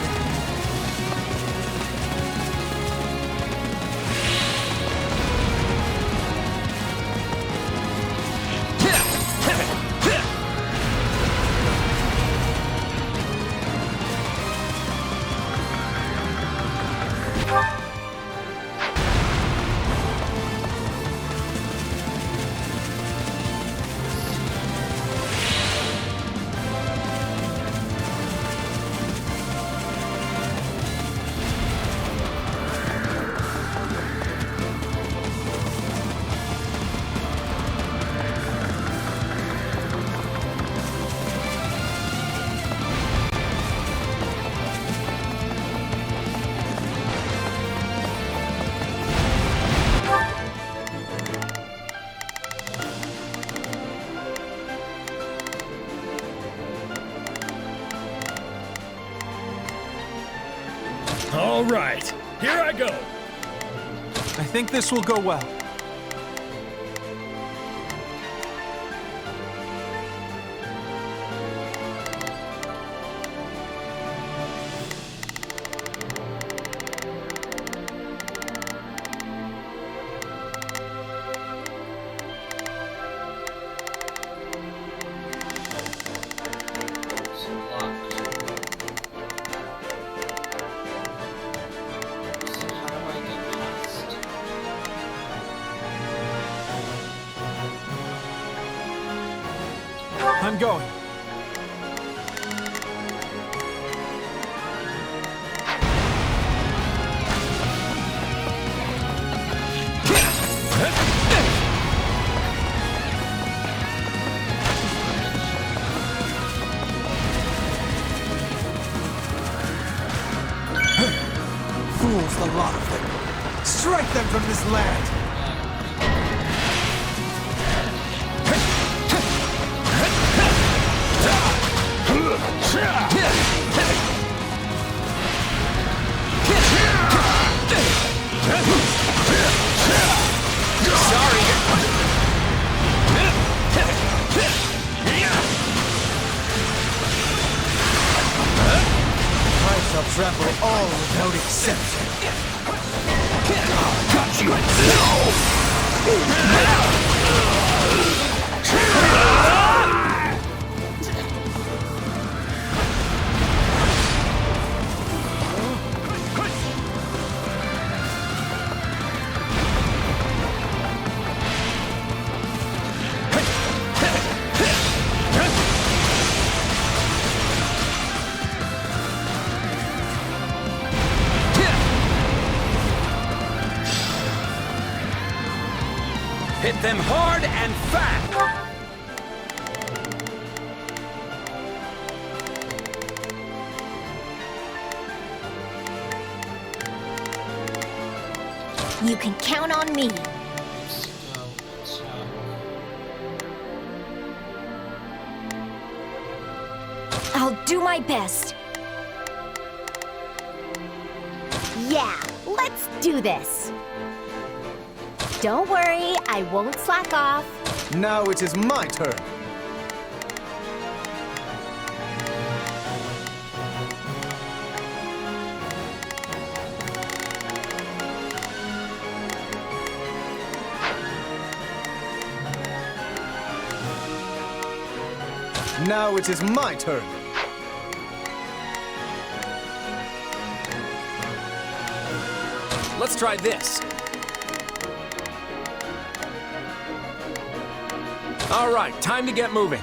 All right, here I go. I think this will go well. I'm going. Fools, the lot of them. Strike them from this land. I shall trample all without exception. I'll cut you Hit them hard and fast! You can count on me. I'll do my best. Yeah, let's do this. Don't worry, I won't slack off. Now it is my turn. Now it is my turn. Let's try this. All right, time to get moving.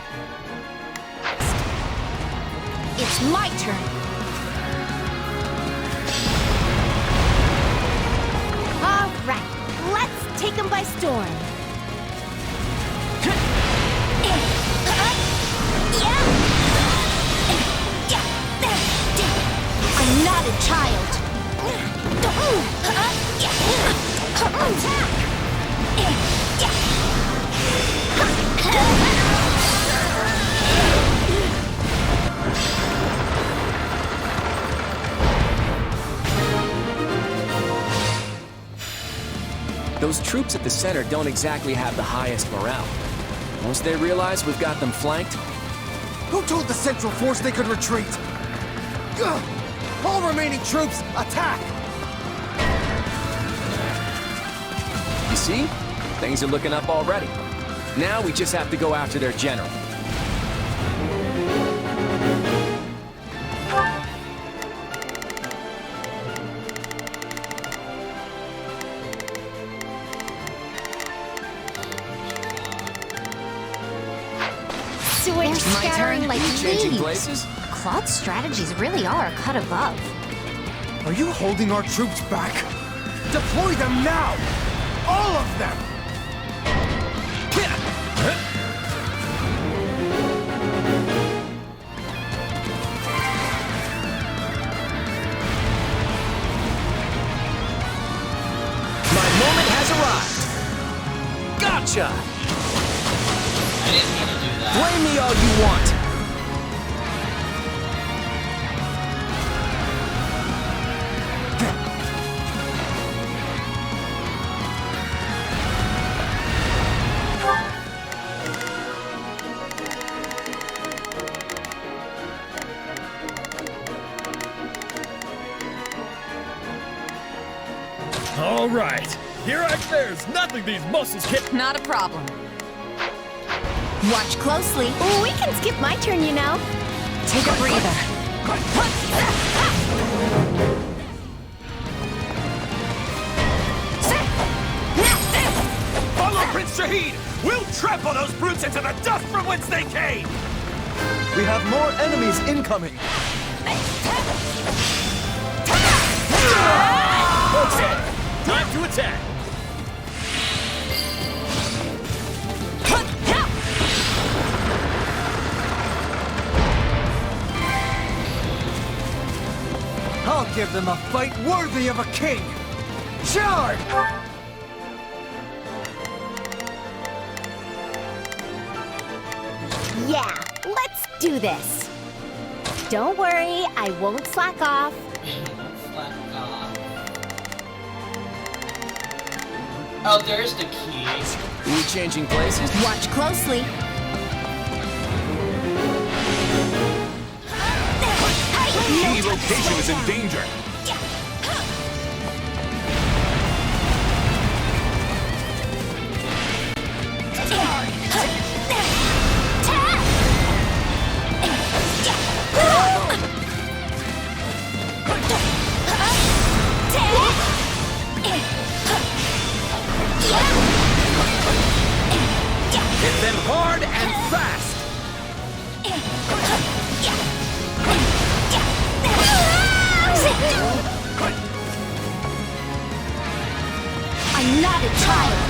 It's my turn. All right, let's take them by storm. I'm not a child. Those troops at the center don't exactly have the highest morale. Once they realize we've got them flanked... Who told the Central Force they could retreat? Ugh! All remaining troops, attack! You see? Things are looking up already. Now we just have to go after their general. They're My scattering turn. like Changing leaves. places? Claude's strategies really are a cut above. Are you holding our troops back? Deploy them now! All of them! My moment has arrived! Gotcha! I didn't mean to do that. Blame me all you want! All right. Here there's nothing these muscles can't... Not a problem. Watch closely. Oh, we can skip my turn, you know. Take a breather. Follow Prince Shahid! We'll trample those brutes into the dust from whence they came! We have more enemies incoming. Okay, time to attack. I'll give them a fight worthy of a king! Charge! Yeah, let's do this. Don't worry, I won't slack off. Oh, there's the key. Are we changing places? Watch closely. Key location is in danger. Hit them hard and fast! I'm not a child.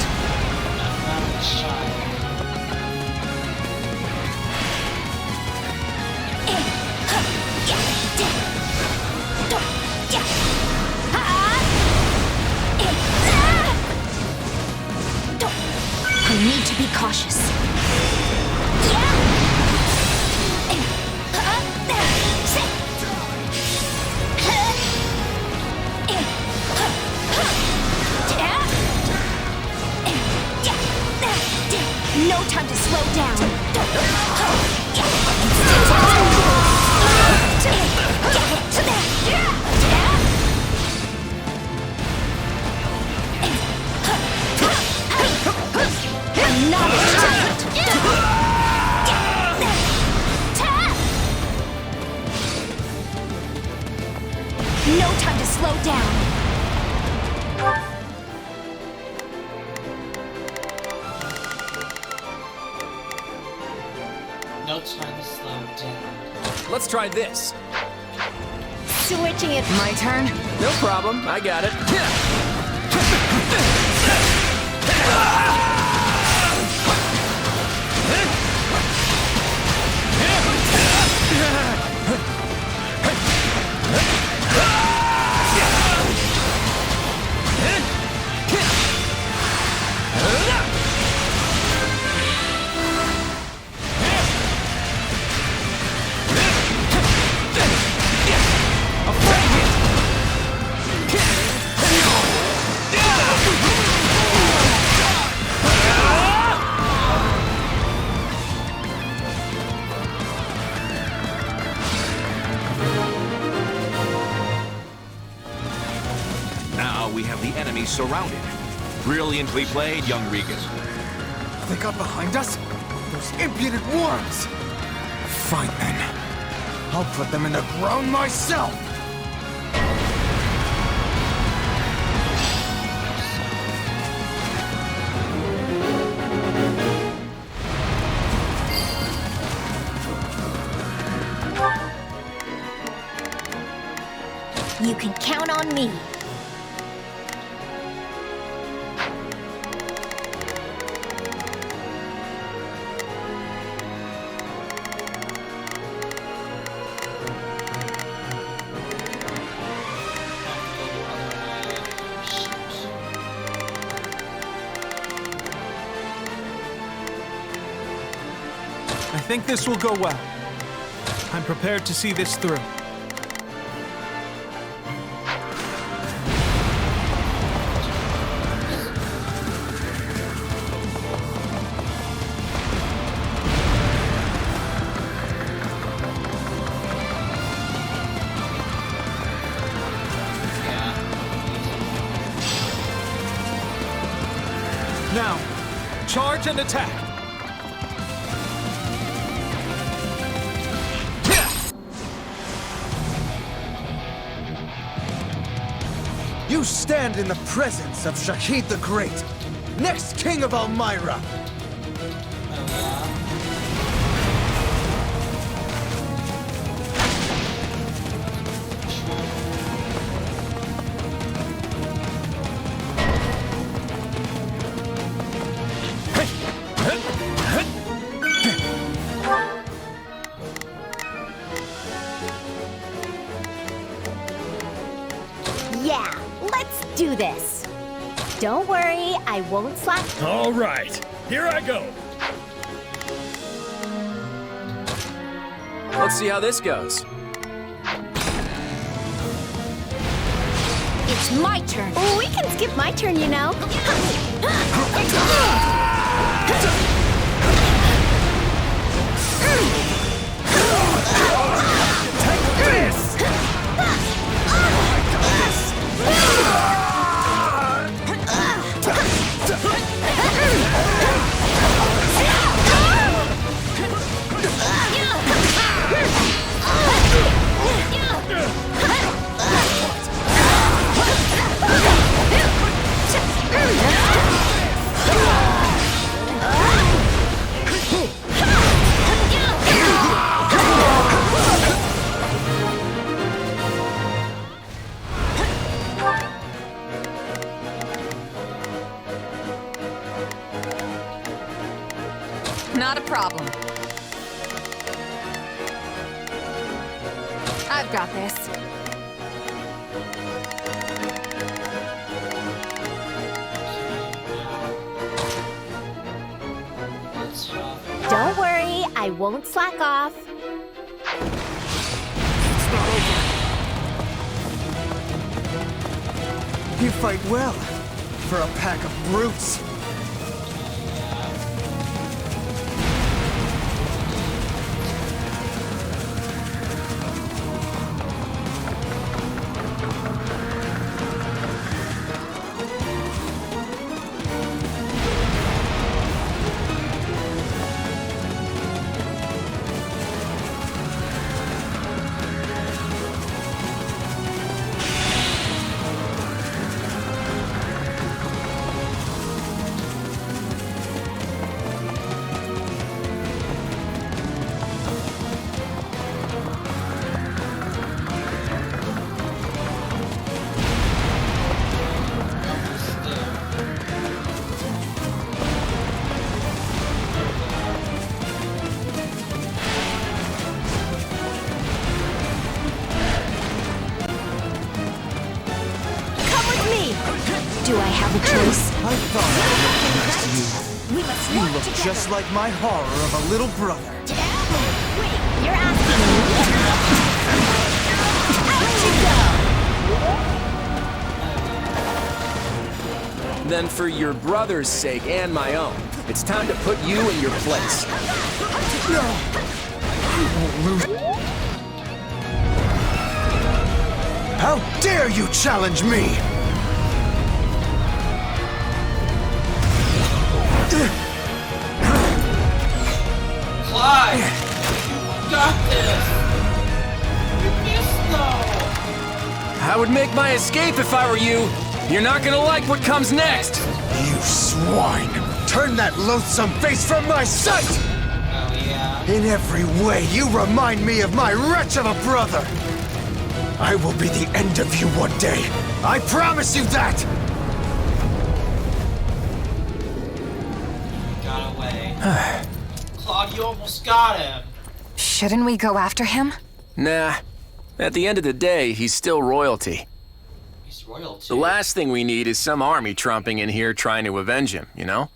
I need to be cautious. No time to slow down. I'm not a child. No time to slow down. No time to slow down. Let's try this. Switching it. My turn? No problem, I got it. Now we have the enemy surrounded. Brilliantly played, young Regan. They got behind us? Those impudent worms! Fine then. I'll put them in the ground myself! You can count on me. I think this will go well. I'm prepared to see this through. Now, charge and attack! You stand in the presence of Shahid the Great, next king of Elmyra. Yeah, let's do this. Don't worry, I won't slack. All right, here I go. Let's see how this goes. It's my turn. We can skip my turn, you know. Take this! Not a problem. I've got this. Don't worry, I won't slack off. You fight well, for a pack of brutes. Do I have a choice? I thought I recognized you. We must You work look together. just like my horror of a little brother. Wait, you're asking me? Out you go! Then for your brother's sake and my own, it's time to put you in your place. No! I won't lose. How dare you challenge me! Clive! You got this! You missed though! I would make my escape if I were you. You're not gonna like what comes next. You swine! Turn that loathsome face from my sight! Oh yeah? In every way, you remind me of my wretch of a brother! I will be the end of you one day. I promise you that! Got away. Claude, you almost got him. Shouldn't we go after him? Nah. At the end of the day, he's still royalty. He's royalty. The last thing we need is some army tromping in here trying to avenge him, you know?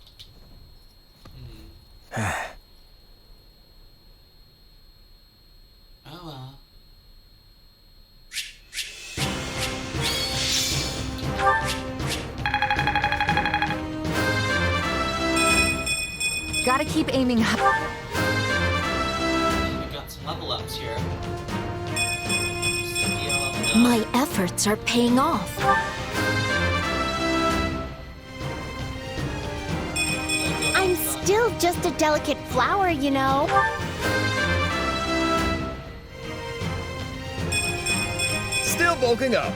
Oh well. Gotta keep aiming high. We got some level ups here. My efforts are paying off. still just a delicate flower, you know. Still bulking up.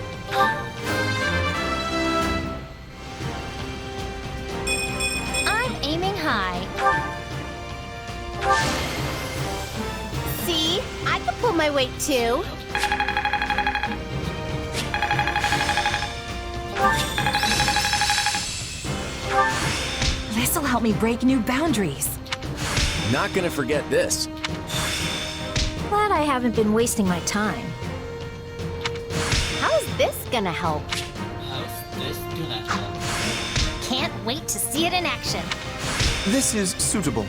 I'm aiming high. See? I can pull my weight too. This'll help me break new boundaries. Not gonna forget this. Glad I haven't been wasting my time. How's this gonna help? How's this gonna help? Can't wait to see it in action. This is suitable.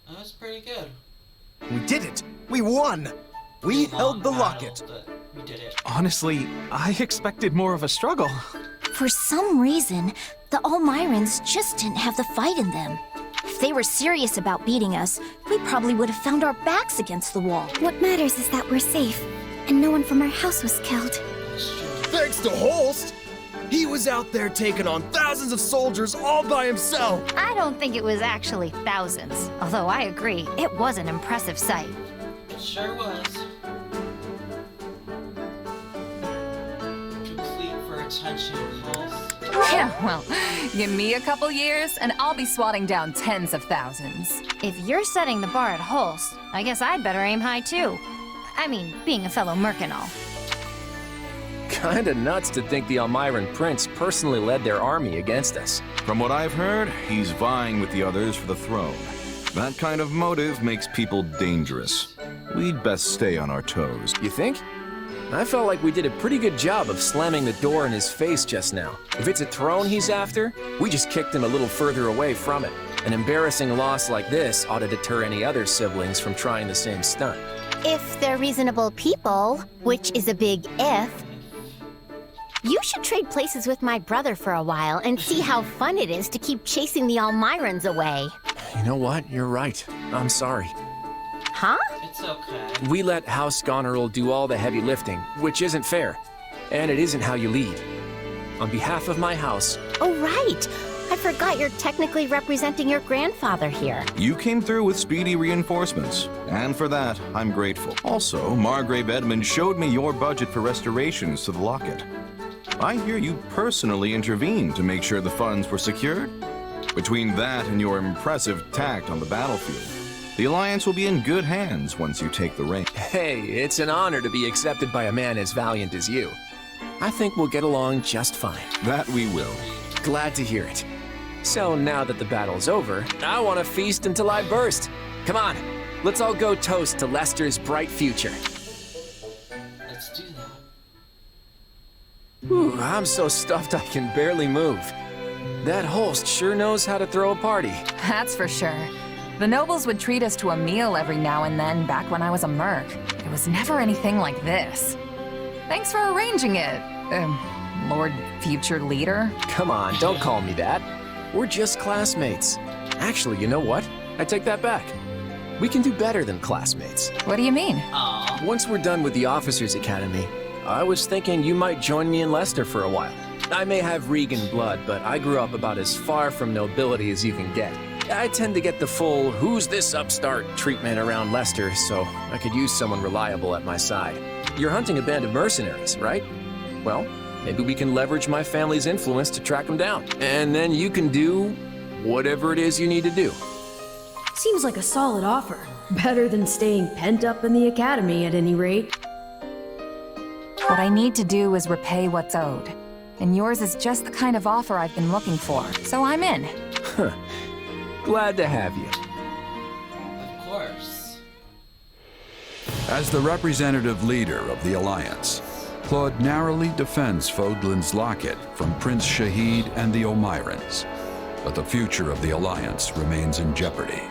That was pretty good. We did it! We won! We held the locket. But we did it. Honestly, I expected more of a struggle. For some reason, the Almirans just didn't have the fight in them. If they were serious about beating us, we probably would have found our backs against the wall. What matters is that we're safe, and no one from our house was killed. Thanks to Holst! He was out there taking on thousands of soldiers all by himself! I don't think it was actually thousands, although I agree, it was an impressive sight. It sure was. Complete for attention calls. Yeah, well, give me a couple years and I'll be swatting down tens of thousands. If you're setting the bar at Holst, I guess I'd better aim high too. I mean, being a fellow merc and all. Kinda nuts to think the Almiran Prince personally led their army against us. From what I've heard, he's vying with the others for the throne. That kind of motive makes people dangerous. We'd best stay on our toes. You think? I felt like we did a pretty good job of slamming the door in his face just now. If it's a throne he's after, we just kicked him a little further away from it. An embarrassing loss like this ought to deter any other siblings from trying the same stunt. If they're reasonable people, which is a big if, you should trade places with my brother for a while and see how fun it is to keep chasing the Almirans away. You know what? You're right. I'm sorry. Huh? It's okay. We let House Goneril do all the heavy lifting, which isn't fair. And it isn't how you lead. On behalf of my house... Oh, right. I forgot you're technically representing your grandfather here. You came through with speedy reinforcements, and for that, I'm grateful. Also, Margrave Edmund showed me your budget for restorations to the locket. I hear you personally intervened to make sure the funds were secured. Between that and your impressive tact on the battlefield, the Alliance will be in good hands once you take the reins. Hey, it's an honor to be accepted by a man as valiant as you. I think we'll get along just fine. That we will. Glad to hear it. So now that the battle's over, I want to feast until I burst. Come on, let's all go toast to Lester's bright future. Let's do that. Ooh, I'm so stuffed I can barely move. That Holst sure knows how to throw a party. That's for sure. The nobles would treat us to a meal every now and then back when I was a merc. It was never anything like this. Thanks for arranging it, Lord Future Leader. Come on, don't call me that. We're just classmates. Actually, you know what? I take that back. We can do better than classmates. What do you mean? Aww. Once we're done with the Officers Academy, I was thinking you might join me in Lester for a while. I may have Regan blood, but I grew up about as far from nobility as you can get. I tend to get the full who's this upstart treatment around Lester, so I could use someone reliable at my side. You're hunting a band of mercenaries, right? Well, maybe we can leverage my family's influence to track them down. And then you can do whatever it is you need to do. Seems like a solid offer. Better than staying pent up in the academy at any rate. What I need to do is repay what's owed. And yours is just the kind of offer I've been looking for, so I'm in. Glad to have you. Of course. As the representative leader of the Alliance, Claude narrowly defends Fodlan's locket from Prince Shahid and the Almirans. But the future of the Alliance remains in jeopardy.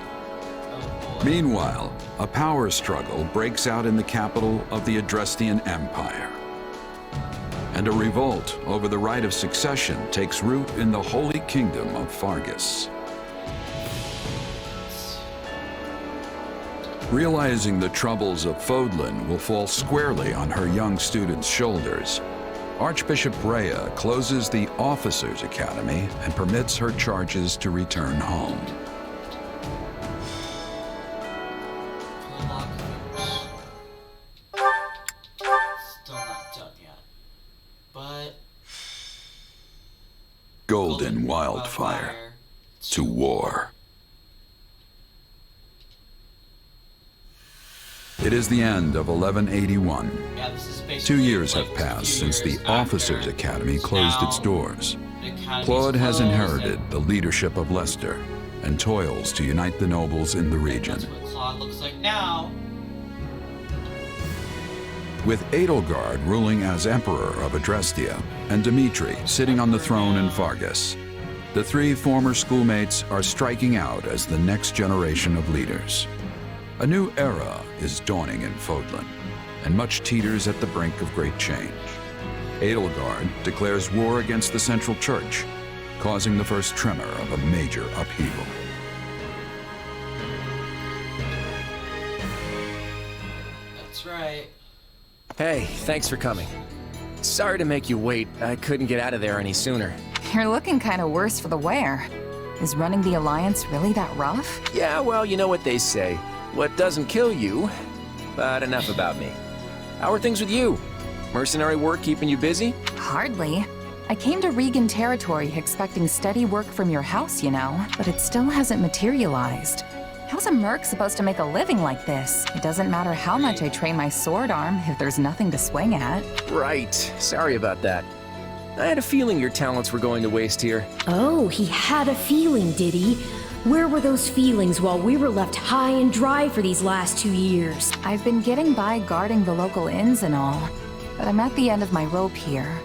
Meanwhile, a power struggle breaks out in the capital of the Adrestian Empire. And a revolt over the right of succession takes root in the Holy Kingdom of Fargus. Realizing the troubles of Fodlan will fall squarely on her young students' shoulders, Archbishop Rhea closes the Officers' Academy and permits her charges to return home. Still not done yet. But Golden Wildfire to war. It is the end of 1181. yeah, this is 2 basically years like have passed 2 since the years Officers' after. Academy closed Now, its doors. the academy's Claude has closed, inherited and the leadership of Leicester and toils to unite the nobles in the region. that's what Claude looks like now. With Edelgard ruling as Emperor of Adrestia and Dimitri sitting on the throne in Fargus, the 3 former schoolmates are striking out as the next generation of leaders. A new era is dawning in Fodlan, and much teeters at the brink of great change. Edelgard declares war against the Central Church, causing the first tremor of a major upheaval. That's right. Hey, thanks for coming. Sorry to make you wait. I couldn't get out of there any sooner. You're looking kind of worse for the wear. Is running the Alliance really that rough? Yeah, well, you know what they say. What doesn't kill you, but enough about me. How are things with you? Mercenary work keeping you busy? Hardly. I came to Regan territory expecting steady work from your house, you know, but it still hasn't materialized. How's a merc supposed to make a living like this? It doesn't matter how much I train my sword arm if there's nothing to swing at. Right. Sorry about that. I had a feeling your talents were going to waste here. Oh, he had a feeling, did he? Where were those feelings while we were left high and dry for these last 2 years? I've been getting by guarding the local inns and all, but I'm at the end of my rope here.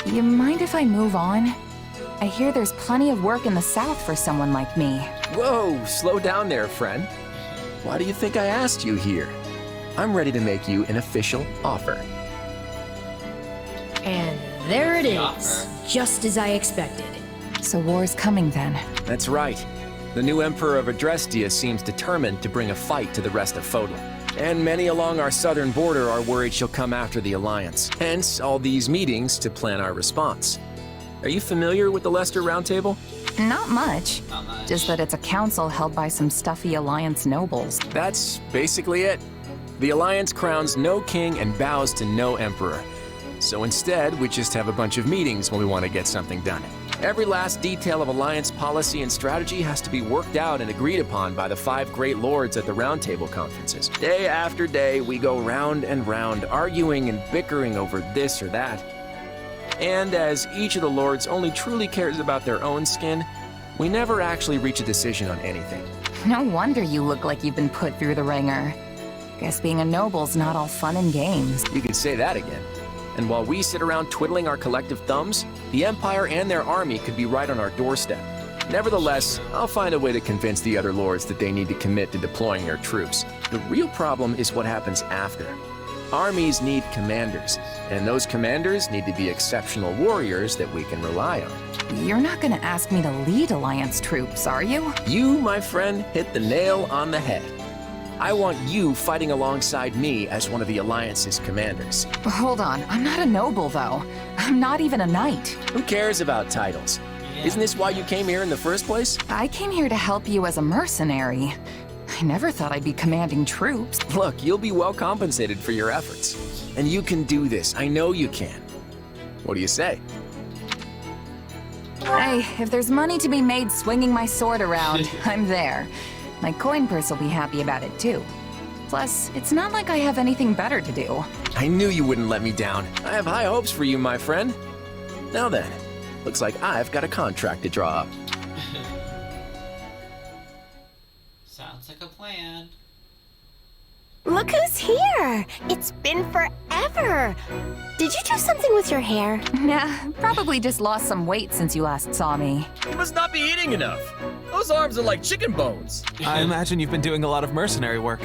You mind if I move on? I hear there's plenty of work in the south for someone like me. Whoa, slow down there, friend. Why do you think I asked you here? I'm ready to make you an official offer. And there it is, just as I expected. So war's coming then. That's right. The new Emperor of Adrestia seems determined to bring a fight to the rest of Fodlan. And many along our southern border are worried she'll come after the Alliance. Hence, all these meetings to plan our response. Are you familiar with the Leicester Round Table? Not much. Just that it's a council held by some stuffy Alliance nobles. That's basically it. The Alliance crowns no king and bows to no emperor. So instead, we just have a bunch of meetings when we want to get something done. Every last detail of Alliance policy and strategy has to be worked out and agreed upon by the 5 great lords at the Round Table conferences. Day after day, we go round and round, arguing and bickering over this or that. And as each of the lords only truly cares about their own skin, we never actually reach a decision on anything. No wonder you look like you've been put through the ringer. Guess being a noble's not all fun and games. You could say that again. And while we sit around twiddling our collective thumbs, the Empire and their army could be right on our doorstep. Nevertheless, I'll find a way to convince the other lords that they need to commit to deploying their troops. The real problem is what happens after. Armies need commanders, and those commanders need to be exceptional warriors that we can rely on. You're not gonna ask me to lead Alliance troops, are you? You, my friend, hit the nail on the head. I want you fighting alongside me as one of the Alliance's commanders. Hold on, I'm not a noble though. I'm not even a knight. Who cares about titles? Isn't this why you came here in the first place? I came here to help you as a mercenary. I never thought I'd be commanding troops. Look, you'll be well compensated for your efforts. And you can do this. I know you can. What do you say? Hey, if there's money to be made swinging my sword around, I'm there. My coin purse will be happy about it too. Plus, it's not like I have anything better to do. I knew you wouldn't let me down. I have high hopes for you, my friend. Now then, looks like I've got a contract to draw up. Sounds like a plan. Look who's here! It's been forever! Did you do something with your hair? Nah, probably just lost some weight since you last saw me. You must not be eating enough. Those arms are like chicken bones. I imagine you've been doing a lot of mercenary work.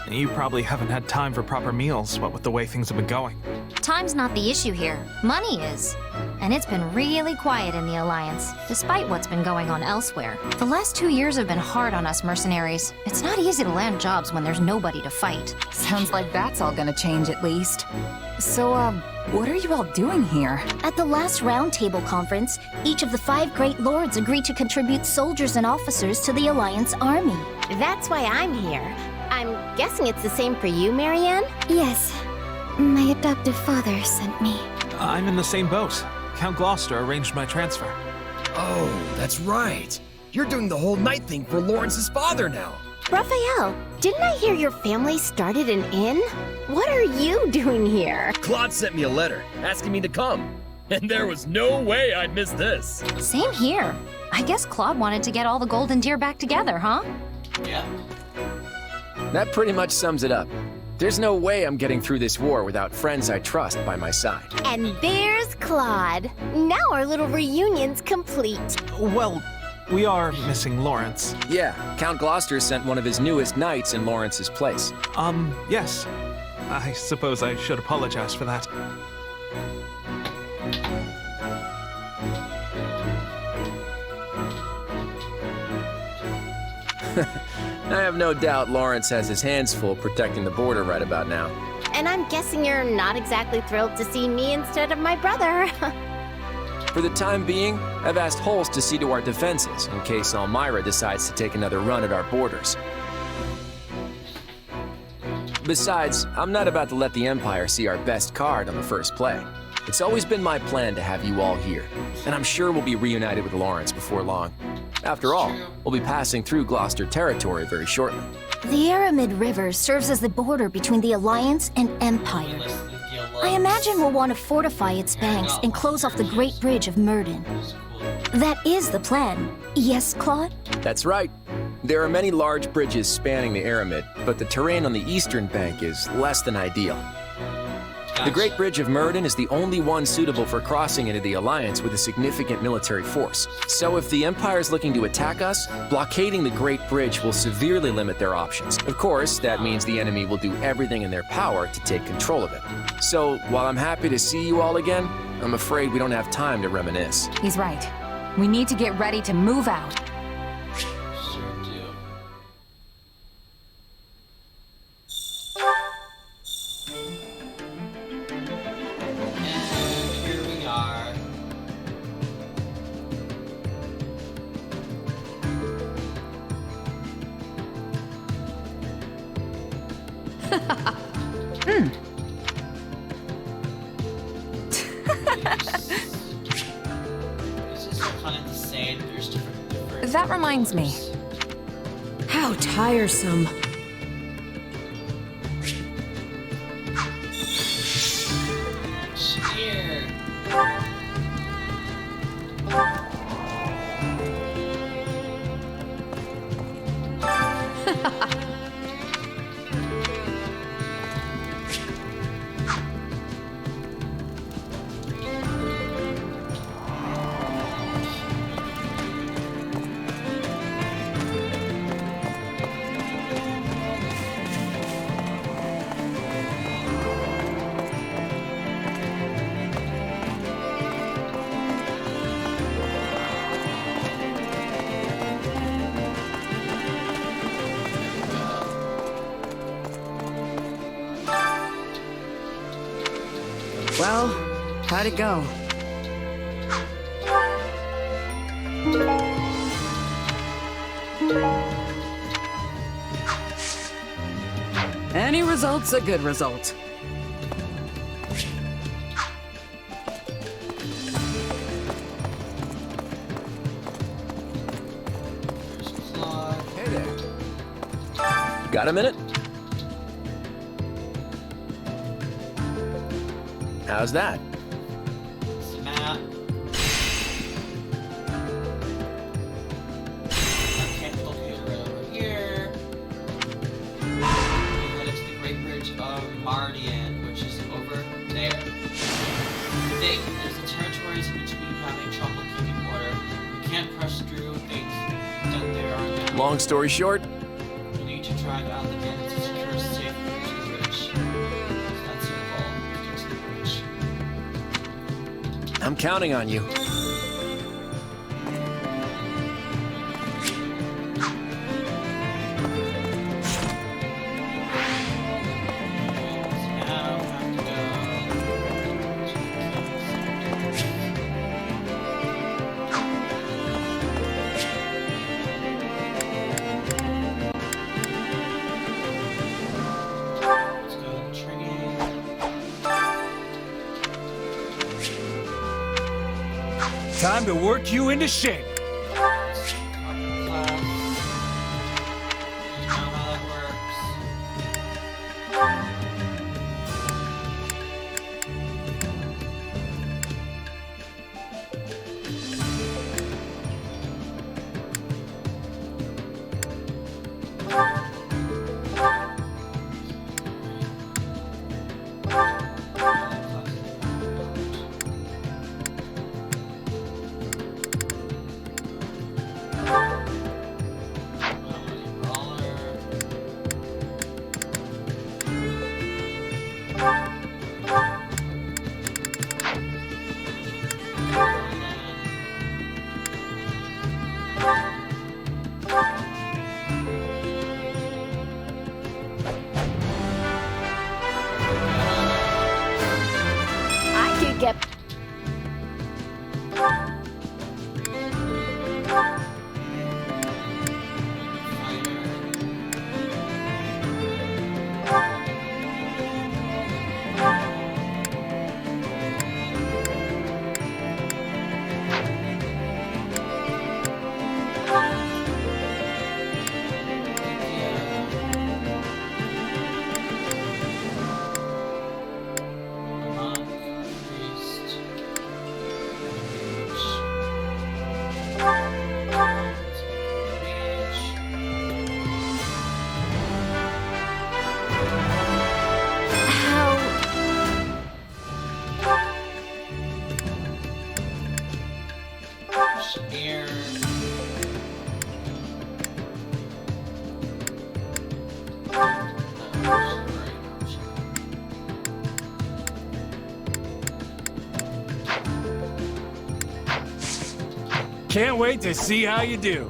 You probably haven't had time for proper meals, what with the way things have been going. Time's not the issue here. Money is. And it's been really quiet in the Alliance, despite what's been going on elsewhere. The last 2 years have been hard on us mercenaries. It's not easy to land jobs when there's nobody to fight. Sounds like that's all gonna change at least. So, what are you all doing here? At the last roundtable conference, each of the 5 great lords agreed to contribute soldiers and officers to the Alliance army. That's why I'm here. I'm guessing it's the same for you, Marianne? Yes. My adoptive father sent me. I'm in the same boat. Count Gloucester arranged my transfer. Oh, that's right. You're doing the whole night thing for Lawrence's father now. Raphael, didn't I hear your family started an inn? What are you doing here? Claude sent me a letter asking me to come. And there was no way I'd miss this. Same here. I guess Claude wanted to get all the golden deer back together, huh? Yeah. That pretty much sums it up. There's no way I'm getting through this war without friends I trust by my side. And there's Claude. Now our little reunion's complete. Well, we are missing Lawrence. Yeah, Count Gloucester sent one of his newest knights in Lawrence's place. Yes. I suppose I should apologize for that. I have no doubt Lawrence has his hands full protecting the border right about now. And I'm guessing you're not exactly thrilled to see me instead of my brother. For the time being, I've asked Holst to see to our defenses in case Elmira decides to take another run at our borders. Besides, I'm not about to let the Empire see our best card on the first play. It's always been my plan to have you all here, and I'm sure we'll be reunited with Lawrence before long. After all, we'll be passing through Gloucester territory very shortly. The Aramid River serves as the border between the Alliance and Empire. I imagine we'll want to fortify its banks and close off the Great Bridge of Myrden. That is the plan. Yes, Claude? That's right. There are many large bridges spanning the Aramid, but the terrain on the eastern bank is less than ideal. The Great Bridge of Myrden is the only one suitable for crossing into the Alliance with a significant military force. So if the Empire is looking to attack us, blockading the Great Bridge will severely limit their options. Of course, that means the enemy will do everything in their power to take control of it. So while I'm happy to see you all again, I'm afraid we don't have time to reminisce. He's right. We need to get ready to move out. That reminds me. How tiresome. Well, how'd it go? Any result's a good result. Hey there. Got a minute? How's that? Map. Okay, computer right over here. Let it to the Long story short, You need to drive out the bandits to secure a safe route to the bridge. That's your goal. Get to the bridge. I'm counting on you. Time to work you into shape. Can't wait to see how you do.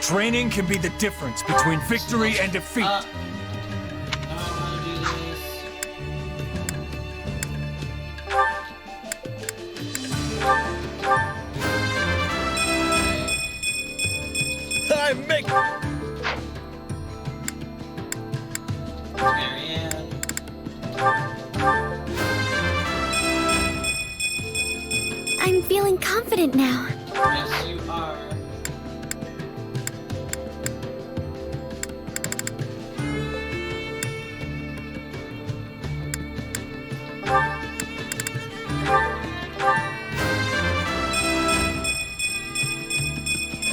Training can be the difference between victory and defeat. I'm feeling confident now. Yes, you are.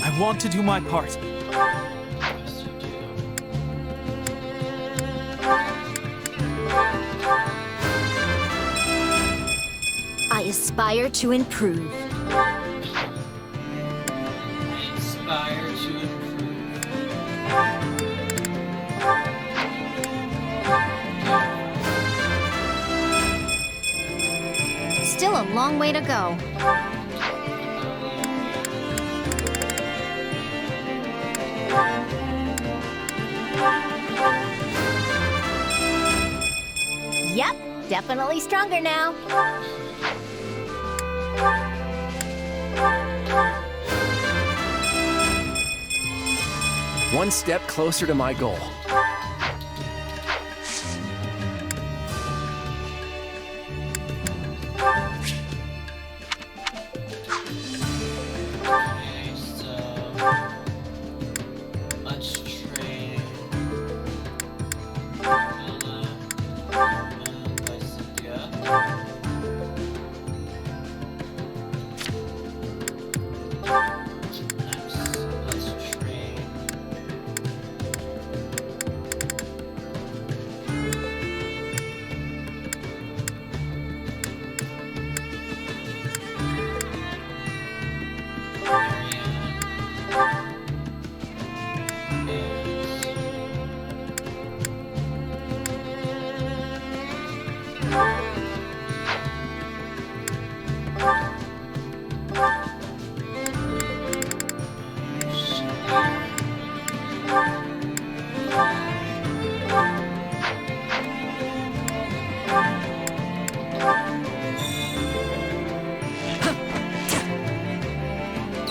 I want to do my part. Yes, you do. I aspire to improve. I inspire to improve. Still a long way to go. Yep, definitely stronger now. One step closer to my goal. Okay, so let's trade Emblem and Lysithea. Next, let's trade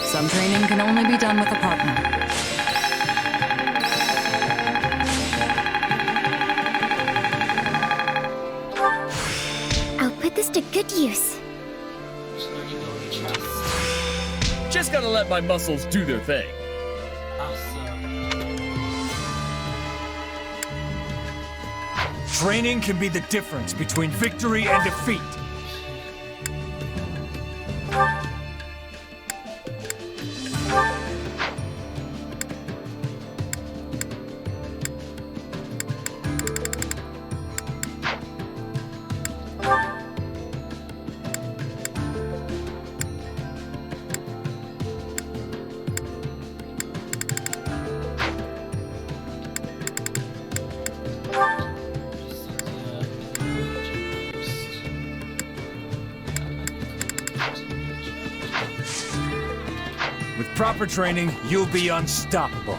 Some training can only be done with a partner. I'll put this to good use. Just gotta let my muscles do their thing. Training can be the difference between victory and defeat. With proper training, you'll be unstoppable.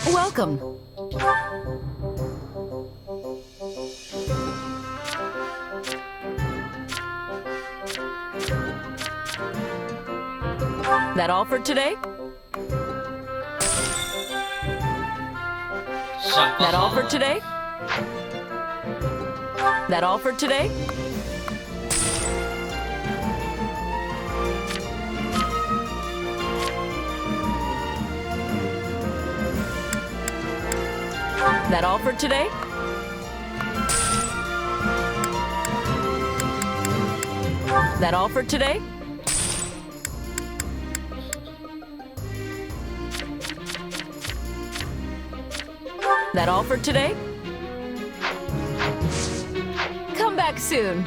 Welcome. That all for today? That all for today? That all for today? That all for today? That all for today? That all for today? Come back soon.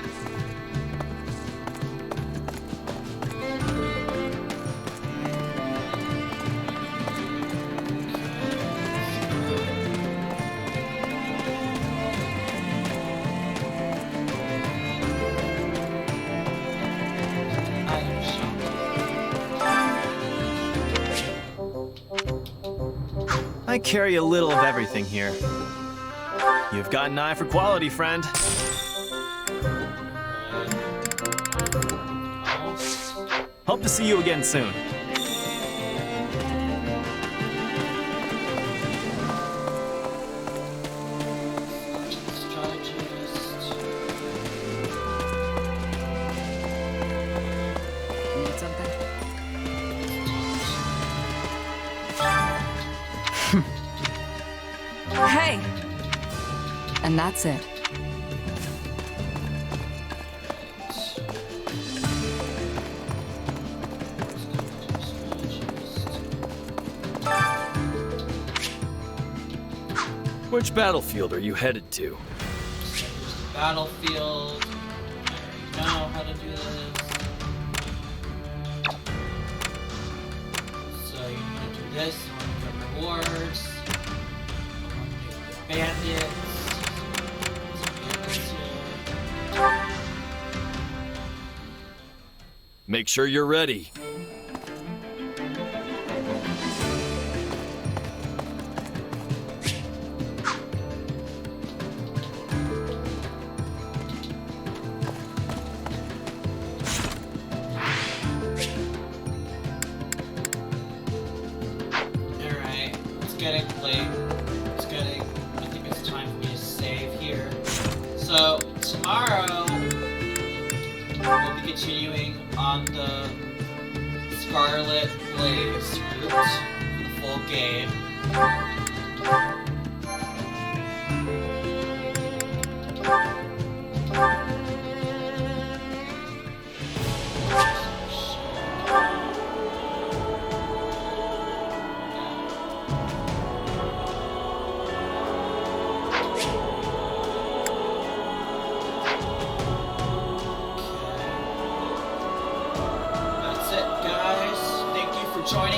I carry a little of everything here. You've got an eye for quality, friend. Hope to see you again soon. Need something? Hey! And that's it. Which battlefield are you headed to? Battlefield. I already know how to do this. So you need to do this. You want to get rewards. Bandits. Bandits here. Make sure you're ready. Alright, it's getting late. I think it's time for me to save here. So, tomorrow, we'll be continuing on the Scarlet Blaze route for the full game. Joining